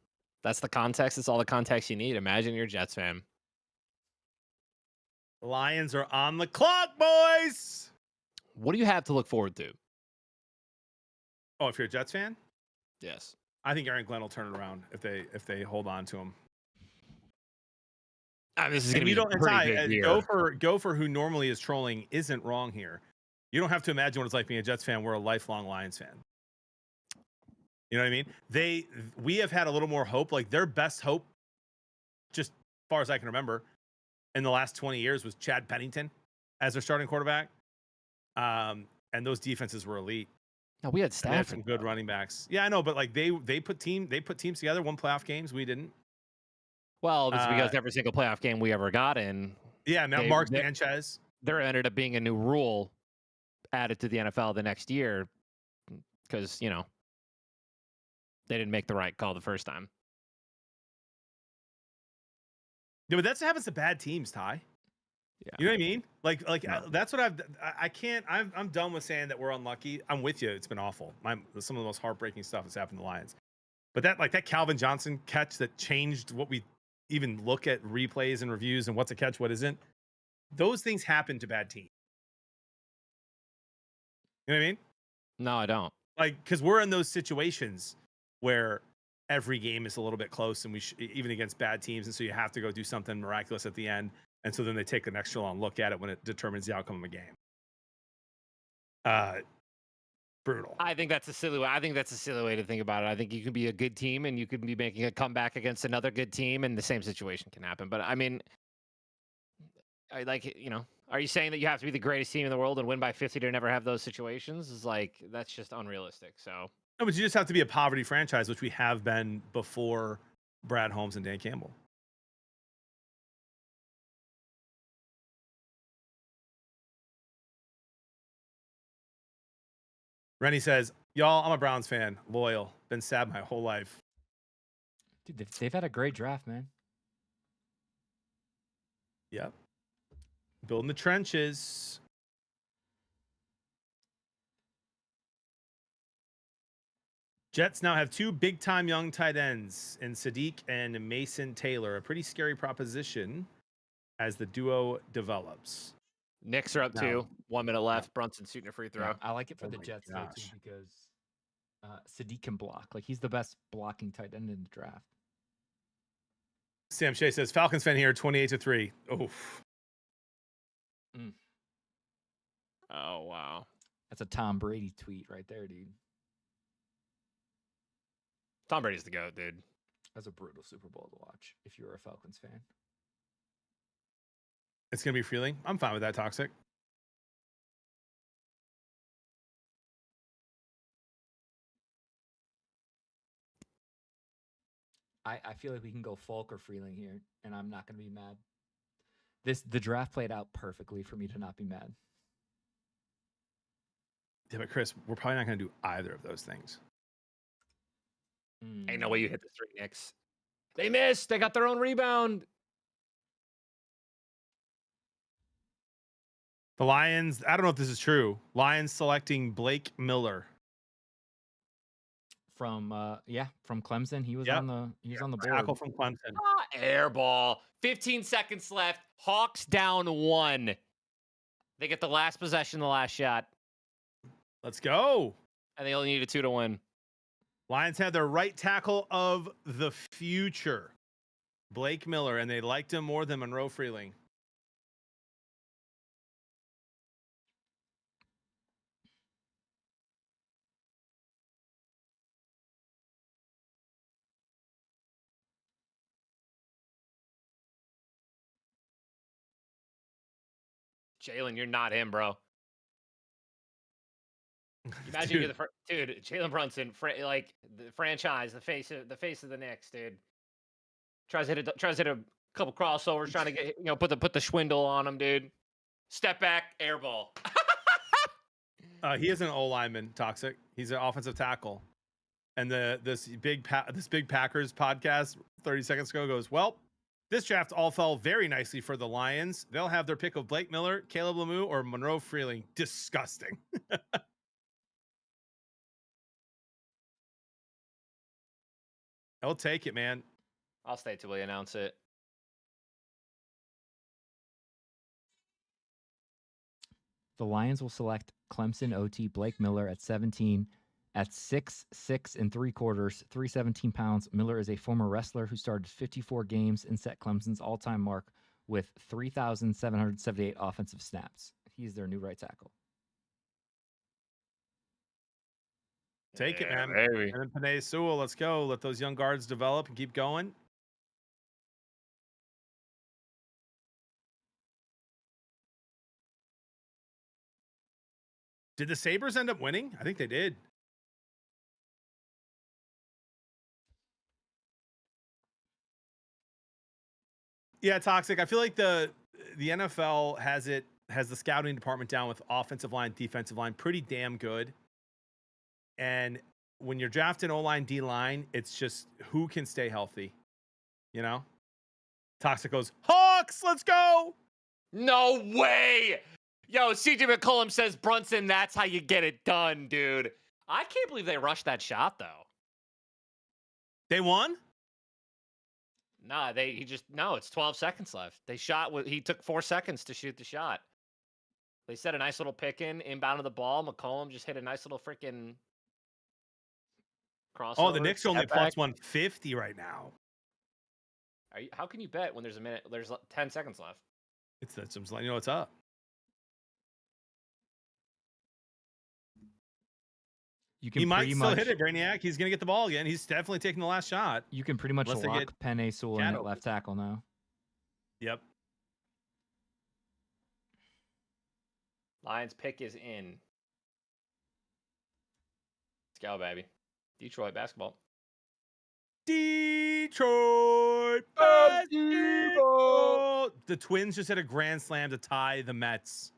Speaker 3: that's the context. It's all the context you need. Imagine you're a Jets fan.
Speaker 1: The Lions are on the clock, boys.
Speaker 3: What do you have to look forward to?
Speaker 1: Oh, if you're a Jets fan,
Speaker 3: Yes.
Speaker 1: I think Aaron Glenn will turn it around if they hold on to him.
Speaker 3: This is
Speaker 1: And
Speaker 3: going to be a pretty big year.
Speaker 1: Gopher, who normally is trolling, isn't wrong here. You don't have to imagine what it's like being a Jets fan. We're a lifelong Lions fan. You know what I mean? We have had a little more hope. Like their best hope, just as far as I can remember, in the last 20 years was Chad Pennington as their starting quarterback. And those defenses were elite.
Speaker 3: No, we had
Speaker 1: And they had
Speaker 3: Stafford.
Speaker 1: some good running backs. Yeah, I know, but like they put teams together, won playoff games. We didn't.
Speaker 3: Well, it's because every single playoff game we ever got in,
Speaker 1: Yeah, Mark Sanchez.
Speaker 3: there ended up being a new rule added to the NFL the next year because, they didn't make the right call the first time.
Speaker 1: Yeah, but that's what happens to bad teams, Ty.
Speaker 3: Yeah.
Speaker 1: You know what I mean? Like
Speaker 3: No.
Speaker 1: that's what I can't. I'm done with saying that we're unlucky. I'm with you. It's been awful. Some of the most heartbreaking stuff has happened to the Lions. But that Calvin Johnson catch that changed what we even look at replays and reviews and what's a catch, what isn't. Those things happen to bad teams. You know what I mean?
Speaker 3: No, I don't.
Speaker 1: Like, because we're in those situations where every game is a little bit close, and even against bad teams, and so you have to go do something miraculous at the end, and so then they take an extra long look at it when it determines the outcome of a game. Brutal.
Speaker 3: I think that's a silly way. I think that's a silly way to think about it. I think you can be a good team and you can be making a comeback against another good team, and the same situation can happen. But I mean, are you saying that you have to be the greatest team in the world and win by 50 to never have those situations? Is like that's just unrealistic. So
Speaker 1: No, but you just have to be a poverty franchise, which we have been before Brad Holmes and Dan Campbell. Rennie says, y'all, I'm a Browns fan, loyal, been sad my whole life.
Speaker 2: Dude, they've had a great draft, man.
Speaker 1: Yep. Building the trenches. Jets now have two big-time young tight ends in Sadiq and Mason Taylor. A pretty scary proposition as the duo develops.
Speaker 3: Knicks are up 2. 1 minute left. Brunson shooting a free throw.
Speaker 2: Yeah, I like it for
Speaker 1: Oh
Speaker 2: the
Speaker 1: my
Speaker 2: Jets though too
Speaker 1: gosh.
Speaker 2: because Sadiq can block. Like he's the best blocking tight end in the draft.
Speaker 1: Sam Shea says, Falcons fan here, 28-3. Oof.
Speaker 3: Oh wow,
Speaker 2: That's a Tom Brady tweet right there, dude.
Speaker 3: Tom Brady's the GOAT, dude.
Speaker 2: That's a brutal Super Bowl to watch if you're a Falcons fan.
Speaker 1: It's going to be Freeling. I'm fine with that, Toxic.
Speaker 2: I feel like we can go Falk or Freeling here, and I'm not going to be mad. The draft played out perfectly for me to not be mad.
Speaker 1: Yeah, but Chris, we're probably not going to do either of those things.
Speaker 3: Ain't no way you hit the 3 Knicks. They missed. They got their own rebound.
Speaker 1: The Lions, I don't know if this is true. Lions selecting Blake Miller.
Speaker 2: From Clemson. He was
Speaker 1: Yep.
Speaker 2: on the board.
Speaker 1: Tackle from Clemson.
Speaker 3: Air ball. 15 seconds left. Hawks down 1. They get the last possession, the last shot,
Speaker 1: Let's go.
Speaker 3: and they only need a 2 to win.
Speaker 1: Lions had their right tackle of the future, Blake Miller, and they liked him more than Monroe Freeling.
Speaker 3: Jalen, you're not him, bro. Imagine
Speaker 1: Dude.
Speaker 3: you're the dude, Jalen Brunson, like the franchise, the face of the Knicks, dude. Tries to hit a couple crossovers, trying to get put the schwindle on him, dude. Step back, air ball.
Speaker 1: He is an O lineman, Toxic. He's an offensive tackle. And this big Packers podcast 30 seconds ago goes, well, this draft all fell very nicely for the Lions. They'll have their pick of Blake Miller, Caleb Lemieux, or Monroe Freeling. Disgusting. I'll take it, man.
Speaker 3: I'll stay till we announce it.
Speaker 2: The Lions will select Clemson OT Blake Miller at 17. At 6'6" and 3/4, 317 pounds, Miller is a former wrestler who started 54 games and set Clemson's all-time mark with 3,778 offensive snaps. He's their new right tackle.
Speaker 1: Take it, man.
Speaker 3: Baby.
Speaker 1: And then Penei Sewell, let's go. Let those young guards develop and keep going. Did the Sabres end up winning? I think they did. Yeah, Toxic. I feel like the NFL has the scouting department down with offensive line, defensive line, pretty damn good. And when you're drafting O-line, D-line, it's just who can stay healthy, you know? Toxic goes, Hawks, let's go!
Speaker 3: No way! Yo, CJ McCollum says, Brunson, that's how you get it done, dude. I can't believe they rushed that shot, though.
Speaker 1: They won?
Speaker 3: Nah, it's 12 seconds left. He took 4 seconds to shoot the shot. They set a nice little pick inbounded the ball. McCollum just hit a nice little freaking crossover.
Speaker 1: Oh, the Knicks are only plus 150 right now.
Speaker 3: How can you bet when there's 10 seconds left?
Speaker 1: That's I'm just letting you know what's up. He might still hit it, Brainiac. He's going to get the ball again. He's definitely taking the last shot.
Speaker 2: You can pretty much lock Penei Sewell in at left tackle now.
Speaker 1: Yep.
Speaker 3: Lions pick is in. Let's go, baby. Detroit basketball.
Speaker 1: Detroit basketball. The Twins just hit a grand slam to tie the Mets.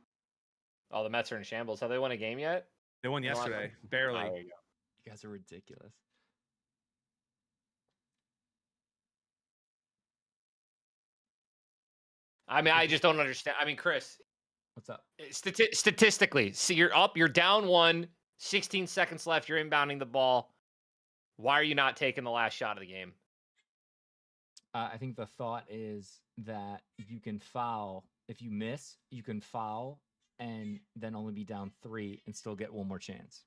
Speaker 3: Oh, the Mets are in shambles. Have they won a game yet?
Speaker 1: They won yesterday. Barely.
Speaker 3: Oh, there you go.
Speaker 2: You guys are ridiculous.
Speaker 3: I mean, I just don't understand. I mean, Chris.
Speaker 2: What's up?
Speaker 3: Statistically, see, you're up, you're down 1, 16 seconds left, you're inbounding the ball. Why are you not taking the last shot of the game?
Speaker 2: I think the thought is that you can foul. If you miss, you can foul and then only be down 3 and still get one more chance.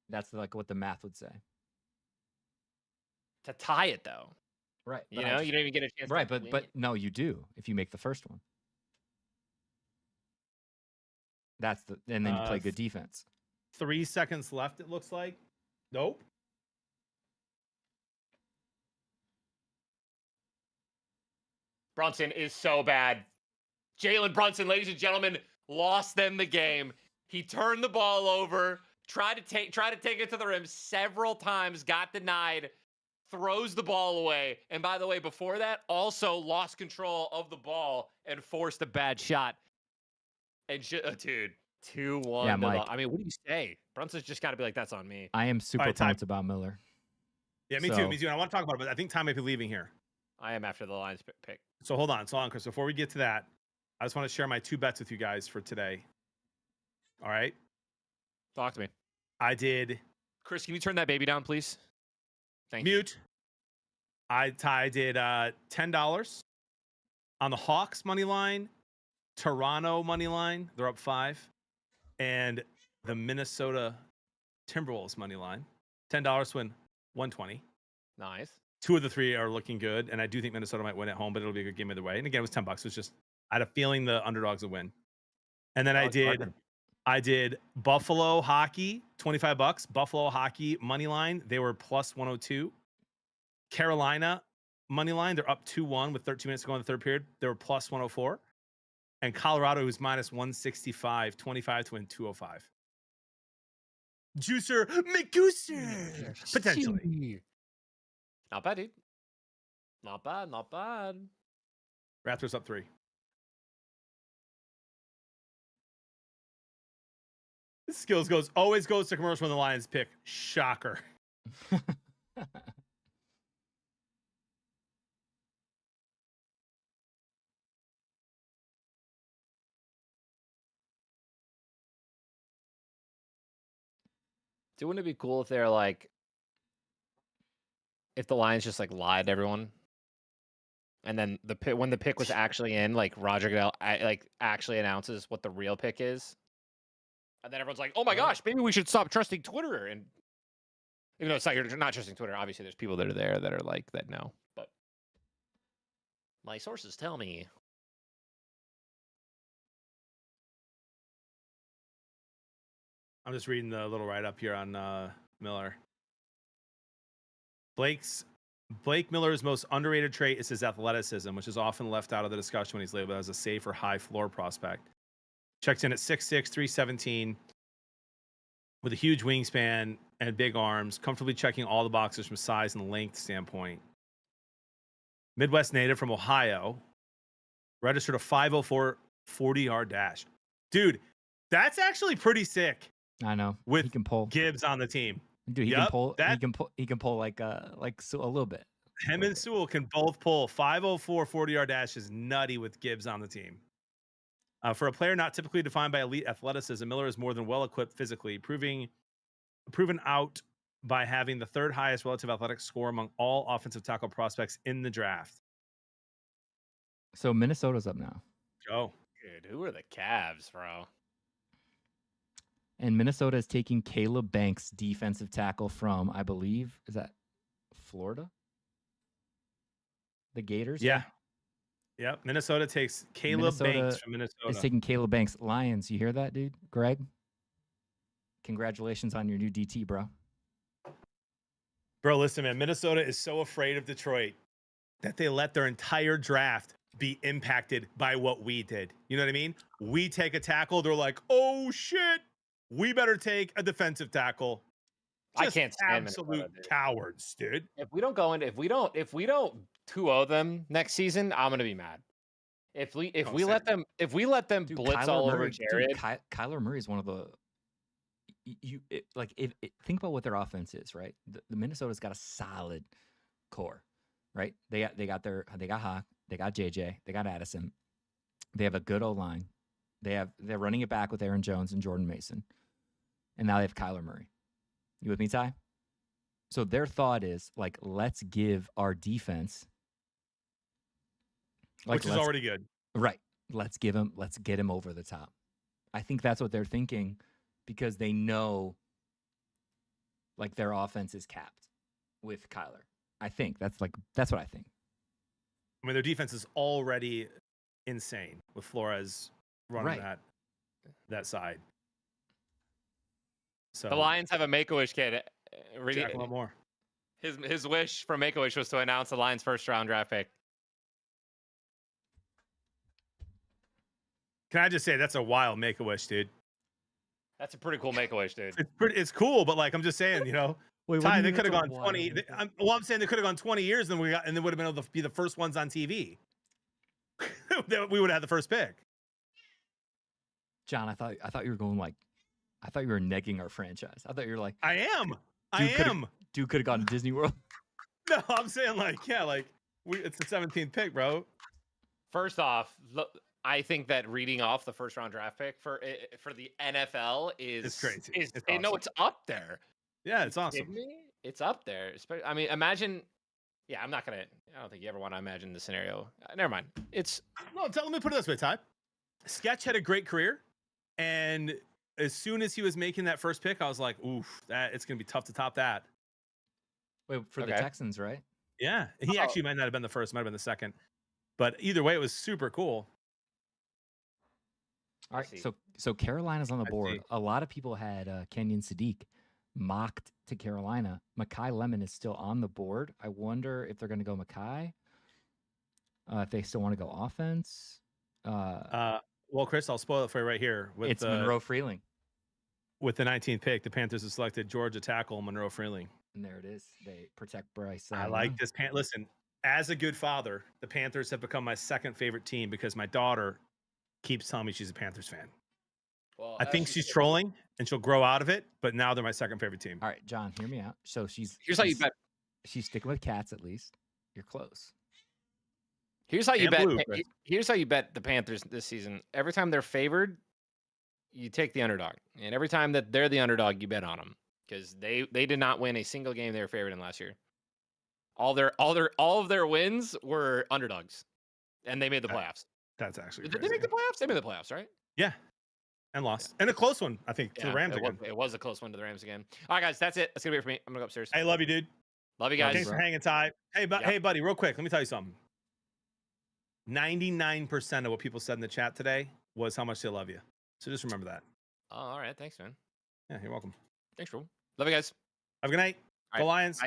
Speaker 2: That's like what the math would say.
Speaker 3: To tie it, though.
Speaker 2: Right.
Speaker 3: You don't even get a chance.
Speaker 2: Right, but no, you do if you make the first one. And then you play good defense.
Speaker 1: 3 seconds left, it looks like. Nope.
Speaker 3: Brunson is so bad. Jalen Brunson, ladies and gentlemen, lost them the game. He turned the ball over, tried to take it to the rim several times, got denied, throws the ball away. And by the way, before that, also lost control of the ball and forced a bad shot. And dude, 2-1.
Speaker 2: Yeah, Mike.
Speaker 3: I mean, what do you say? Brunson's just got to be like, that's on me.
Speaker 2: I am super pumped about Miller.
Speaker 1: Yeah, me too. Me too. And I want to talk about it, but I think Tom might be leaving here.
Speaker 3: I am after the Lions pick.
Speaker 1: So hold on, Chris. Before we get to that, I just want to share my 2 bets with you guys for today. All right?
Speaker 3: Talk to me.
Speaker 1: I did.
Speaker 3: Chris, can you turn that baby down, please? Thank you.
Speaker 1: Mute. I did $10 on the Hawks money line, Toronto money line. They're up 5. And the Minnesota Timberwolves money line. $10 win 120.
Speaker 3: Nice.
Speaker 1: 2 of the 3 are looking good, and I do think Minnesota might win at home, but it'll be a good game either way. And again, it was $10. It was just I had a feeling the underdogs would win. And then I did Buffalo hockey, $25. Buffalo hockey money line. They were plus 102. Carolina money line. They're up 2-1 with 13 minutes to go in the third period. They were plus 104. and Colorado, who's minus 165, 25 to win 205. Juicer McGooser, potentially.
Speaker 3: Not bad, dude. Not bad. Not bad.
Speaker 1: Raptors up 3. Skills always goes to commercial when the Lions pick. Shocker.
Speaker 3: Dude, wouldn't it be cool if they're like, if the Lions just like lied to everyone, and then when the pick was actually in, like Roger Goodell like actually announces what the real pick is, and then everyone's like, "Oh my gosh, maybe we should stop trusting Twitter." And even though it's not, you're not trusting Twitter, obviously there's people that are there that are like that know, but my sources tell me.
Speaker 1: I'm just reading the little write-up here on Miller. Blake Miller's most underrated trait is his athleticism, which is often left out of the discussion when he's labeled as a safe or high floor prospect. Checks in at 6'6", 317, with a huge wingspan and big arms, comfortably checking all the boxes from size and length standpoint. Midwest native from Ohio, registered a 5:04 40-yard dash. Dude, that's actually pretty sick.
Speaker 2: I know.
Speaker 1: With
Speaker 2: he can pull
Speaker 1: Gibbs on the team.
Speaker 2: Dude, he can pull. He can pull like a little bit.
Speaker 1: Him and Sewell can both pull 5:04 40-yard dash is nutty with Gibbs on the team. For a player not typically defined by elite athleticism, Miller is more than well equipped physically, proven out by having the 3rd highest relative athletic score among all offensive tackle prospects in the draft.
Speaker 2: So Minnesota's up now.
Speaker 1: Go.
Speaker 3: Dude, who are the Cavs, bro?
Speaker 2: And Minnesota is taking Caleb Banks, defensive tackle from, I believe, is that Florida? The Gators?
Speaker 1: Yeah. Yep. Minnesota takes Caleb Banks from Minnesota.
Speaker 2: It's taking Caleb Banks. Lions, you hear that, dude? Greg? Congratulations on your new DT, bro.
Speaker 1: Bro, listen, man. Minnesota is so afraid of Detroit that they let their entire draft be impacted by what we did. You know what I mean? We take a tackle. They're like, oh, shit. We better take a defensive tackle. Just
Speaker 3: I can't stand
Speaker 1: absolute cowards, dude.
Speaker 3: If we don't 2-0 them next season, I'm gonna be mad. If we let them dude, blitz
Speaker 2: Kyler
Speaker 3: all
Speaker 2: Murray,
Speaker 3: over Jared,
Speaker 2: dude, Kyler Murray is one of the think about what their offense is, right? The Minnesota's got a solid core, right? They got Hawk, they got JJ, they got Addison, they have a good O line, they're running it back with Aaron Jones and Jordan Mason, and now they have Kyler Murray. You with me, Ty? So their thought is like, let's give our defense,
Speaker 1: which is already good,
Speaker 2: right? Let's get him over the top. I think that's what they're thinking because they know like their offense is capped with Kyler. I think that's what I think.
Speaker 1: I mean, their defense is already insane with Flores running that side. So
Speaker 3: the Lions have a Make-A-Wish kid.
Speaker 1: Jack a lot more.
Speaker 3: His wish for Make-A-Wish was to announce the Lions' 1st-round draft pick.
Speaker 1: Can I just say that's a wild Make-A-Wish, dude?
Speaker 3: That's a pretty cool Make-A-Wish, dude.
Speaker 1: It's cool, but like I'm just saying, you know,
Speaker 2: Wait,
Speaker 1: Ty, they could have gone 20. I'm saying they could have gone 20 years, and they would have been able to be the first ones on TV. We would have had the first pick.
Speaker 2: John, I thought you were going like, I thought you were negging our franchise. I thought you were like,
Speaker 1: I am.
Speaker 2: Dude could have gone to Disney World.
Speaker 1: No, I'm saying it's the 17th pick, bro.
Speaker 3: First off, I think that reading off the 1st-round draft pick for the NFL is
Speaker 1: crazy.
Speaker 3: It's
Speaker 1: awesome.
Speaker 3: It's up there.
Speaker 1: Yeah, it's awesome.
Speaker 3: It's up there. I mean, imagine. Yeah, I don't think you ever want to imagine the scenario. Never mind.
Speaker 1: Let me put it this way, Ty. Sketch had a great career, and as soon as he was making that first pick, I was like, oof, it's going to be tough to top that.
Speaker 2: Wait, for the Texans, right?
Speaker 1: Yeah. He actually might not have been the first, might have been the second. But either way, it was super cool.
Speaker 2: All right, so Carolina's on the board. A lot of people had Kenyon Sadiq mocked to Carolina. Mekhi Lemon is still on the board. I wonder if they're going to go Mekhi, if they still want to go offense.
Speaker 1: Well, Chris, I'll spoil it for you right here. With
Speaker 2: It's Monroe Freeling.
Speaker 1: With the 19th pick, the Panthers have selected Georgia tackle Monroe Freeling.
Speaker 2: And there it is. They protect Bryce.
Speaker 1: I like this. Listen, as a good father, the Panthers have become my second favorite team because my daughter keeps telling me she's a Panthers fan.
Speaker 3: Well,
Speaker 1: I think she's trolling and she'll grow out of it, but now they're my second favorite team.
Speaker 2: All right, John, hear me out. So
Speaker 3: here's how you bet.
Speaker 2: She's sticking with cats at least. You're close.
Speaker 3: Here's how you
Speaker 1: And
Speaker 3: bet.
Speaker 1: blue, Chris.
Speaker 3: Here's how you bet the Panthers this season. Every time they're favored, you take the underdog, and every time that they're the underdog, you bet on them because they did not win a single game they were favored in last year. All of their wins were underdogs, and they made the playoffs.
Speaker 1: That's actually
Speaker 3: Did
Speaker 1: crazy.
Speaker 3: they make the playoffs? They made the playoffs, right?
Speaker 1: Yeah, and lost. And a close one, I think, to the Rams again.
Speaker 3: It was a close one to the Rams again. All right, guys, that's it. That's gonna be it for me. I'm gonna go upstairs.
Speaker 1: I love you, dude.
Speaker 3: Love you guys.
Speaker 1: Thanks for hanging tight. Hey, hey, buddy, real quick, let me tell you something. 99% of what people said in the chat today was how much they love you. So just remember that.
Speaker 3: Oh, all right. Thanks, man.
Speaker 1: Yeah, you're welcome.
Speaker 3: Thanks, bro. Love you guys.
Speaker 1: Have a good night.
Speaker 3: All
Speaker 1: Go
Speaker 3: right,
Speaker 1: Lions.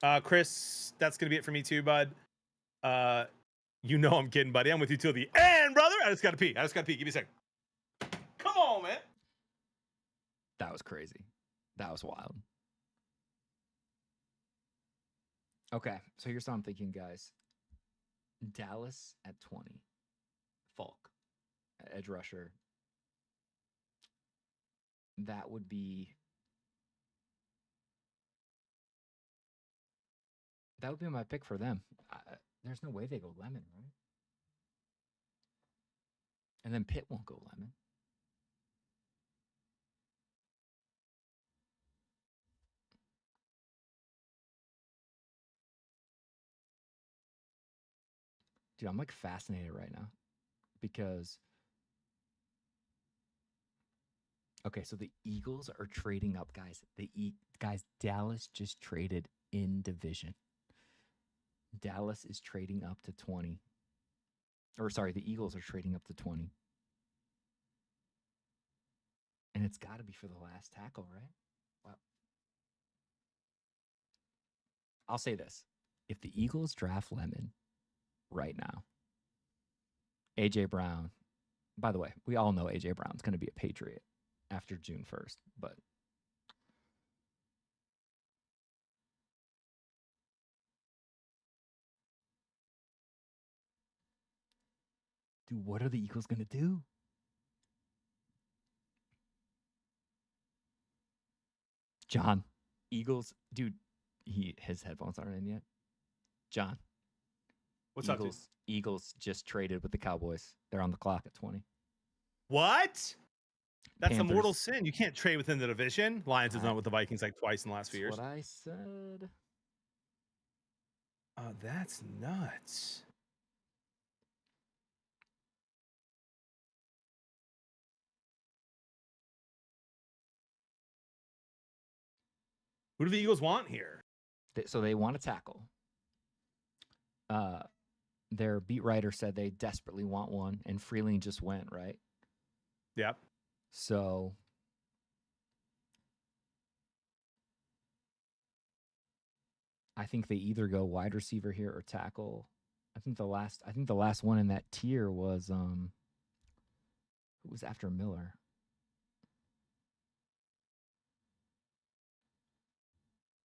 Speaker 3: Bye.
Speaker 1: Chris, that's gonna be it for me too, bud. You know I'm kidding, buddy. I'm with you till the end, brother. I just gotta pee. Give me a second. Come on, man.
Speaker 2: That was crazy. That was wild. Okay, so here's what I'm thinking, guys. Dallas at 20. Falk, edge rusher. That would be my pick for them. There's no way they go Lemon, right? And then Pitt won't go Lemon. Dude, I'm like fascinated right now because okay, so the Eagles are trading up, guys. Dallas just traded in division. Dallas is trading up to 20. Or sorry, the Eagles are trading up to 20. And it's got to be for the last tackle, right? Wow. I'll say this. If the Eagles draft Lemon right now, AJ Brown, by the way, we all know AJ Brown's going to be a Patriot after June 1st, but dude, what are the Eagles going to do? John, Eagles, dude, his headphones aren't in yet. John.
Speaker 1: What's up, dude?
Speaker 2: Eagles just traded with the Cowboys. They're on the clock at 20.
Speaker 1: What? That's
Speaker 2: Panthers.
Speaker 1: a mortal sin. You can't trade within the division. Lions has done it with the Vikings like twice in the last few years.
Speaker 2: That's what I said.
Speaker 1: That's nuts. Who do the Eagles want here?
Speaker 2: So they want to tackle. Their beat writer said they desperately want one, and Freeling just went, right?
Speaker 1: Yep.
Speaker 2: So I think they either go wide receiver here or tackle. I think the last one in that tier was who was after Miller?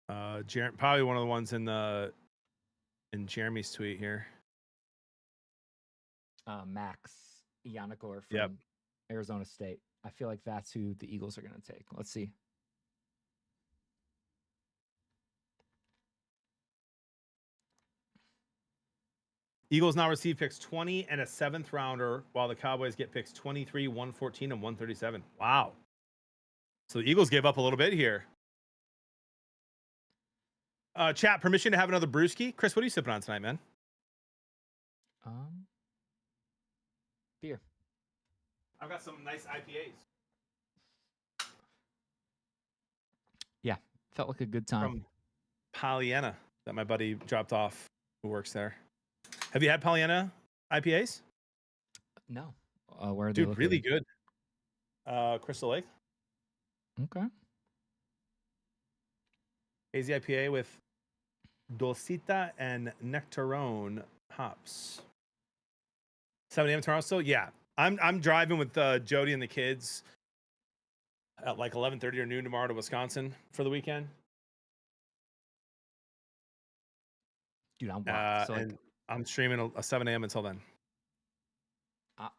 Speaker 1: Probably one of the ones in Jeremy's tweet here.
Speaker 2: Max Yanagor from Arizona State. I feel like that's who the Eagles are going to take. Let's see.
Speaker 1: Eagles now receive picks 20 and a 7th rounder, while the Cowboys get picks 23, 114, and 137. Wow. So the Eagles gave up a little bit here. Chat, permission to have another brewski? Chris, what are you sipping on tonight, man?
Speaker 2: Beer.
Speaker 1: I've got some nice IPAs.
Speaker 2: Yeah, felt like a good time.
Speaker 1: From Pollyanna that my buddy dropped off who works there. Have you had Pollyanna IPAs?
Speaker 2: No. Where are they
Speaker 1: Dude, really good. Crystal Lake.
Speaker 2: Okay.
Speaker 1: Hazy IPA with Dulcita and Nectarone hops. 7 a.m. tomorrow still? Yeah. I'm driving with Jody and the kids at like 11:30 or noon tomorrow to Wisconsin for the weekend.
Speaker 2: Dude, I'm wild. So
Speaker 1: and I'm streaming a 7 a.m. until then.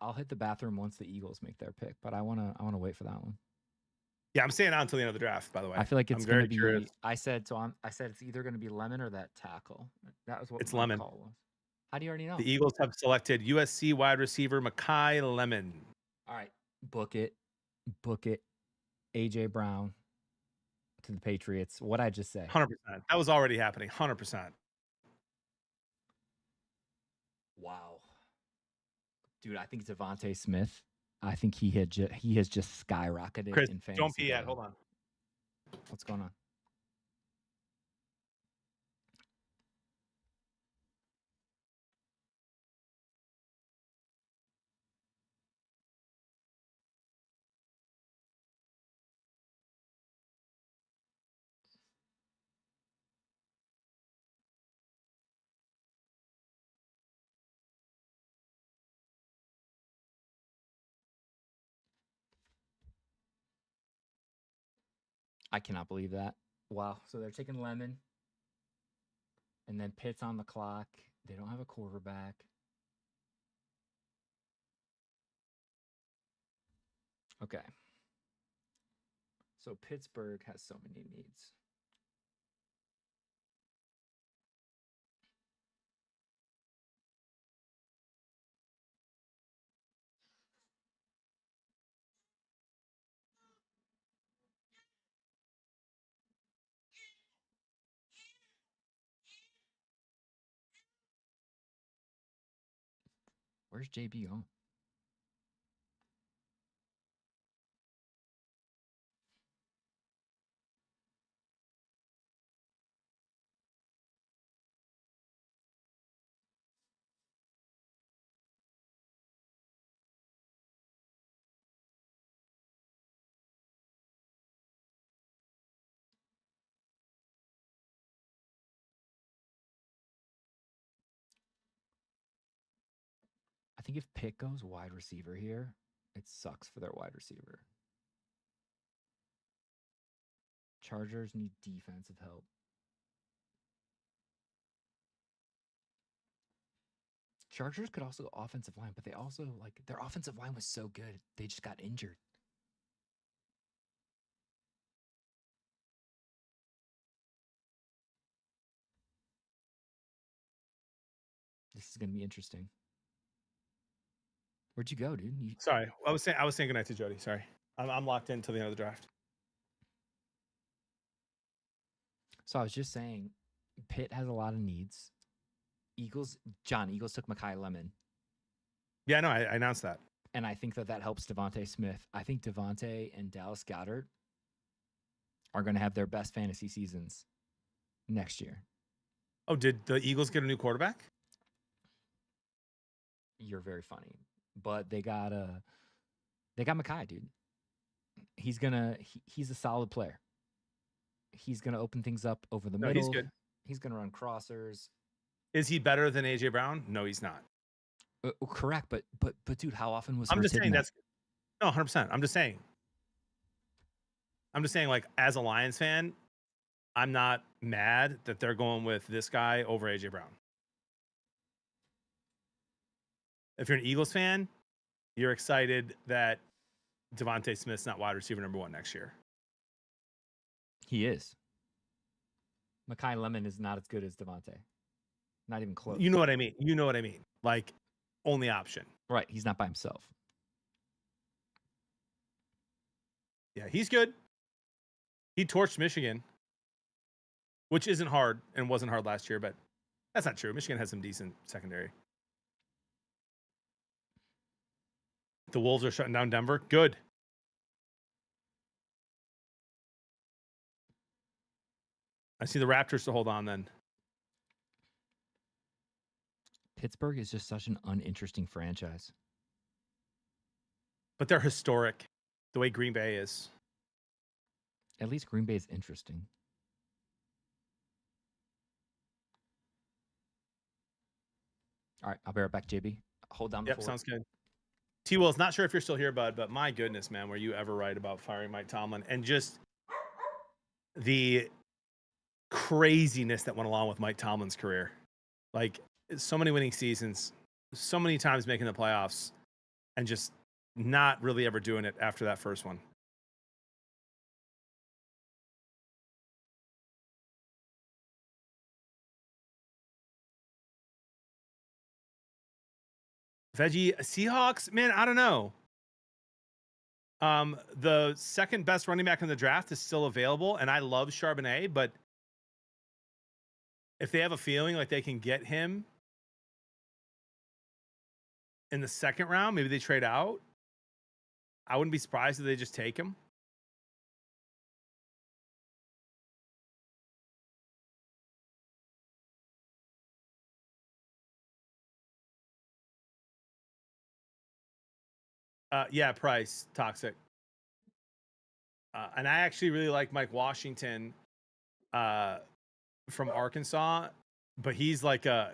Speaker 2: I'll hit the bathroom once the Eagles make their pick, but I wanna wait for that one.
Speaker 1: Yeah, I'm staying on until the end of the draft, by the way.
Speaker 2: I feel like it's
Speaker 1: I'm
Speaker 2: gonna
Speaker 1: very
Speaker 2: be.
Speaker 1: curious.
Speaker 2: I said it's either gonna be Lemon or that tackle. That was what
Speaker 1: It's
Speaker 2: my
Speaker 1: Lemon.
Speaker 2: call was. How do you already know?
Speaker 1: The Eagles have selected USC wide receiver Mekhi Lemon.
Speaker 2: All right, book it. AJ Brown to the Patriots. What I just say?
Speaker 1: 100%. That was already happening. 100%.
Speaker 2: Wow, dude, I think Devontae Smith. I think he has just skyrocketed
Speaker 1: Chris,
Speaker 2: in fantasy.
Speaker 1: don't pee yet.
Speaker 2: value.
Speaker 1: Hold on.
Speaker 2: What's going on? I cannot believe that. Wow. So they're taking Lemon. And then Pitt's on the clock. They don't have a quarterback. Okay. So Pittsburgh has so many needs. Where's JB going? I think if Pitt goes wide receiver here, it sucks for their wide receiver. Chargers need defensive help. Chargers could also go offensive line, but they also their offensive line was so good. They just got injured. This is gonna be interesting. Where'd you go, dude?
Speaker 1: Sorry, I was saying goodnight to Jody. Sorry, I'm locked in until the end of the draft.
Speaker 2: So I was just saying, Pitt has a lot of needs. Eagles took Mekhi Lemon.
Speaker 1: Yeah, no, I announced that.
Speaker 2: And I think that helps Devontae Smith. I think Devontae and Dallas Goedert are going to have their best fantasy seasons next year.
Speaker 1: Oh, did the Eagles get a new quarterback?
Speaker 2: You're very funny. But they got Mekhi, dude. He's a solid player. He's gonna open things up over the middle.
Speaker 1: He's good.
Speaker 2: He's gonna run crossers.
Speaker 1: Is he better than AJ Brown? No, he's not.
Speaker 2: Correct, but dude, how often was
Speaker 1: I'm just saying
Speaker 2: that?
Speaker 1: that's no 100%. I'm just saying, like, as a Lions fan, I'm not mad that they're going with this guy over AJ Brown. If you're an Eagles fan, you're excited that Devontae Smith's not wide receiver number 1 next year.
Speaker 2: He is. Mekhi Lemon is not as good as Devontae. Not even close.
Speaker 1: You know what I mean? Like, only option.
Speaker 2: Right. He's not by himself.
Speaker 1: Yeah, he's good. He torched Michigan, which isn't hard and wasn't hard last year, but that's not true. Michigan has some decent secondary. The Wolves are shutting down Denver. Good. I see the Raptors to hold on then.
Speaker 2: Pittsburgh is just such an uninteresting franchise.
Speaker 1: But they're historic, the way Green Bay is.
Speaker 2: At least Green Bay is interesting. All right, I'll be right back, JB. hold down the
Speaker 1: Yep,
Speaker 2: fort.
Speaker 1: sounds good. T-Will's not sure if you're still here, bud, but my goodness, man, were you ever right about firing Mike Tomlin and just the craziness that went along with Mike Tomlin's career? Like, so many winning seasons, so many times making the playoffs, and just not really ever doing it after that first one. Veggie Seahawks, man, I don't know. The second best running back in the draft is still available, and I love Charbonnet, but if they have a feeling like they can get him in the second round, maybe they trade out. I wouldn't be surprised if they just take him. Yeah, Price, toxic. And I actually really like Mike Washington from Arkansas, but he's like a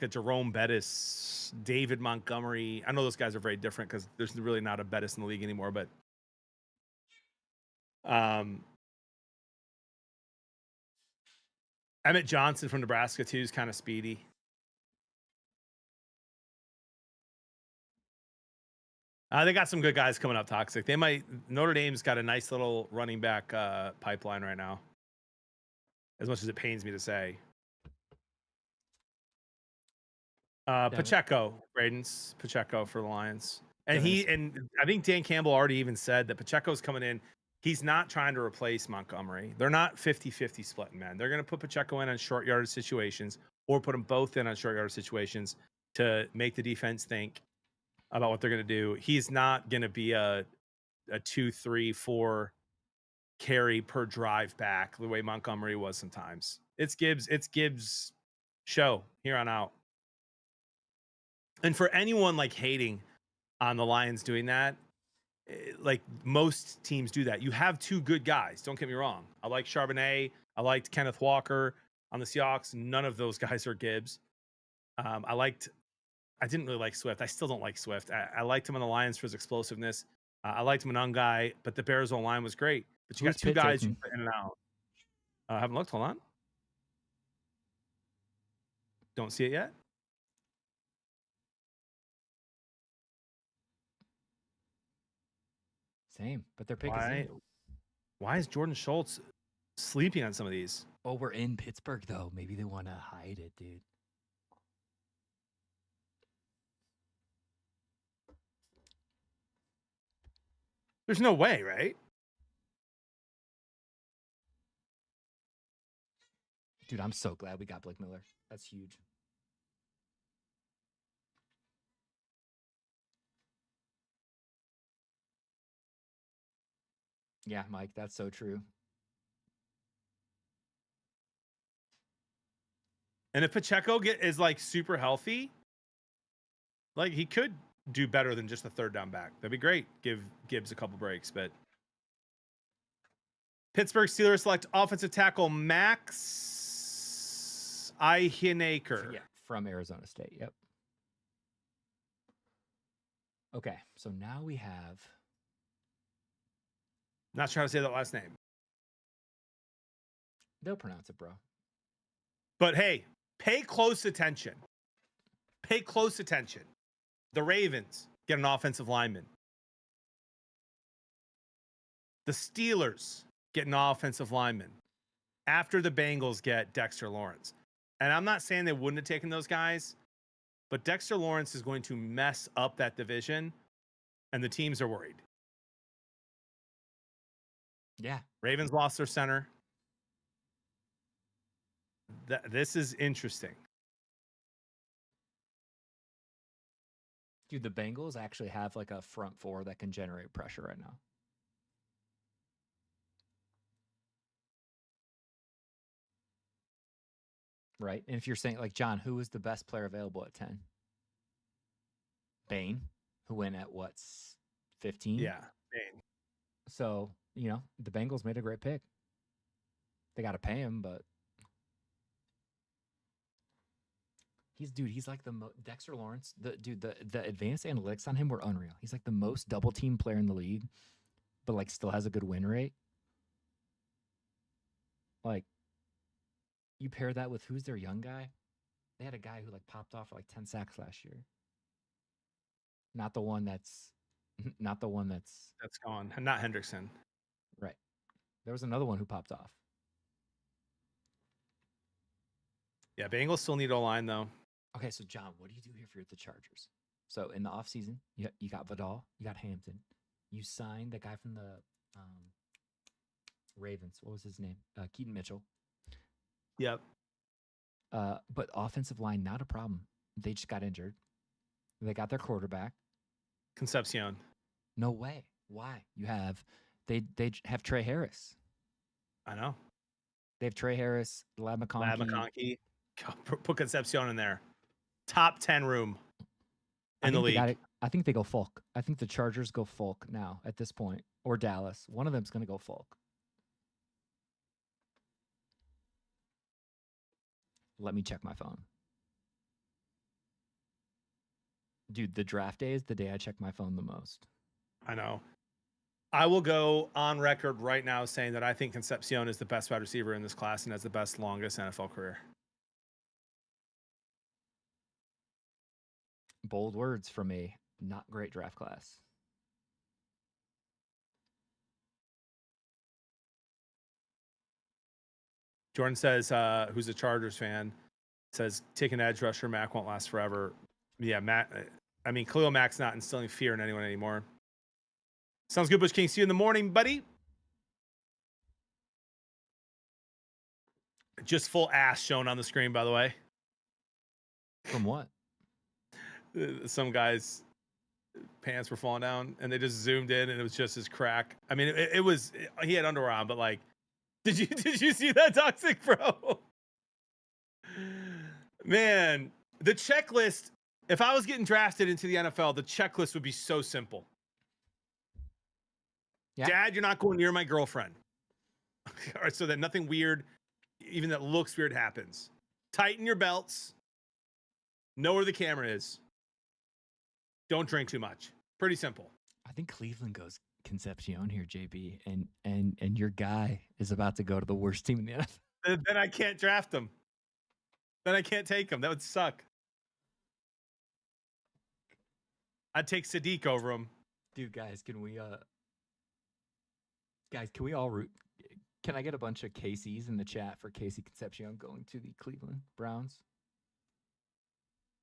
Speaker 1: Jerome Bettis, David Montgomery. I know those guys are very different because there's really not a Bettis in the league anymore, but Emmett Johnson from Nebraska too is kind of speedy. They got some good guys coming up, toxic. They might. Notre Dame's got a nice little running back pipeline right now. As much as it pains me to say. Pacheco, Braden's Pacheco for the Lions. And I think Dan Campbell already even said that Pacheco's coming in. He's not trying to replace Montgomery. They're not 50-50 splitting, man. They're going to put Pacheco in on short yardage situations or put them both in on short yardage situations to make the defense think about what they're going to do. He's not going to be a 2, 3, 4 carry per drive back the way Montgomery was sometimes. It's Gibbs show here on out. And for anyone like hating on the Lions doing that, like most teams do that. You have two good guys. Don't get me wrong. I like Charbonnet. I liked Kenneth Walker on the Seahawks. None of those guys are Gibbs. I didn't really like Swift. I still don't like Swift. I liked him on the Lions for his explosiveness. I liked him on Ungai, but the Bears' own line was great. But you got two guys you put in and out. I haven't looked. Hold on. Don't see it yet.
Speaker 2: Same, but their pick is in.
Speaker 1: Why is Jordan Schultz sleeping on some of these?
Speaker 2: Oh, we're in Pittsburgh, though. Maybe they want to hide it, dude.
Speaker 1: There's no way, right?
Speaker 2: Dude, I'm so glad we got Blake Miller. That's huge. Yeah, Mike, that's so true.
Speaker 1: And if Pacheco is like super healthy, like he could do better than just a third down back. That'd be great. Give Gibbs a couple breaks, but Pittsburgh Steelers select offensive tackle Max Ihinaker.
Speaker 2: Yeah, from Arizona State. Yep. Okay, so now we have.
Speaker 1: Not sure how to say that last name.
Speaker 2: They'll pronounce it, bro.
Speaker 1: But hey, pay close attention. Pay close attention. The Ravens get an offensive lineman. The Steelers get an offensive lineman after the Bengals get Dexter Lawrence. And I'm not saying they wouldn't have taken those guys, but Dexter Lawrence is going to mess up that division, and the teams are worried.
Speaker 2: Yeah.
Speaker 1: Ravens lost their center. This is interesting.
Speaker 2: Dude, the Bengals actually have like a front four that can generate pressure right now. Right? And if you're saying, like, John, who was the best player available at 10? Bain, who went at what, 15?
Speaker 1: Yeah, Bain.
Speaker 2: So, you know, the Bengals made a great pick. They got to pay him, but He's like Dexter Lawrence. The advanced analytics on him were unreal. He's like the most double team player in the league, but like still has a good win rate. Like, you pair that with who's their young guy? They had a guy who like popped off for like 10 sacks last year. Not the one that's
Speaker 1: That's gone. Not Hendrickson.
Speaker 2: right. There was another one who popped off.
Speaker 1: Yeah, Bengals still need O-line though.
Speaker 2: Okay, so John, what do you do here for the Chargers? So in the offseason, you got Vidal, you got Hampton. You signed the guy from the Ravens. What was his name? Keaton Mitchell.
Speaker 1: Yep.
Speaker 2: But offensive line, not a problem. They just got injured. They got their quarterback.
Speaker 1: Concepcion.
Speaker 2: No way. Why? They have Trey Harris.
Speaker 1: I know.
Speaker 2: They have Trey Harris, Lab McConkey.
Speaker 1: Put Concepcion in there. Top 10 room in the league.
Speaker 2: I think they go Folk. I think the Chargers go Folk now at this point, or Dallas. One of them's going to go Folk. Let me check my phone. Dude, the draft day is the day I check my phone the most.
Speaker 1: I know. I will go on record right now saying that I think Concepcion is the best wide receiver in this class and has the best longest NFL career.
Speaker 2: Bold words from a not great draft class.
Speaker 1: Jordan says, who's a Chargers fan, says, take an edge rusher. Mac won't last forever. Yeah, Mac. I mean, Khalil Mack's not instilling fear in anyone anymore. Sounds good, Bush King. See you in the morning, buddy. Just full ass shown on the screen, by the way.
Speaker 2: From what?
Speaker 1: Some guy's pants were falling down, and they just zoomed in, and it was just his crack. I mean, it was, he had underwear on, but like, did you see that, Toxic, bro? Man, the checklist. If I was getting drafted into the NFL, the checklist would be so simple. Yeah. Dad, you're not going near my girlfriend. So that nothing weird, even that looks weird, happens. Tighten your belts. Know where the camera is. Don't drink too much. Pretty simple.
Speaker 2: I think Cleveland goes Concepcion here, JB, and your guy is about to go to the worst team in the NFL.
Speaker 1: Then I can't draft him. Then I can't take him. That would suck. I'd take Sadiq over him.
Speaker 2: Dude, guys, can we all root? Can I get a bunch of KCs in the chat for Casey Concepcion going to the Cleveland Browns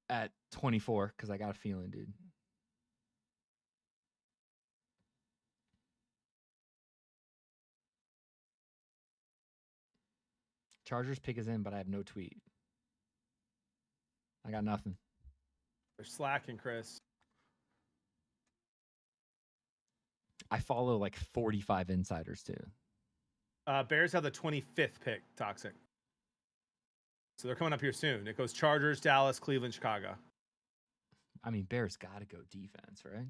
Speaker 2: at 24? Because I got a feeling, dude. Chargers pick is in, but I have no tweet. I got nothing.
Speaker 1: They're slacking, Chris.
Speaker 2: I follow like 45 insiders too.
Speaker 1: Bears have the 25th pick, Toxic. So they're coming up here soon. It goes Chargers, Dallas, Cleveland, Chicago.
Speaker 2: I mean, Bears got to go defense, right?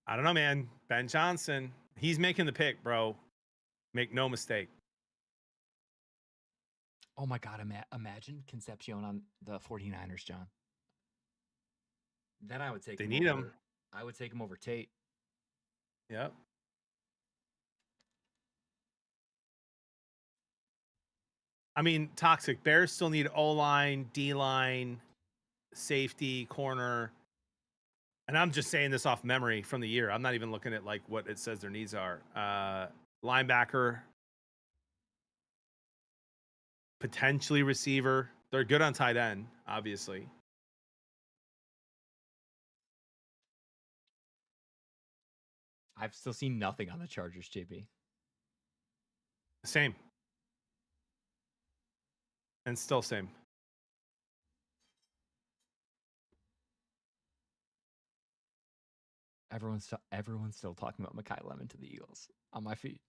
Speaker 1: I don't know, man. Ben Johnson, he's making the pick, bro. Make no mistake.
Speaker 2: Oh my God, imagine Concepcion on the 49ers, John. Then I would take
Speaker 1: him. They need him.
Speaker 2: I would take him over Tate.
Speaker 1: Yep. I mean, Toxic. Bears still need O-line, D-line, safety, corner. And I'm just saying this off memory from the year. I'm not even looking at like what it says their needs are. Linebacker, potentially receiver. They're good on tight end, obviously.
Speaker 2: I've still seen nothing on the Chargers, JB.
Speaker 1: Same. And still same.
Speaker 2: Everyone's still talking about Mekhi Lemon to the Eagles. On my feet.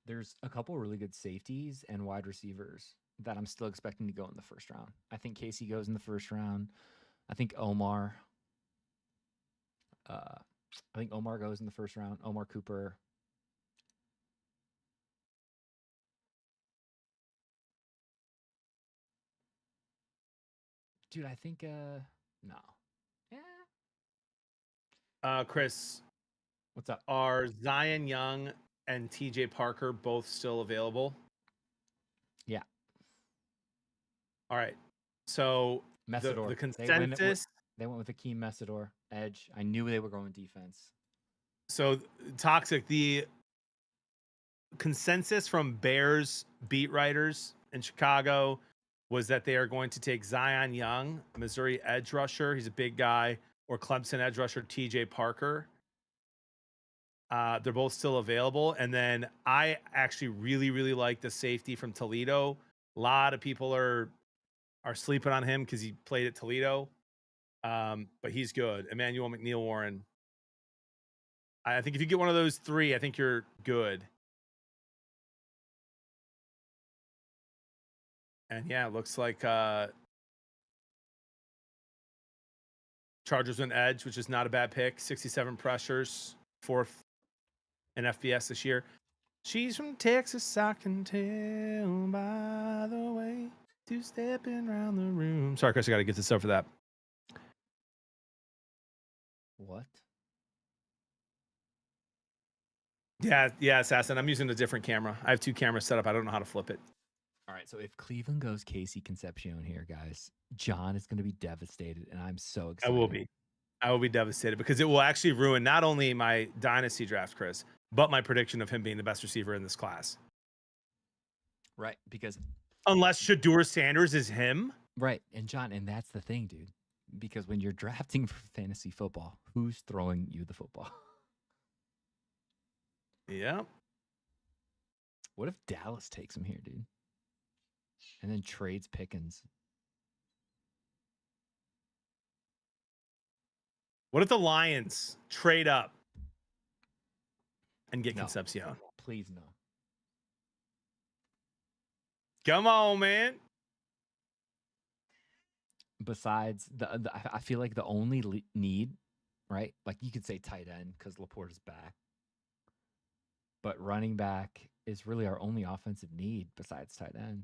Speaker 2: There's a couple really good safeties and wide receivers that I'm still expecting to go in the first round. I think Casey goes in the first round. I think Omar goes in the first round. Omar Cooper. Dude, I think no. Yeah.
Speaker 1: Chris,
Speaker 2: What's up?
Speaker 1: are Zion Young and TJ Parker both still available?
Speaker 2: Yeah.
Speaker 1: All right. So the
Speaker 2: Messidor.
Speaker 1: consensus.
Speaker 2: They went with Akeem Messidor, edge. I knew they were going defense.
Speaker 1: So toxic. The consensus from Bears beat writers in Chicago was that they are going to take Zion Young, Missouri edge rusher. He's a big guy, or Clemson edge rusher TJ Parker. They're both still available. And then I actually really, really like the safety from Toledo. A lot of people are sleeping on him because he played at Toledo. But he's good. Emmanuel McNeil Warren. I think if you get one of those three, I think you're good. And yeah, it looks like Chargers win edge, which is not a bad pick. 67 pressures, 4th in FBS this year. She's from Texas, I can tell by the way. Two-stepping around the room. Sorry, Chris, I got to get this over that.
Speaker 2: What?
Speaker 1: Yeah, Assassin. I'm using a different camera. I have 2 cameras set up. I don't know how to flip it.
Speaker 2: All right, so if Cleveland goes Casey Concepcion here, guys, John is going to be devastated, and I'm so excited.
Speaker 1: I will be devastated because it will actually ruin not only my dynasty draft, Chris, but my prediction of him being the best receiver in this class.
Speaker 2: Right, because
Speaker 1: unless Shedeur Sanders is him.
Speaker 2: Right, and John, and that's the thing, dude. Because when you're drafting for fantasy football, who's throwing you the football?
Speaker 1: Yeah.
Speaker 2: What if Dallas takes him here, dude? And then trades Pickens.
Speaker 1: What if the Lions trade up and get
Speaker 2: No.
Speaker 1: Concepcion?
Speaker 2: Please no.
Speaker 1: Come on, man.
Speaker 2: Besides, I feel like the only need, right? Like you could say tight end because Laporte is back. But running back is really our only offensive need besides tight end.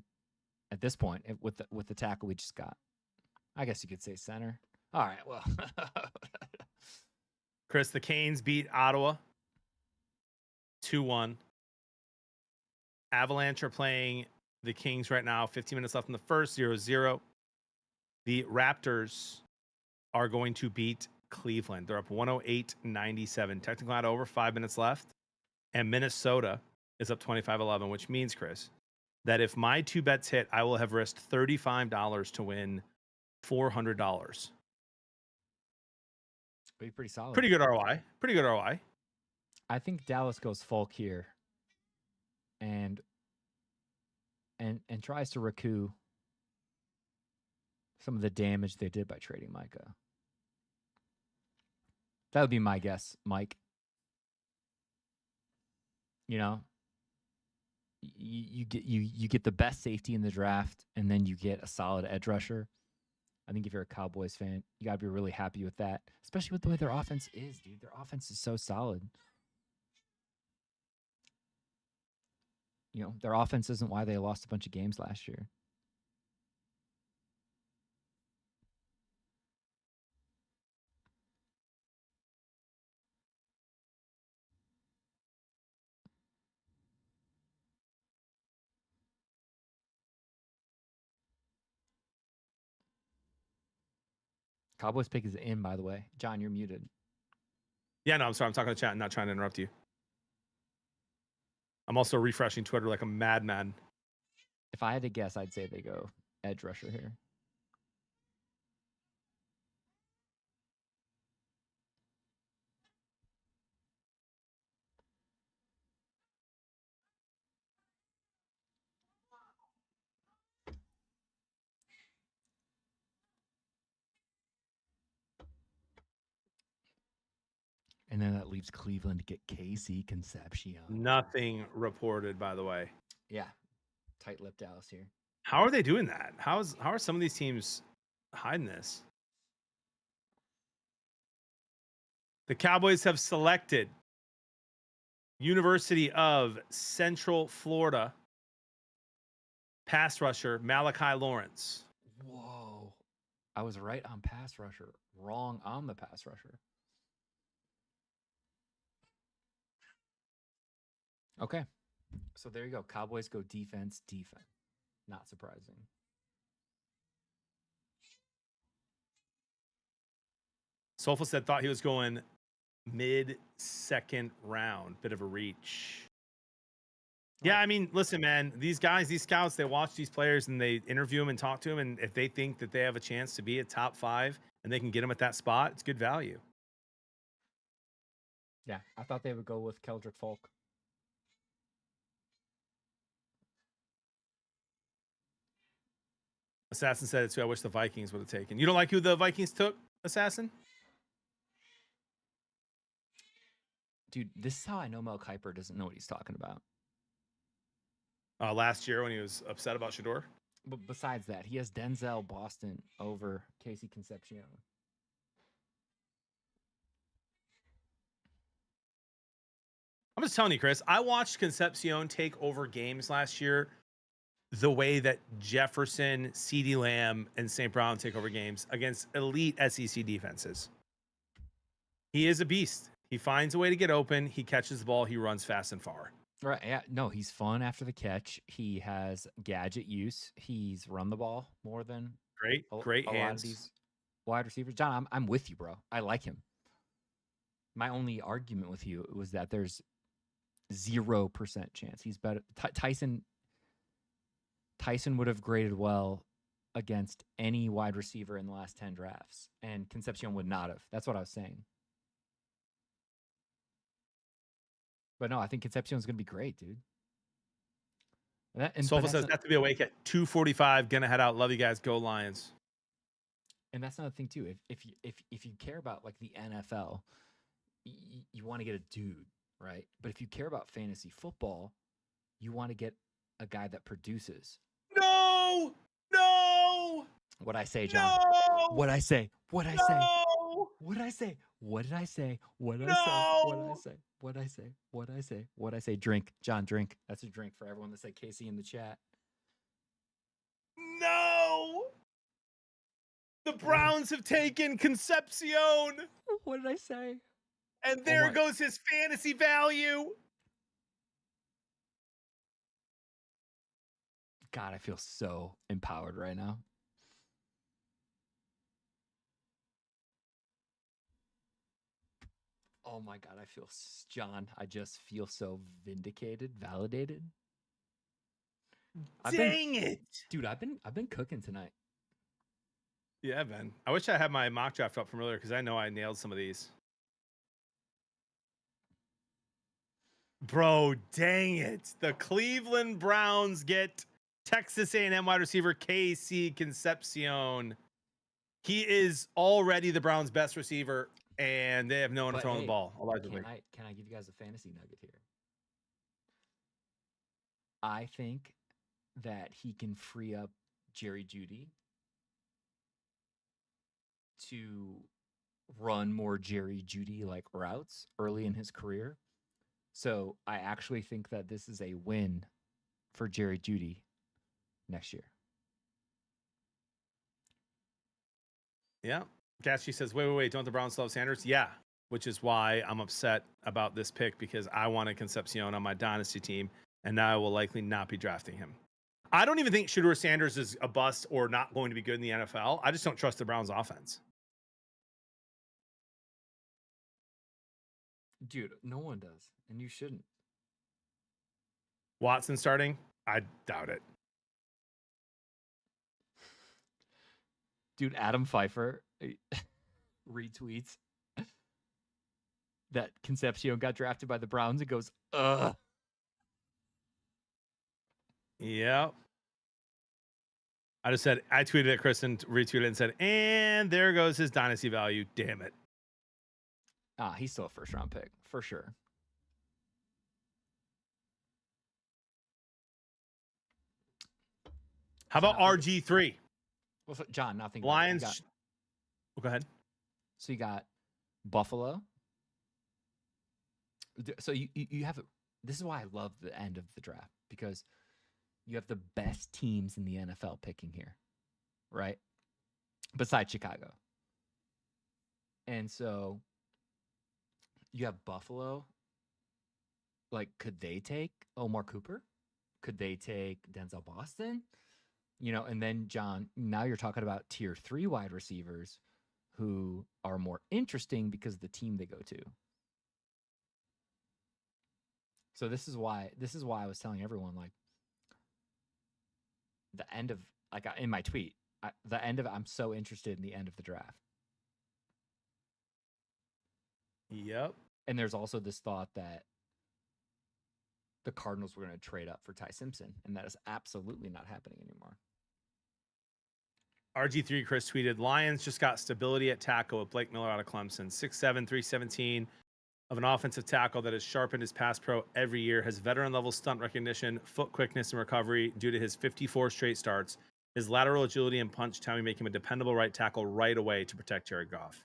Speaker 2: At this point, with the tackle we just got. I guess you could say center. All right, well.
Speaker 1: Chris, the Canes beat Ottawa 2-1. Avalanche are playing the Kings right now. 15 minutes left in the first, 0-0. The Raptors are going to beat Cleveland. They're up 108-97. Technical out over, 5 minutes left. And Minnesota is up 25-11, which means, Chris, that if my 2 bets hit, I will have risked $35 to win $400.
Speaker 2: Be pretty solid.
Speaker 1: Pretty good ROI. Pretty good ROI.
Speaker 2: I think Dallas goes Falk here and tries to recoup some of the damage they did by trading Micah. That would be my guess, Mike. You know, you get the best safety in the draft, and then you get a solid edge rusher. I think if you're a Cowboys fan, you got to be really happy with that, especially with the way their offense is, dude. Their offense is so solid. You know, their offense isn't why they lost a bunch of games last year. Cowboys pick is in, by the way. John, you're muted.
Speaker 1: Yeah, no, I'm sorry. I'm talking to chat and not trying to interrupt you. I'm also refreshing Twitter like a madman.
Speaker 2: If I had to guess, I'd say they go edge rusher here. And then that leaves Cleveland to get Casey Concepcion.
Speaker 1: Nothing reported, by the way.
Speaker 2: Yeah. Tight-lipped Dallas here.
Speaker 1: How are they doing that? How are some of these teams hiding this? The Cowboys have selected University of Central Florida pass rusher Malachi Lawrence.
Speaker 2: Whoa. I was right on pass rusher, wrong on the pass rusher. Okay. So there you go. Cowboys go defense, defense. Not surprising.
Speaker 1: Sofa said thought he was going mid-second round. Bit of a reach. Yeah, I mean, listen, man, these guys, these scouts, they watch these players and they interview them and talk to them. And if they think that they have a chance to be a top 5 and they can get them at that spot, it's good value.
Speaker 2: Yeah, I thought they would go with Keldrick Folk.
Speaker 1: Assassin said it's who I wish the Vikings would have taken. You don't like who the Vikings took, Assassin?
Speaker 2: Dude, this is how I know Mel Kiper doesn't know what he's talking about.
Speaker 1: Last year when he was upset about Shador.
Speaker 2: But besides that, he has Denzel Boston over Casey Concepcion.
Speaker 1: I'm just telling you, Chris, I watched Concepcion take over games last year the way that Jefferson, CeeDee Lamb, and St. Brown take over games against elite SEC defenses. He is a beast. He finds a way to get open. He catches the ball. He runs fast and far.
Speaker 2: Right. Yeah. No, he's fun after the catch. He has gadget use. He's run the ball more than
Speaker 1: great
Speaker 2: a
Speaker 1: hands.
Speaker 2: lot of these wide receivers. John, I'm with you, bro. I like him. My only argument with you was that there's 0% chance he's better. Tyson would have graded well against any wide receiver in the last 10 drafts, and Concepcion would not have. That's what I was saying. But no, I think Concepcion's going to be great, dude.
Speaker 1: Sofa says have to be awake at 2:45. Gonna head out. Love you guys. Go Lions.
Speaker 2: And that's another thing too. If you care about like the NFL, you want to get a dude, right? But if you care about fantasy football, you want to get a guy that produces.
Speaker 1: No.
Speaker 2: What I say, John?
Speaker 1: No.
Speaker 2: What I say? What I say? What I say? What did I say? What did I say? What did I say? What I say? What I say? What I say? Drink, John. Drink. That's a drink for everyone that said Casey in the chat.
Speaker 1: No. The Browns have taken Concepcion.
Speaker 2: What did I say?
Speaker 1: And there goes his fantasy value.
Speaker 2: God, I feel so empowered right now. Oh my God, John, I just feel so vindicated, validated.
Speaker 1: Dang it.
Speaker 2: Dude, I've been cooking tonight.
Speaker 1: Yeah, Ben. I wish I had my mock draft up from earlier because I know I nailed some of these. Bro, dang it. The Cleveland Browns get Texas A&M wide receiver Casey Concepcion. He is already the Browns' best receiver, and they have no one to throw the ball. Allegedly.
Speaker 2: Can I give you guys a fantasy nugget here? I think that he can free up Jerry Jeudy to run more Jerry Jeudy like routes early in his career. So I actually think that this is a win for Jerry Jeudy next year.
Speaker 1: Yeah. Gatsby says, wait. Don't the Browns love Sanders? Yeah. Which is why I'm upset about this pick because I wanted Concepcion on my dynasty team, and now I will likely not be drafting him. I don't even think Shedeur Sanders is a bust or not going to be good in the NFL. I just don't trust the Browns offense.
Speaker 2: Dude, no one does, and you shouldn't.
Speaker 1: Watson starting? I doubt it.
Speaker 2: Dude, Adam Pfeiffer retweets that Concepcion got drafted by the Browns and goes, ugh.
Speaker 1: Yep. I tweeted at Chris and retweeted and said, and there goes his dynasty value. Damn it.
Speaker 2: He's still a first round pick for sure.
Speaker 1: How about RG3?
Speaker 2: Well, so, John, nothing.
Speaker 1: Lions. Go ahead.
Speaker 2: So you got Buffalo. So you have this is why I love the end of the draft, because you have the best teams in the NFL picking here, right? besides Chicago. And so you have Buffalo. Like, could they take Omar Cooper? Could they take Denzel Boston? And then John, now you're talking about tier 3 wide receivers who are more interesting because of the team they go to. So this is why I was telling everyone, like, the end of, like, in my tweet, I'm so interested in the end of the draft.
Speaker 1: Yep.
Speaker 2: And there's also this thought that the Cardinals were going to trade up for Ty Simpson, and that is absolutely not happening anymore.
Speaker 1: RG3 Chris tweeted, Lions just got stability at tackle with Blake Miller out of Clemson. 6'7", 317 of an offensive tackle that has sharpened his pass pro every year, has veteran-level stunt recognition, foot quickness, and recovery due to his 54 straight starts. His lateral agility and punch timing make him a dependable right tackle right away to protect Jared Goff.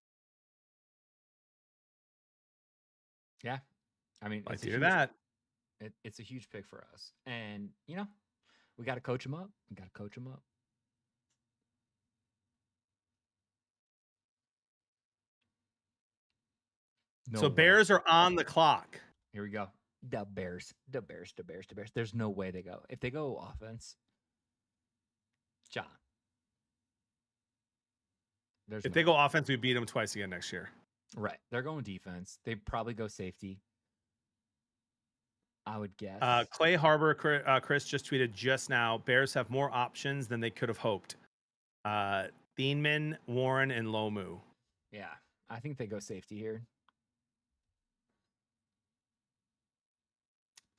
Speaker 2: Yeah. I mean,
Speaker 1: I hear that.
Speaker 2: It's a huge pick for us. And, we got to coach him up. No
Speaker 1: So
Speaker 2: way.
Speaker 1: Bears are on the clock.
Speaker 2: Here we go. The Bears. There's no way they go. If they go offense, John.
Speaker 1: If they go offense, we beat them twice again next year.
Speaker 2: Right. They're going defense. They probably go safety, I would guess.
Speaker 1: Clay Harbor, Chris just tweeted just now, Bears have more options than they could have hoped. Thieneman, Warren, and Lomu.
Speaker 2: Yeah. I think they go safety here.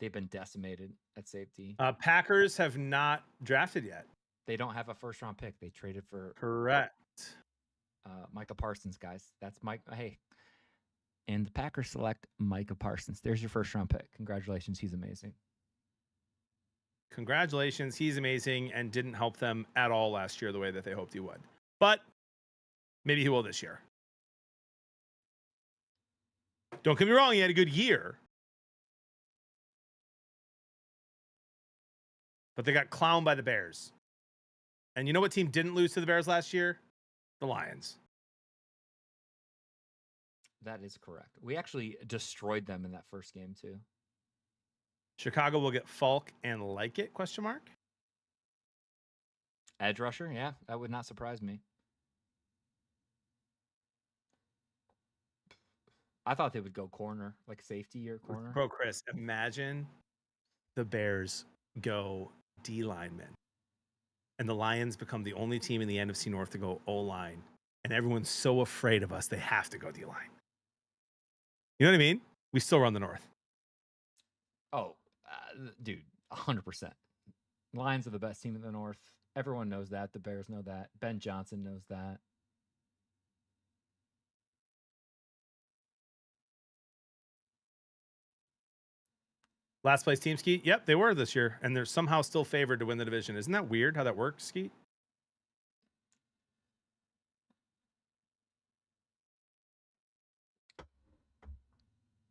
Speaker 2: They've been decimated at safety.
Speaker 1: Packers have not drafted yet.
Speaker 2: They don't have a first-round pick. They traded for...
Speaker 1: Correct.
Speaker 2: Micah Parsons, guys. That's Mike. Hey. And the Packers select Micah Parsons. There's your first-round pick. Congratulations. He's amazing.
Speaker 1: Congratulations. He's amazing and didn't help them at all last year the way that they hoped he would. But maybe he will this year. Don't get me wrong. He had a good year. But they got clowned by the Bears. And you know what team didn't lose to the Bears last year? The Lions.
Speaker 2: That is correct. We actually destroyed them in that first game, too.
Speaker 1: Chicago will get Falk and like it, question mark?
Speaker 2: Edge rusher, yeah. That would not surprise me. I thought they would go corner, like safety or corner.
Speaker 1: Bro, Chris, imagine the Bears go D lineman, and the Lions become the only team in the NFC North to go O line, and everyone's so afraid of us they have to go D line. You know what I mean? We still run the North.
Speaker 2: Oh, dude, 100%. Lions are the best team in the North. Everyone knows that. The Bears know that. Ben Johnson knows that.
Speaker 1: Last place team, Skeet? Yep, they were this year, and they're somehow still favored to win the division. Isn't that weird how that works, Skeet?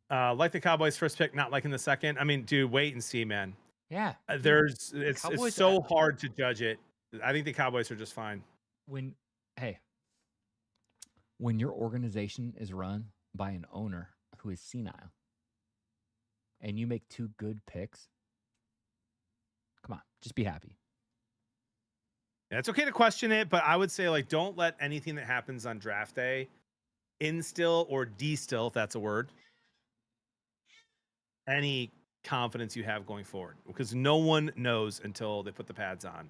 Speaker 1: Like the Cowboys' first pick, not liking the second. I mean, dude, wait and see, man.
Speaker 2: Yeah.
Speaker 1: It's so hard to judge it. I think the Cowboys are just fine.
Speaker 2: When your organization is run by an owner who is senile, and you make two good picks, come on, just be happy.
Speaker 1: Yeah, it's okay to question it, but I would say, like, don't let anything that happens on draft day instill or distill, if that's a word, any confidence you have going forward, because no one knows until they put the pads on.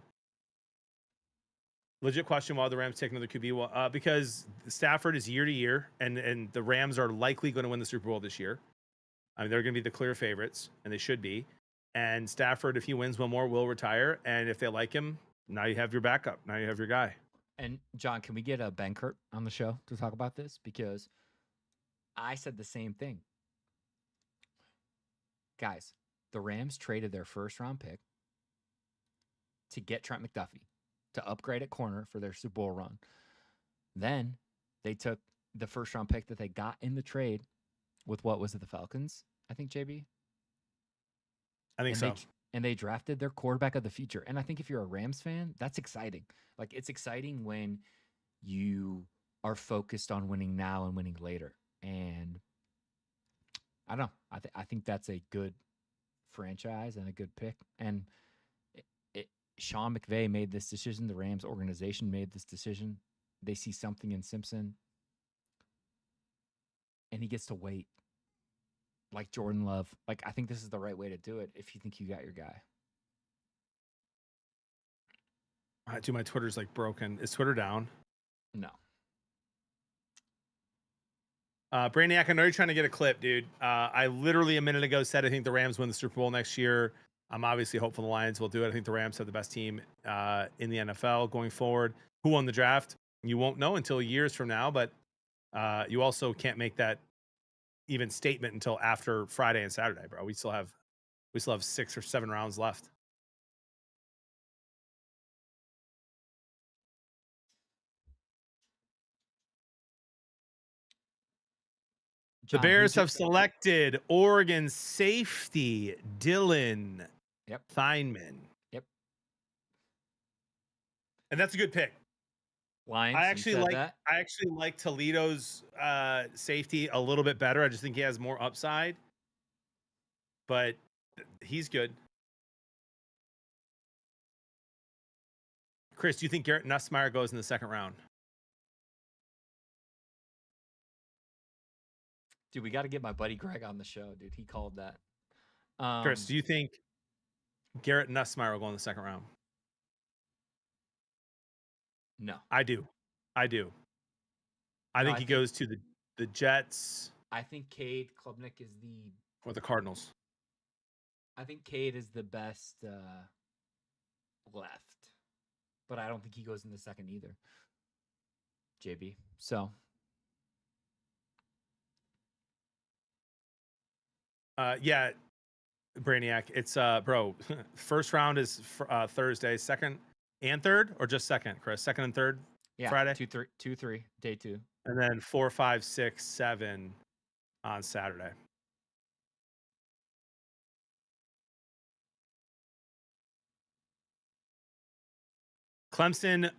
Speaker 1: Legit question: why the Rams take another QB? Because Stafford is year to year, and the Rams are likely going to win the Super Bowl this year. I mean, they're going to be the clear favorites, and they should be. And Stafford, if he wins one more, will retire. And if they like him, now you have your backup. Now you have your guy.
Speaker 2: And John, can we get a Benkert on the show to talk about this? Because I said the same thing. Guys, the Rams traded their first-round pick to get Trent McDuffie, to upgrade at corner for their Super Bowl run. Then they took the first-round pick that they got in the trade with, what was it, the Falcons, I think, JB?
Speaker 1: I think so.
Speaker 2: And they drafted their quarterback of the future. And I think if you're a Rams fan, that's exciting. Like, it's exciting when you are focused on winning now and winning later. And I don't know. I think that's a good franchise and a good pick. And Sean McVay made this decision. The Rams organization made this decision. They see something in Simpson, and he gets to wait. Like Jordan Love. Like, I think this is the right way to do it if you think you got your guy.
Speaker 1: Dude, my Twitter's like broken. Is Twitter down?
Speaker 2: No.
Speaker 1: Brainiac, I know you're trying to get a clip, dude. I literally a minute ago said I think the Rams win the Super Bowl next year. I'm obviously hopeful the Lions will do it. I think the Rams have the best team in the NFL going forward. Who won the draft? You won't know until years from now, but you also can't make that even statement until after Friday and Saturday, bro. We still have 6 or 7 rounds left.
Speaker 2: John,
Speaker 1: The Bears have selected Oregon safety Dylan Theinman.
Speaker 2: Yep.
Speaker 1: And that's a good pick.
Speaker 2: Lions.
Speaker 1: I actually like Toledo's safety a little bit better. I just think he has more upside. But he's good. Chris, do you think Garrett Nussmeier goes in the second round?
Speaker 2: Dude, we got to get my buddy Greg on the show, dude. He called that.
Speaker 1: Chris, do you think Garrett Nussmeier will go in the second round?
Speaker 2: No.
Speaker 1: I do. I think he goes to the Jets.
Speaker 2: I think Cade Klubnik is
Speaker 1: or the Cardinals.
Speaker 2: I think Cade is the best left. But I don't think he goes in the second either. JB. So
Speaker 1: yeah, Brainiac. It's bro. First round is Thursday. Second and third, or just second, Chris? Second and third.
Speaker 2: Yeah,
Speaker 1: Friday.
Speaker 2: 2, 3, day 2,
Speaker 1: and then 4, 5, 6, 7 on Saturday. Clemson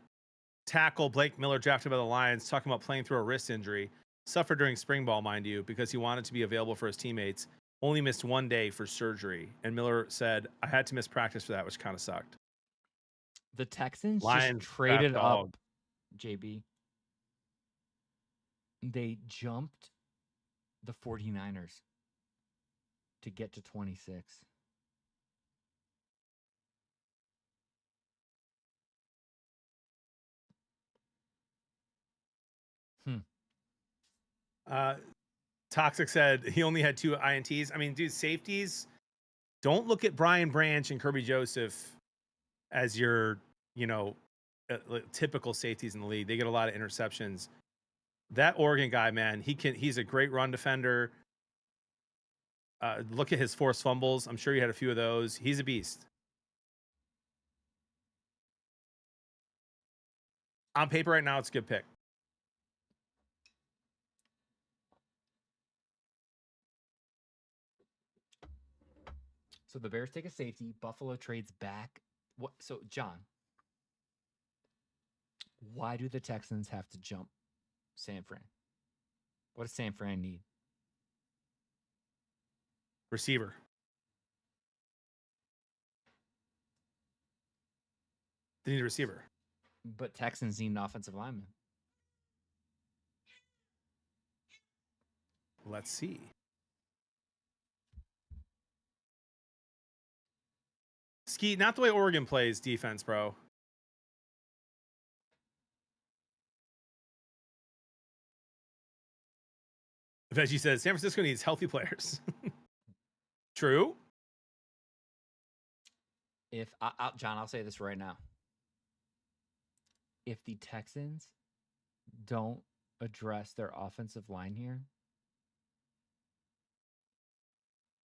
Speaker 1: tackle Blake Miller, drafted by the Lions, talking about playing through a wrist injury, suffered during spring ball, mind you, because he wanted to be available for his teammates. Only missed 1 day for surgery. And Miller said, I had to miss practice for that, which kind of sucked.
Speaker 2: The Texans
Speaker 1: Lions
Speaker 2: just traded up, JB. They jumped the 49ers to get to 26.
Speaker 1: Toxic said he only had 2 INTs. I mean, dude, safeties, don't look at Brian Branch and Kirby Joseph as your, typical safeties in the league. They get a lot of interceptions. That Oregon guy, man, he's a great run defender. Look at his forced fumbles. I'm sure you had a few of those. He's a beast. On paper right now, it's a good pick.
Speaker 2: So the Bears take a safety. Buffalo trades back. What? So, John, why do the Texans have to jump San Fran? What does San Fran need?
Speaker 1: Receiver. They need a receiver.
Speaker 2: But Texans need an offensive lineman.
Speaker 1: Let's see. Skeet, not the way Oregon plays defense, bro. Veggie says San Francisco needs healthy players. True.
Speaker 2: If John, I'll say this right now. If the Texans don't address their offensive line here,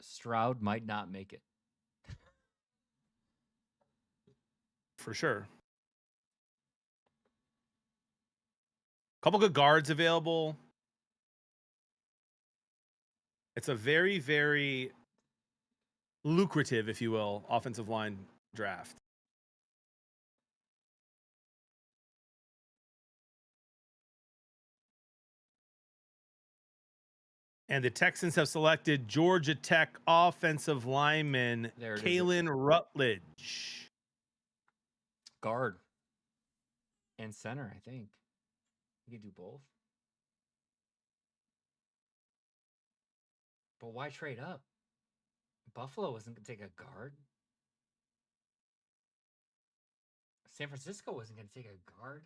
Speaker 2: Stroud might not make it.
Speaker 1: For sure. Couple good guards available. It's a very, very lucrative, if you will, offensive line draft. And the Texans have selected Georgia Tech offensive lineman
Speaker 2: There it is.
Speaker 1: Kalen Rutledge.
Speaker 2: Guard and center, I think. You can do both. But why trade up? Buffalo wasn't going to take a guard. San Francisco wasn't going to take a guard.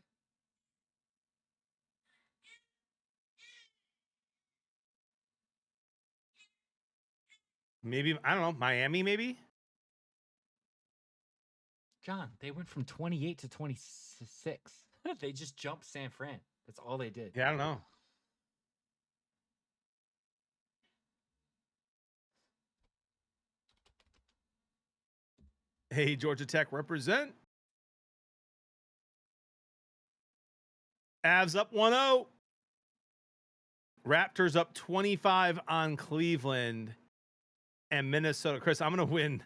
Speaker 1: Maybe, I don't know, Miami maybe?
Speaker 2: John, they went from 28 to 26. They just jumped San Fran. That's all they did.
Speaker 1: Yeah, I don't know. Hey, Georgia Tech represent. Avs up 1-0. Raptors up 25 on Cleveland and Minnesota. Chris, I'm going to win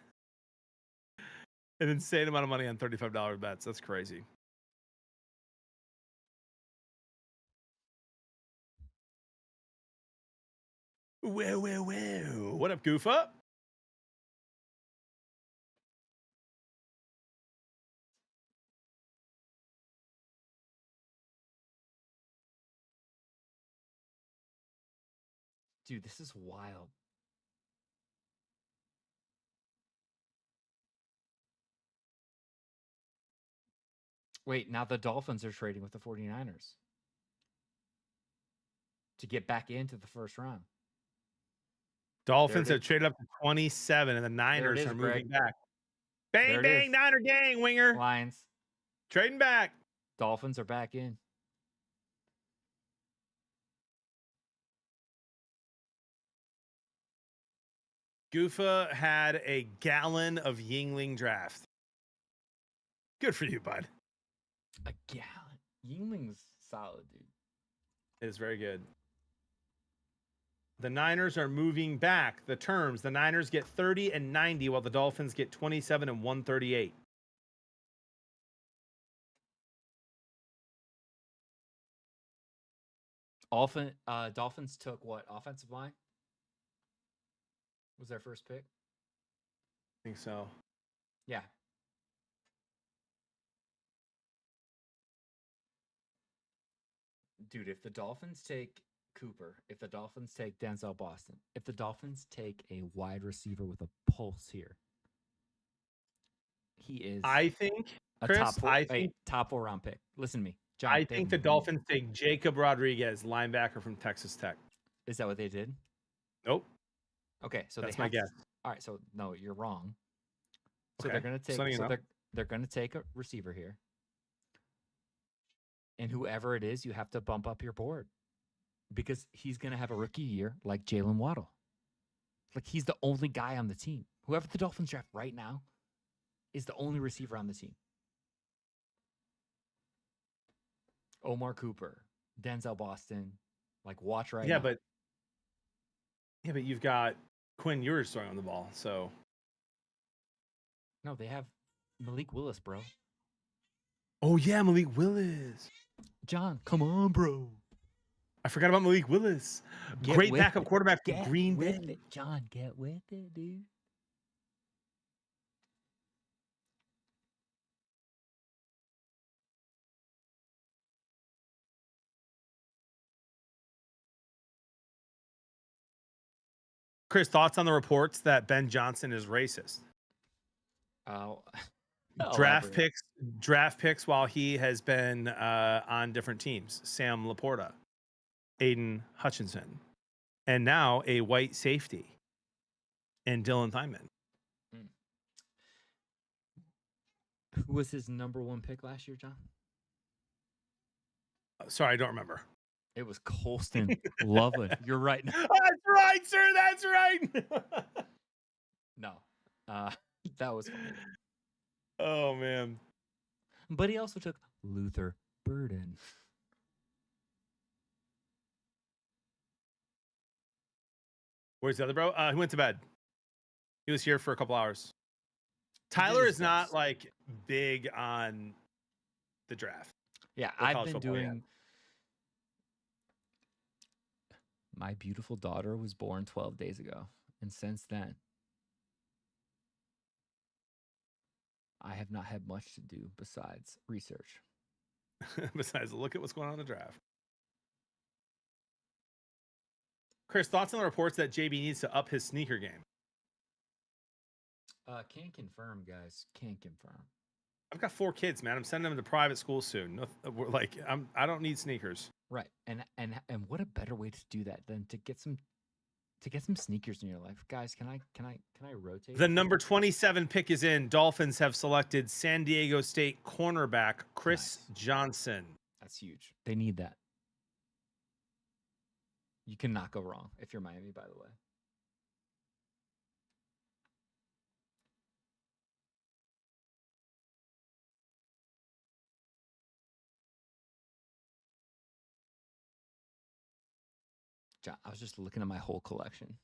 Speaker 1: an insane amount of money on $35 bets. That's crazy. Whoa. What up, Goof Up?
Speaker 2: Dude, this is wild. Wait, now the Dolphins are trading with the 49ers to get back into the first round.
Speaker 1: Dolphins
Speaker 2: There it
Speaker 1: have
Speaker 2: is.
Speaker 1: traded up to 27, and the Niners
Speaker 2: is,
Speaker 1: are moving
Speaker 2: Greg.
Speaker 1: back. Bang,
Speaker 2: There it
Speaker 1: bang,
Speaker 2: is.
Speaker 1: Niner gang, winger.
Speaker 2: Lions.
Speaker 1: Trading back.
Speaker 2: Dolphins are back in.
Speaker 1: Goofa had a gallon of Yingling draft. Good for you, bud.
Speaker 2: A gallon. Yingling's solid, dude.
Speaker 1: It is very good. The Niners are moving back. The terms, the Niners get 30 and 90, while the Dolphins get 27 and 138.
Speaker 2: Dolphins took what? Offensive line? Was their first pick?
Speaker 1: I think so.
Speaker 2: Yeah. Dude, if the Dolphins take Cooper, if the Dolphins take Denzel Boston, if the Dolphins take a wide receiver with a pulse here, he is
Speaker 1: I think,
Speaker 2: a
Speaker 1: Chris,
Speaker 2: top four,
Speaker 1: I think,
Speaker 2: top 4 round pick. Listen to me, John.
Speaker 1: I think the Dolphins take Jacob Rodriguez, linebacker from Texas Tech.
Speaker 2: Is that what they did?
Speaker 1: Nope.
Speaker 2: Okay, so
Speaker 1: That's
Speaker 2: they
Speaker 1: my
Speaker 2: have
Speaker 1: guess.
Speaker 2: All right, so no, you're wrong. So
Speaker 1: Okay,
Speaker 2: they're gonna take.
Speaker 1: so you know.
Speaker 2: They're gonna take a receiver here, and whoever it is, you have to bump up your board because he's gonna have a rookie year like Jalen Waddle. Like he's the only guy on the team. Whoever the Dolphins draft right now is the only receiver on the team. Omar Cooper, Denzel Boston, like watch right now.
Speaker 1: But you've got Quinn Ewers throwing on the ball, so
Speaker 2: no, they have Malik Willis, bro.
Speaker 1: oh yeah, Malik Willis.
Speaker 2: John, come on, bro.
Speaker 1: I forgot about Malik Willis.
Speaker 2: Get
Speaker 1: Great
Speaker 2: with
Speaker 1: backup
Speaker 2: it.
Speaker 1: quarterback for
Speaker 2: Get
Speaker 1: Green
Speaker 2: with
Speaker 1: Bay.
Speaker 2: it, John. Get with it, dude.
Speaker 1: Chris, thoughts on the reports that Ben Johnson is racist?
Speaker 2: Oh,
Speaker 1: Draft picks while he has been on different teams. Sam Laporta, Aiden Hutchinson, and now a white safety and Dylan Thyman.
Speaker 2: Who was his number 1 pick last year, John?
Speaker 1: Sorry, I don't remember.
Speaker 2: It was Colston Loveland. You're right.
Speaker 1: That's right, sir. That's right.
Speaker 2: No, that was funny.
Speaker 1: Oh man.
Speaker 2: But he also took Luther Burden.
Speaker 1: Where's the other bro? He went to bed. He was here for a couple hours. Tyler is not like big on the draft.
Speaker 2: Yeah,
Speaker 1: Or
Speaker 2: I've
Speaker 1: college
Speaker 2: been
Speaker 1: football, yeah.
Speaker 2: doing. My beautiful daughter was born 12 days ago, and since then, I have not had much to do besides research.
Speaker 1: Besides, look at what's going on in the draft. Chris, thoughts on the reports that JB needs to up his sneaker game?
Speaker 2: Can't confirm, guys. Can't confirm.
Speaker 1: I've got 4 kids, man. I'm sending them to private school soon. We're like, I don't need sneakers.
Speaker 2: Right, and what a better way to do that than to get some sneakers in your life, guys. Can I rotate?
Speaker 1: The number 27 pick is in. Dolphins have selected San Diego State cornerback Chris Johnson.
Speaker 2: That's huge. They need that. You cannot go wrong if you're Miami, by the way. John, I was just looking at my whole collection.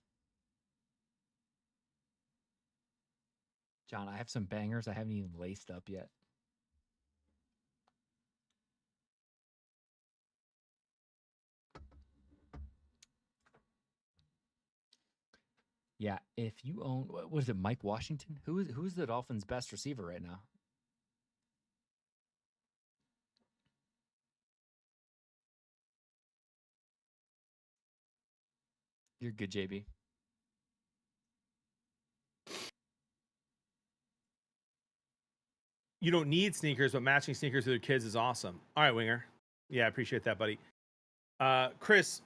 Speaker 2: John, I have some bangers I haven't even laced up yet. Yeah, if you own, what is it, Mike Washington? Who's the Dolphins' best receiver right now? You're good, JB.
Speaker 1: You don't need sneakers, but matching sneakers with your kids is awesome. All right, Winger. Yeah, I appreciate that, buddy. Chris,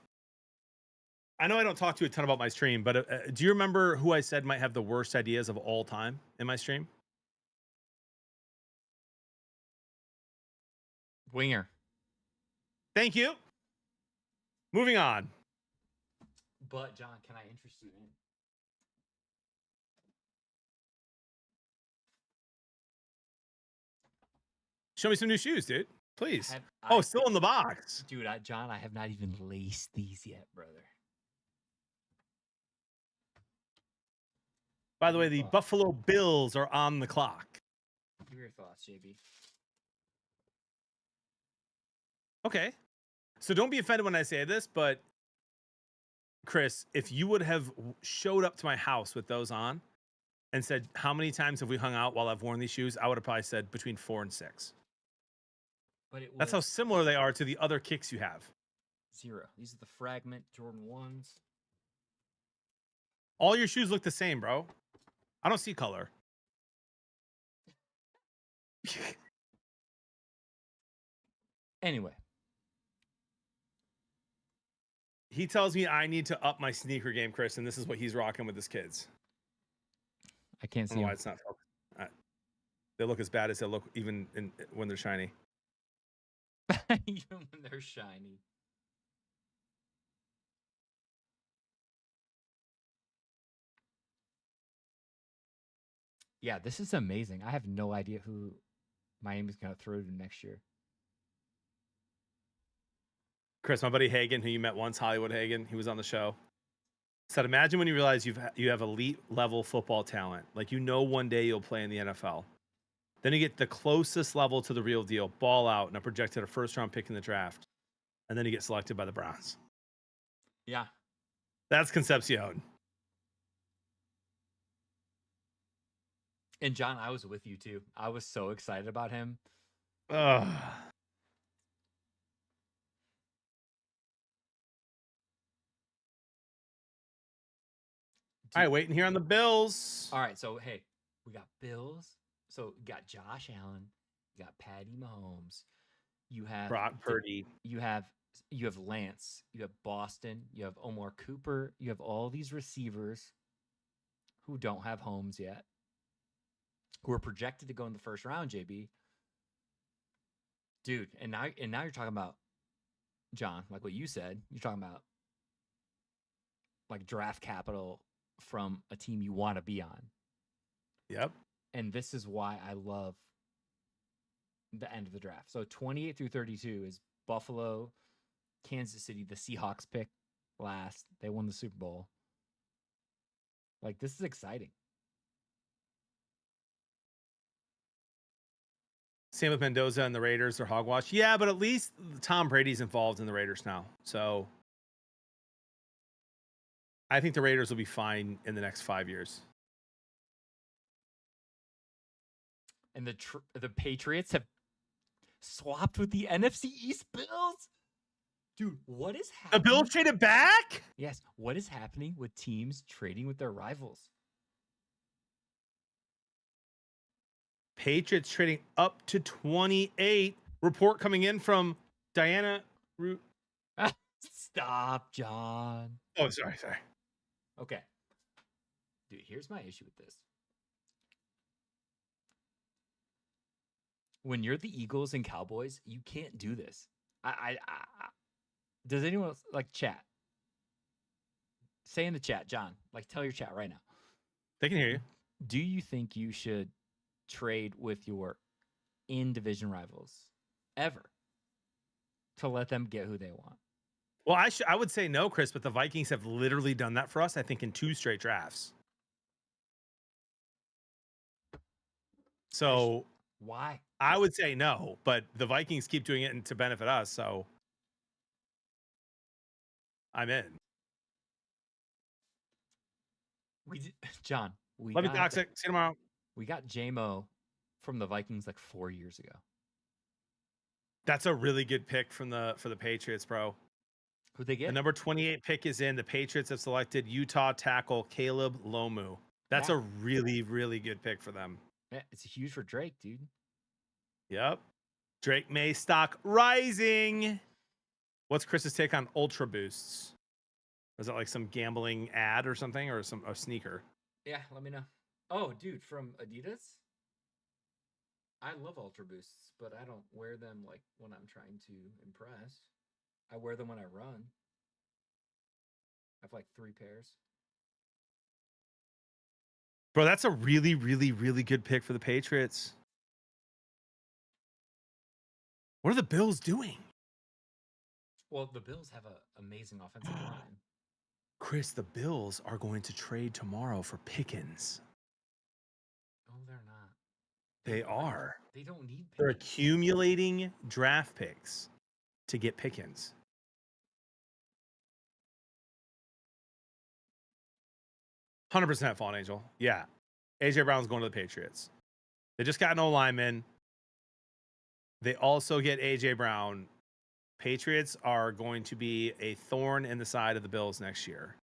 Speaker 1: I know I don't talk to you a ton about my stream, but do you remember who I said might have the worst ideas of all time in my stream?
Speaker 2: Winger.
Speaker 1: Thank you. Moving on.
Speaker 2: But, John, can I interest you in?
Speaker 1: Show me some new shoes, dude. Please.
Speaker 2: Oh,
Speaker 1: still in the box.
Speaker 2: Dude, John, I have not even laced these yet, brother.
Speaker 1: By the way, the Buffalo Bills are on the clock.
Speaker 2: Give your thoughts, JB.
Speaker 1: Okay. So don't be offended when I say this, but Chris, if you would have showed up to my house with those on and said, how many times have we hung out while I've worn these shoes? I would have probably said between 4 and 6.
Speaker 2: But
Speaker 1: that's how similar they are to the other kicks you have.
Speaker 2: 0. These are the Fragment Jordan 1s.
Speaker 1: All your shoes look the same, bro. I don't see color.
Speaker 2: Anyway.
Speaker 1: He tells me I need to up my sneaker game, Chris, and this is what he's rocking with his kids.
Speaker 2: I can't see
Speaker 1: why it's not. They look as bad as they look even when they're shiny.
Speaker 2: Even when they're shiny. Yeah, this is amazing. I have no idea who Miami's going to throw to next year.
Speaker 1: Chris, my buddy Hagen, who you met once, Hollywood Hagen, he was on the show, said, imagine when you realize you have elite level football talent. Like, one day you'll play in the NFL. Then you get the closest level to the real deal, ball out, and a projected a first-round pick in the draft. And then you get selected by the Browns.
Speaker 2: Yeah.
Speaker 1: That's Concepcion.
Speaker 2: And John, I was with you too. I was so excited about him.
Speaker 1: Ugh. All right, waiting here on the Bills.
Speaker 2: All right, so hey, we got Bills. So you got Josh Allen, you got Patty Mahomes, you have
Speaker 1: Brock Purdy,
Speaker 2: you have Lance, you have Boston, you have Omar Cooper, you have all these receivers who don't have homes yet, who are projected to go in the first round, JB. Dude, and now you're talking about, John, like what you said, you're talking about like draft capital from a team you want to be on.
Speaker 1: Yep.
Speaker 2: And this is why I love the end of the draft. So 28 through 32 is Buffalo, Kansas City. The Seahawks pick last. They won the Super Bowl. Like, this is exciting.
Speaker 1: Same with Mendoza and the Raiders or hogwash. Yeah, but at least Tom Brady's involved in the Raiders now. So I think the Raiders will be fine in the next 5 years.
Speaker 2: And the Patriots have swapped with the NFC East Bills. Dude, what is
Speaker 1: The
Speaker 2: happening?
Speaker 1: Bills traded back?
Speaker 2: Yes, what is happening with teams trading with their rivals?
Speaker 1: Patriots trading up to 28. Report coming in from Diana.
Speaker 2: Stop, John.
Speaker 1: Oh, sorry.
Speaker 2: Okay. Dude, here's my issue with this. When you're the Eagles and Cowboys, you can't do this. Does anyone else like chat? Say in the chat, John. Like, tell your chat right now.
Speaker 1: They can hear you.
Speaker 2: Do you think you should trade with your in-division rivals ever to let them get who they want?
Speaker 1: Well, I would say no, Chris, but the Vikings have literally done that for us, I think, in 2 straight drafts. So
Speaker 2: why?
Speaker 1: I would say no, but the Vikings keep doing it to benefit us, so I'm in.
Speaker 2: John,
Speaker 1: Love you, Toxic. See you tomorrow.
Speaker 2: We got J-Mo from the Vikings like 4 years ago.
Speaker 1: That's a really good pick for the Patriots, bro.
Speaker 2: Who'd they get?
Speaker 1: The number 28 pick is in. The Patriots have selected Utah tackle Caleb Lomu. That's a really, really good pick for them.
Speaker 2: Yeah, it's huge for Drake, dude.
Speaker 1: Yep. Drake May stock rising. What's Chris's take on Ultra Boosts? Was it like some gambling ad or something, or a sneaker?
Speaker 2: Yeah, let me know. Oh, dude, from Adidas? I love Ultra Boosts, but I don't wear them like when I'm trying to impress. I wear them when I run. I have like 3 pairs.
Speaker 1: Bro, that's a really, really, really good pick for the Patriots. What are the Bills doing?
Speaker 2: Well, the Bills have an amazing offensive line.
Speaker 1: Chris, the Bills are going to trade tomorrow for Pickens.
Speaker 2: Oh, they're not.
Speaker 1: They are.
Speaker 2: They don't need Pickens.
Speaker 1: They're accumulating draft picks to get Pickens. %, Fallen Angel. Yeah. AJ Brown's going to the Patriots. They just got no lineman. They also get AJ Brown. Patriots are going to be a thorn in the side of the Bills next year.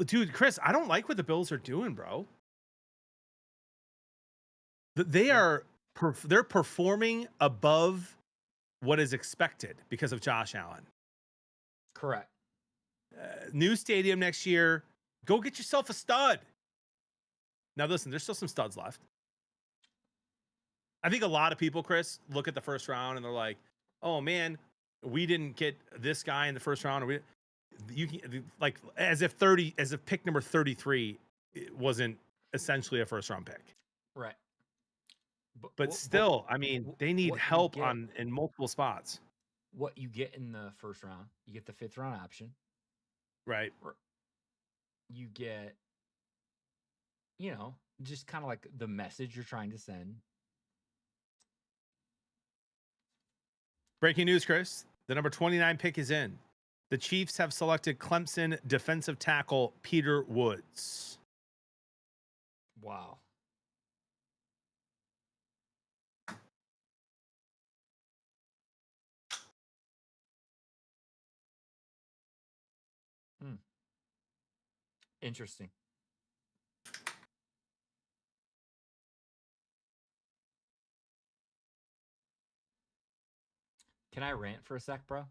Speaker 1: Dude, Chris, I don't like what the Bills are doing, bro. They're performing above what is expected because of Josh Allen.
Speaker 2: Correct.
Speaker 1: New stadium next year. Go get yourself a stud. Now, listen, there's still some studs left. I think a lot of people, Chris, look at the first round and they're like, "Oh man, we didn't get this guy in the first round." Or you can, like, as if pick number 33 wasn't essentially a first round pick.
Speaker 2: Right.
Speaker 1: But still, I mean, they need help in multiple spots.
Speaker 2: What you get in the first round, you get the 5th round option.
Speaker 1: Right.
Speaker 2: You get, just kind of like the message you're trying to send.
Speaker 1: Breaking news, Chris. The number 29 pick is in. The Chiefs have selected Clemson defensive tackle Peter Woods.
Speaker 2: Wow. Interesting. Can I rant for a sec, bro?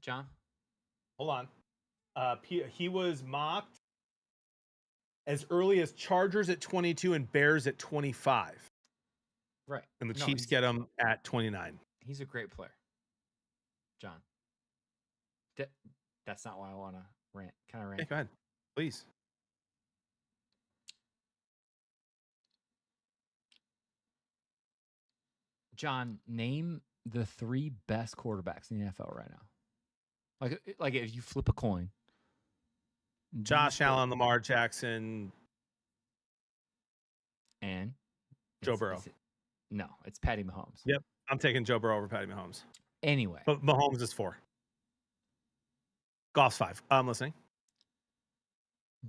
Speaker 2: John?
Speaker 1: Hold on. He was mocked as early as Chargers at 22 and Bears at 25.
Speaker 2: Right.
Speaker 1: And the Chiefs get him at 29.
Speaker 2: He's a great player. John. That's not why I want to rant. Can I rant?
Speaker 1: Okay, go ahead. Please.
Speaker 2: John, name the 3 best quarterbacks in the NFL right now. Like if you flip a coin,
Speaker 1: Josh Allen, Lamar Jackson,
Speaker 2: and
Speaker 1: Joe Burrow.
Speaker 2: No, it's Patty Mahomes.
Speaker 1: Yep, I'm taking Joe Burrow over Patty Mahomes.
Speaker 2: Anyway,
Speaker 1: But Mahomes is 4. Goff's 5. I'm listening.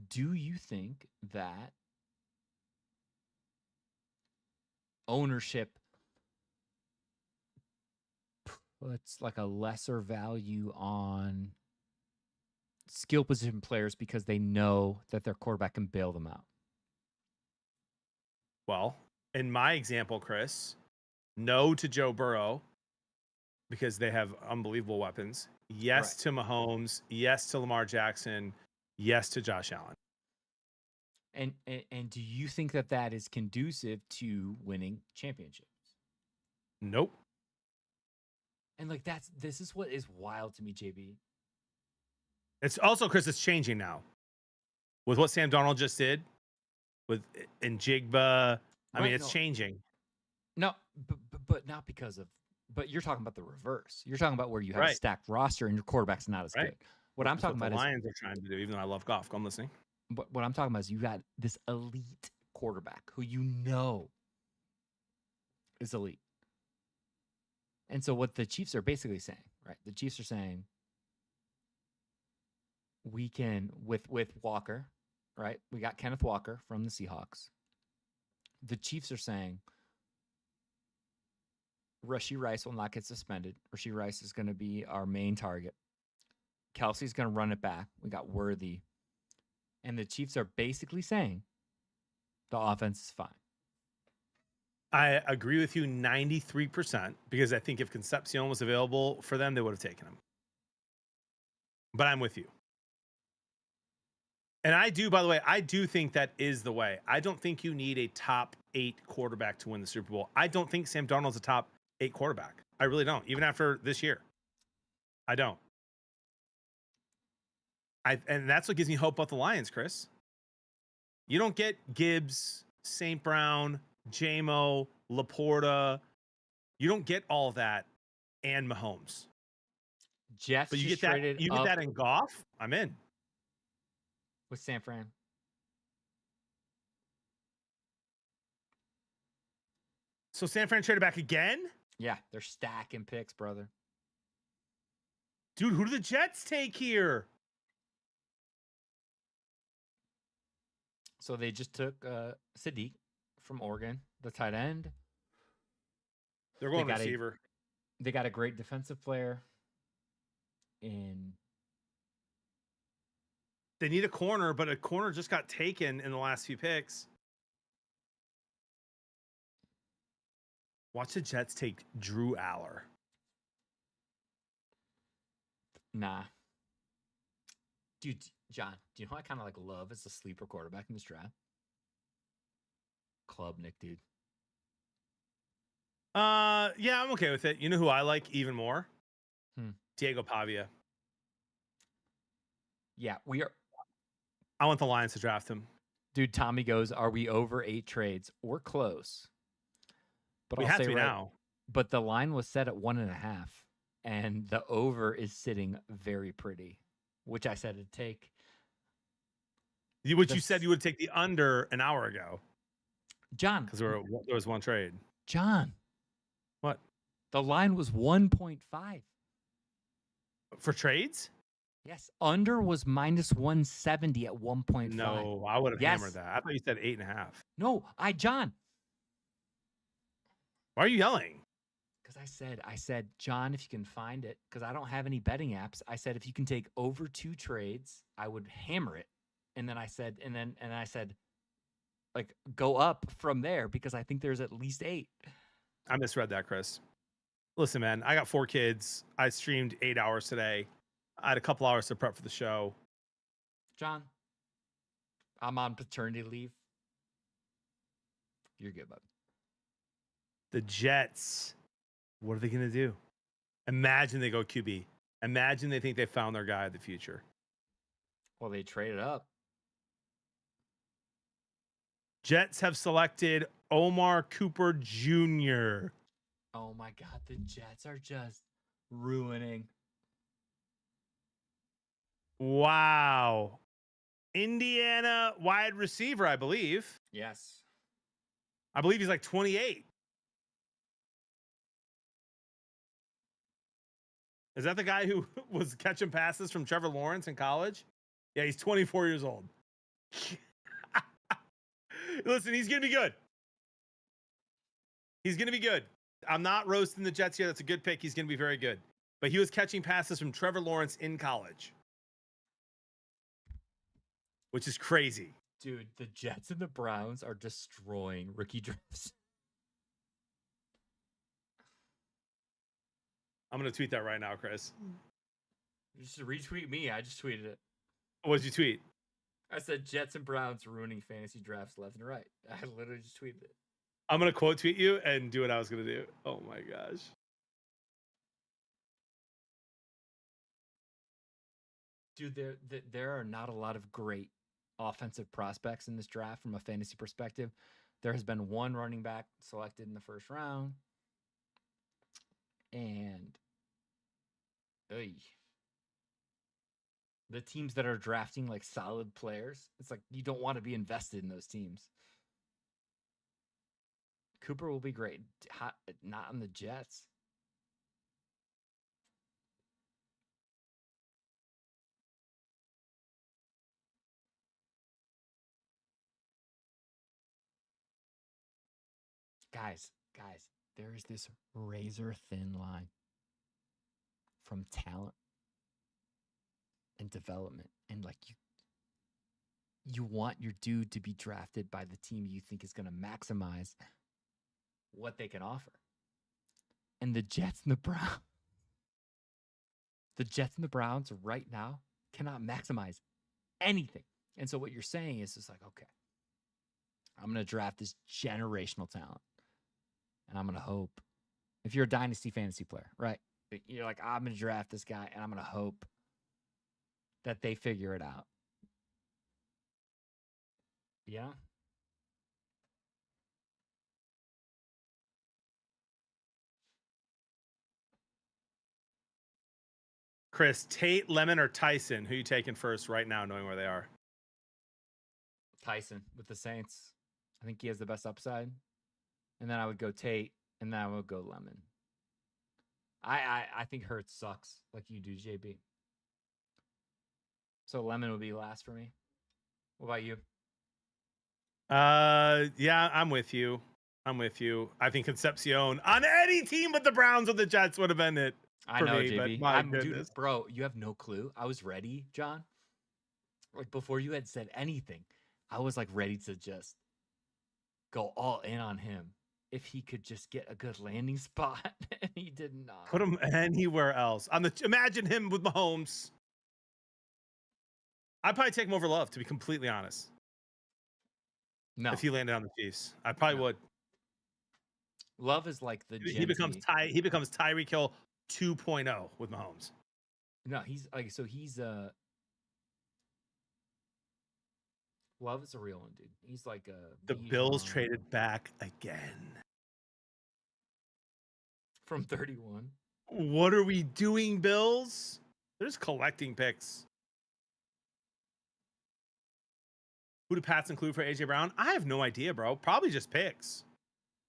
Speaker 2: Do you think that ownership puts like a lesser value on skill position players because they know that their quarterback can bail them out?
Speaker 1: Well, in my example, Chris, no to Joe Burrow because they have unbelievable weapons. Yes to Mahomes. Yes to Lamar Jackson. Yes to Josh Allen.
Speaker 2: And do you think that that is conducive to winning championships?
Speaker 1: Nope.
Speaker 2: And like this is what is wild to me, JB.
Speaker 1: It's also, Chris, it's changing now. With what Sam Darnold just did with Njigba, I mean, it's changing.
Speaker 2: No, but not because of. But you're talking about the reverse. You're talking about where you have a stacked roster and your quarterback's not as good. What I'm talking about
Speaker 1: is the Lions are trying to do. Even though I love Goff, I'm listening.
Speaker 2: But what I'm talking about is you got this elite quarterback who you know is elite. And so what the Chiefs are basically saying, right? The Chiefs are saying we can with Walker, right? We got Kenneth Walker from the Seahawks. The Chiefs are saying Rashee Rice will not get suspended. Rashee Rice is going to be our main target. Kelsey's going to run it back. We got Worthy. And the Chiefs are basically saying the offense is fine.
Speaker 1: I agree with you 93% because I think if Concepcion was available for them, they would have taken him. But I'm with you. And I do, by the way, I do think that is the way. I don't think you need a top 8 quarterback to win the Super Bowl. I don't think Sam Darnold's a top 8 quarterback. I really don't, even after this year. I don't. And that's what gives me hope about the Lions, Chris. You don't get Gibbs, St. Brown, J-Mo, Laporta. You don't get all that and Mahomes.
Speaker 2: Jets,
Speaker 1: but you get that. You get that in Goff. I'm in
Speaker 2: with San Fran.
Speaker 1: So San Fran traded back again?
Speaker 2: Yeah, they're stacking picks, brother.
Speaker 1: Dude, who do the Jets take here?
Speaker 2: So they just took Sadiq from Oregon, the tight end.
Speaker 1: They're going receiver.
Speaker 2: They got a great defensive player.
Speaker 1: They need a corner, but a corner just got taken in the last few picks. Watch the Jets take Drew Aller.
Speaker 2: Nah. Dude, John, do you know who I kind of like love as a sleeper quarterback in this draft? Klubnik, dude.
Speaker 1: Yeah, I'm okay with it. You know who I like even more? Diego Pavia.
Speaker 2: Yeah, we are.
Speaker 1: I want the Lions to draft him.
Speaker 2: Dude, Tommy goes, are we over 8 trades? We're close. But
Speaker 1: we have to be now.
Speaker 2: But the line was set at 1.5, and the over is sitting very pretty, which I said it'd take.
Speaker 1: Which you said you would take the under an hour ago.
Speaker 2: John.
Speaker 1: Because there was one trade.
Speaker 2: John.
Speaker 1: What?
Speaker 2: The line was 1.5.
Speaker 1: For trades?
Speaker 2: Yes. Under was minus 170 at 1.5.
Speaker 1: No, I would have hammered that. I thought you said 8.5.
Speaker 2: No, John.
Speaker 1: Why are you yelling?
Speaker 2: Because I said, John, if you can find it, because I don't have any betting apps. I said, if you can take over 2 trades, I would hammer it. And then I said, like, go up from there because I think there's at least 8.
Speaker 1: I misread that, Chris. Listen, man, I got 4 kids. I streamed 8 hours today. I had a couple hours to prep for the show.
Speaker 2: John, I'm on paternity leave. You're good, bud.
Speaker 1: The Jets, what are they going to do? Imagine they go QB. Imagine they think they found their guy of the future.
Speaker 2: Well, they traded up.
Speaker 1: Jets have selected Omar Cooper Jr.
Speaker 2: Oh, my God. The Jets are just ruining.
Speaker 1: Wow. Indiana wide receiver, I believe.
Speaker 2: Yes.
Speaker 1: I believe he's like 28. Is that the guy who was catching passes from Trevor Lawrence in college? Yeah, he's 24 years old. Listen, he's going to be good. He's going to be good. I'm not roasting the Jets here. That's a good pick. He's going to be very good. But he was catching passes from Trevor Lawrence in college, which is crazy.
Speaker 2: Dude, the Jets and the Browns are destroying rookie drafts.
Speaker 1: I'm going to tweet that right now, Chris.
Speaker 2: You should retweet me. I just tweeted it.
Speaker 1: What did you tweet?
Speaker 2: I said Jets and Browns ruining fantasy drafts left and right. I literally just tweeted it.
Speaker 1: I'm going to quote tweet you and do what I was going to do. Oh my gosh.
Speaker 2: Dude, there are not a lot of great offensive prospects in this draft from a fantasy perspective. There has been one running back selected in the first round. And the teams that are drafting like solid players, it's like you don't want to be invested in those teams. Cooper will be great. Not on the Jets. Guys, there is this razor thin line from talent and development. And like you want your dude to be drafted by the team you think is going to maximize what they can offer. And the Jets and the Browns right now cannot maximize anything. And so what you're saying is just like, okay, I'm going to draft this generational talent. And I'm going to hope, if you're a dynasty fantasy player, right? You're like, I'm going to draft this guy and I'm going to hope that they figure it out. Yeah.
Speaker 1: Chris, Tate, Lemon, or Tyson? Who you taking first right now, knowing where they are?
Speaker 2: Tyson with the Saints. I think he has the best upside. And then I would go Tate, and then I would go Lemon. I think Hurts sucks like you do, JB. So Lemon would be last for me. What about you?
Speaker 1: Yeah, I'm with you. I think Concepcion on any team but the Browns or the Jets would have been it.
Speaker 2: I know, JB. Dude, bro, you have no clue. I was ready, John. Like before you had said anything, I was like ready to just go all in on him if he could just get a good landing spot, and he did not.
Speaker 1: Put him anywhere else. Imagine him with Mahomes. I'd probably take him over Love, to be completely honest.
Speaker 2: No,
Speaker 1: if he landed on the Chiefs, I probably would.
Speaker 2: Love is like the
Speaker 1: he becomes Tyreek Hill 2.0 with Mahomes.
Speaker 2: No, he's like Love is a real one, dude. He's like
Speaker 1: the Bills traded back again
Speaker 2: from 31.
Speaker 1: What are we doing, Bills? They're just collecting picks. Who do Pats include for AJ Brown? I have no idea, bro. Probably just picks.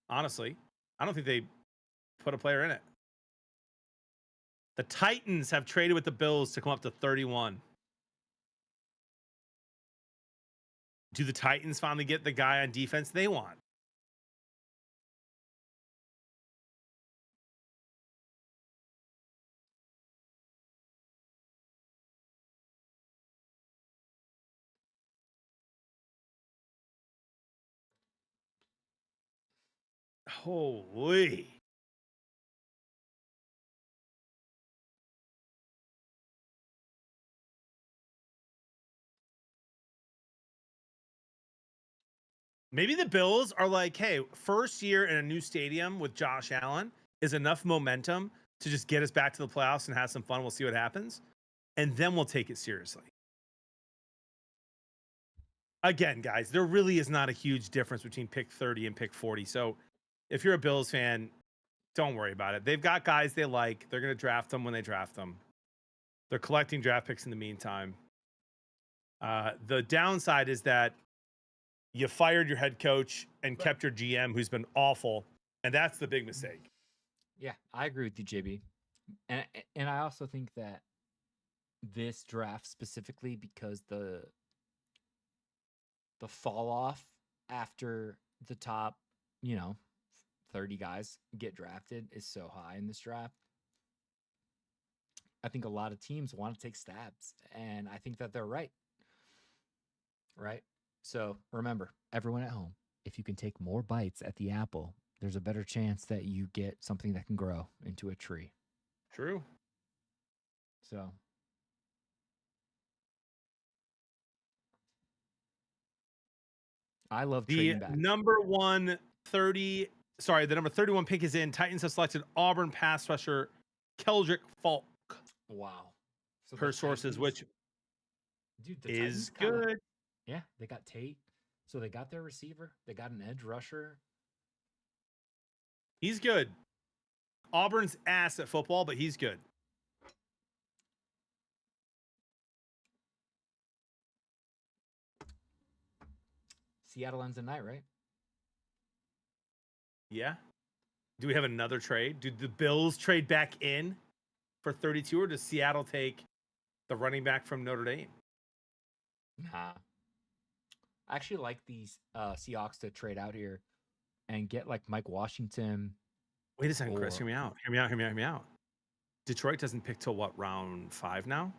Speaker 1: Honestly, I don't think they put a player in it. The Titans have traded with the Bills to come up to 31. Do the Titans finally get the guy on defense they want? Holy. Maybe the Bills are like, hey, first year in a new stadium with Josh Allen is enough momentum to just get us back to the playoffs and have some fun. We'll see what happens. And then we'll take it seriously. Again, guys, there really is not a huge difference between pick 30 and pick 40. So if you're a Bills fan, don't worry about it. They've got guys they like. They're going to draft them when they draft them. They're collecting draft picks in the meantime. The downside is that you fired your head coach and kept your GM, who's been awful, and that's the big mistake.
Speaker 2: Yeah, I agree with you, JB. And I also think that this draft specifically, because the fall off after the top, 30 guys get drafted is so high in this draft. I think a lot of teams want to take stabs, and I think that they're right. Right? So remember, everyone at home, if you can take more bites at the apple, there's a better chance that you get something that can grow into a tree.
Speaker 1: True.
Speaker 2: So I love
Speaker 1: The
Speaker 2: trading back.
Speaker 1: the number 31 pick is in. Titans have selected Auburn pass rusher Keldrick Falk,
Speaker 2: Wow. So
Speaker 1: per
Speaker 2: the
Speaker 1: sources,
Speaker 2: Titans-
Speaker 1: which
Speaker 2: dude, the
Speaker 1: is
Speaker 2: Titans kinda-
Speaker 1: good.
Speaker 2: Yeah, they got Tate. So they got their receiver. They got an edge rusher.
Speaker 1: He's good. Auburn's ass at football, but he's good.
Speaker 2: Seattle ends the night, right?
Speaker 1: Yeah. Do we have another trade? Do the Bills trade back in for 32, or does Seattle take the running back from Notre Dame?
Speaker 2: Nah. I actually like these Seahawks to trade out here and get like Mike Washington.
Speaker 1: Wait a second, Chris.
Speaker 2: Or-
Speaker 1: Hear me out. Hear me out. Detroit doesn't pick till what, round 5 now?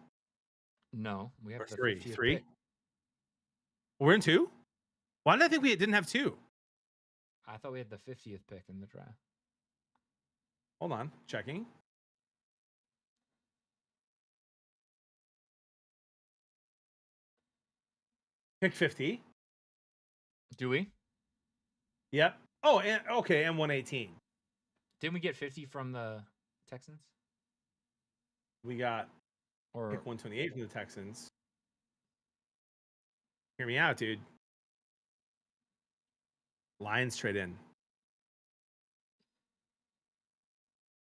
Speaker 2: No, we have
Speaker 1: Or
Speaker 2: the
Speaker 1: three?
Speaker 2: 50th
Speaker 1: Three?
Speaker 2: pick.
Speaker 1: We're in 2? Why did I think we didn't have 2?
Speaker 2: I thought we had the 50th pick in the draft.
Speaker 1: Hold on. Checking. Pick 50.
Speaker 2: Do we?
Speaker 1: Yep. Oh, and okay, and 118.
Speaker 2: Didn't we get 50 from the Texans?
Speaker 1: We got
Speaker 2: Or
Speaker 1: pick 128 from the Texans. Hear me out, dude. Lions trade in.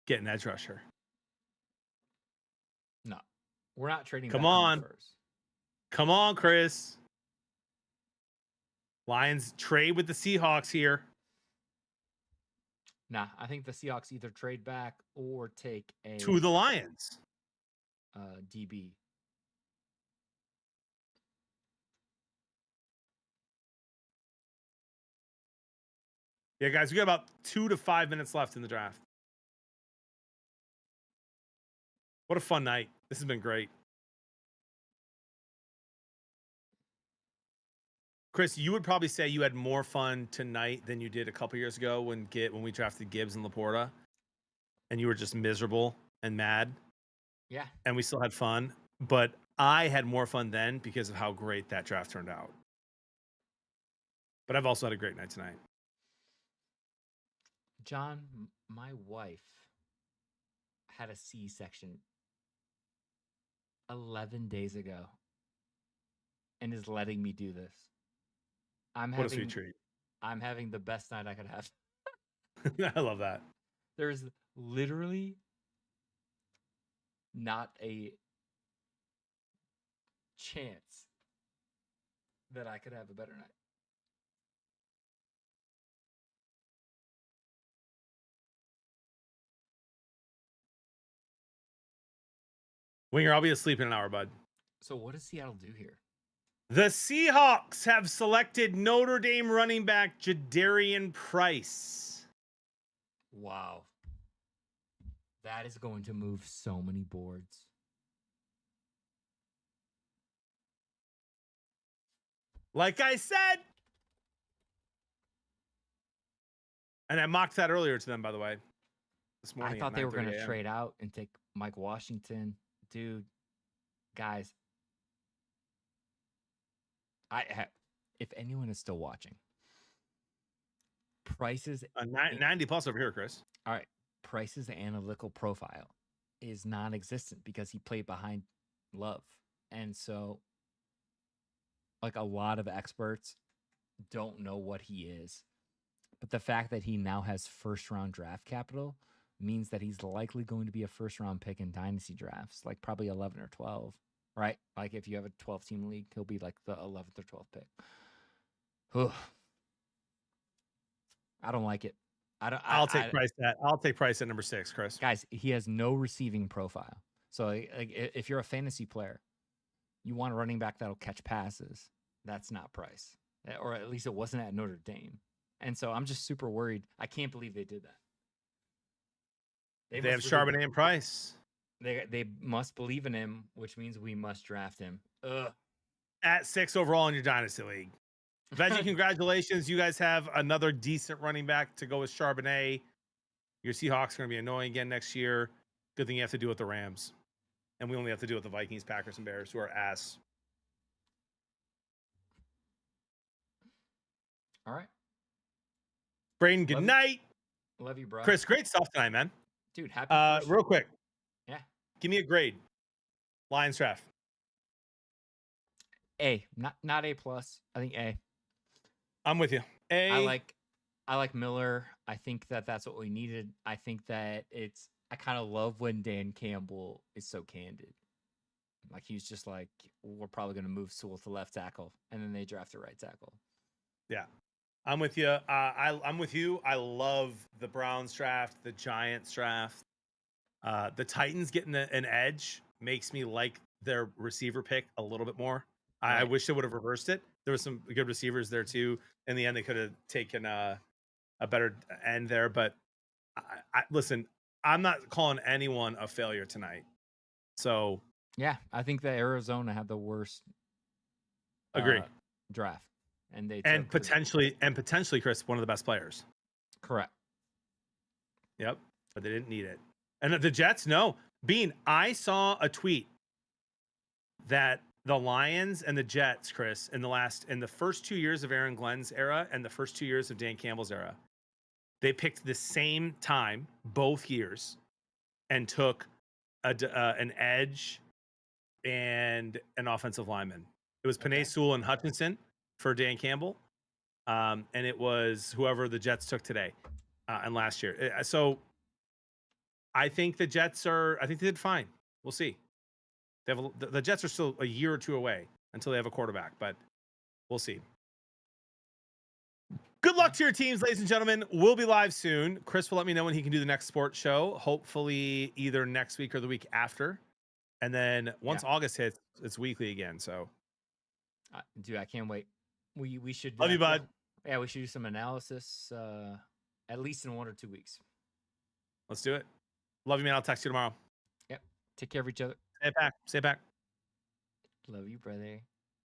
Speaker 1: Get an edge rusher.
Speaker 2: no. We're not trading
Speaker 1: Come
Speaker 2: back
Speaker 1: on.
Speaker 2: first.
Speaker 1: Come on, Chris. Lions trade with the Seahawks here.
Speaker 2: Nah, I think the Seahawks either trade back or take a
Speaker 1: To the Lions.
Speaker 2: DB.
Speaker 1: Yeah, guys, we got about 2 to 5 minutes left in the draft. What a fun night. This has been great. Chris, you would probably say you had more fun tonight than you did a couple years ago when we drafted Gibbs and Laporta, and you were just miserable and mad,
Speaker 2: Yeah.
Speaker 1: and we still had fun. But I had more fun then because of how great that draft turned out. But I've also had a great night tonight.
Speaker 2: John, my wife had a C-section 11 days ago and is letting me do this.
Speaker 1: What a sweet treat.
Speaker 2: I'm having the best night I could have.
Speaker 1: I love that.
Speaker 2: There's literally not a chance that I could have a better night.
Speaker 1: Winger, I'll be asleep in an hour, bud.
Speaker 2: So what does Seattle do here?
Speaker 1: The Seahawks have selected Notre Dame running back Jadarian Price.
Speaker 2: Wow. That is going to move so many boards.
Speaker 1: Like I said. And I mocked that earlier to them, by the way. This morning.
Speaker 2: I thought they were going
Speaker 1: 9:30
Speaker 2: to
Speaker 1: a.m.
Speaker 2: trade out and take Mike Washington. Dude, guys, if anyone is still watching, Price's
Speaker 1: 90 plus over here, Chris.
Speaker 2: all right, Price's analytical profile is non-existent because he played behind Love. And so like a lot of experts don't know what he is. But the fact that he now has first round draft capital means that he's likely going to be a first round pick in dynasty drafts, like probably 11 or 12. right? Like if you have a 12-team league, he'll be like the 11th or 12th pick. Ugh. I don't like it.
Speaker 1: I'll take Price at number 6, Chris.
Speaker 2: Guys, he has no receiving profile. So like, if you're a fantasy player, you want a running back that'll catch passes. That's not Price, or at least it wasn't at Notre Dame. And so I'm just super worried. I can't believe they did that.
Speaker 1: They have Charbonnet and Price.
Speaker 2: They must believe in him, which means we must draft him. Ugh.
Speaker 1: At 6 overall in your dynasty league. Veggie, congratulations. You guys have another decent running back to go with Charbonnet. Your Seahawks are going to be annoying again next year. Good thing you have to do with the Rams. And we only have to do with the Vikings, Packers, and Bears, who are ass.
Speaker 2: All right.
Speaker 1: Braden, good night.
Speaker 2: Love you, bro.
Speaker 1: Chris, great stuff tonight, man.
Speaker 2: Dude, happy
Speaker 1: real quick.
Speaker 2: Yeah.
Speaker 1: Give me a grade. Lions draft.
Speaker 2: A, not A+. I think A.
Speaker 1: I'm with you. A.
Speaker 2: I like Miller. I think that's what we needed. I think that I kind of love when Dan Campbell is so candid. Like he's just like, we're probably going to move Sewell to left tackle, and then they draft a right tackle.
Speaker 1: Yeah, I'm with you. I'm with you. I love the Browns draft, the Giants draft. The Titans getting an edge makes me like their receiver pick a little bit more. I wish they would have reversed it. There was some good receivers there too. In the end, they could have taken a better end there. But listen, I'm not calling anyone a failure tonight. So
Speaker 2: yeah, I think that Arizona had the worst
Speaker 1: agree
Speaker 2: draft, and
Speaker 1: potentially Chris, one of the best players.
Speaker 2: Correct.
Speaker 1: Yep, but they didn't need it. And the Jets, no. Bean, I saw a tweet that the Lions and the Jets, Chris, in the first 2 years of Aaron Glenn's era and the first 2 years of Dan Campbell's era, they picked the same time both years and took an edge and an offensive lineman. It was Penei Sewell and Hutchinson for Dan Campbell, and it was whoever the Jets took today and last year. So I think the Jets they did fine. We'll see. The Jets are still a year or two away until they have a quarterback, but we'll see. Good luck to your teams, ladies and gentlemen. We'll be live soon. Chris will let me know when he can do the next sports show, hopefully either next week or the week after. And then once August hits, it's weekly again. So,
Speaker 2: dude, I can't wait. We should
Speaker 1: love you, bud.
Speaker 2: Yeah, we should do some analysis at least in 1 or 2 weeks.
Speaker 1: Let's do it. Love you, man. I'll text you tomorrow.
Speaker 2: Yep. Take care of each other.
Speaker 1: Stay back.
Speaker 2: Love you, brother.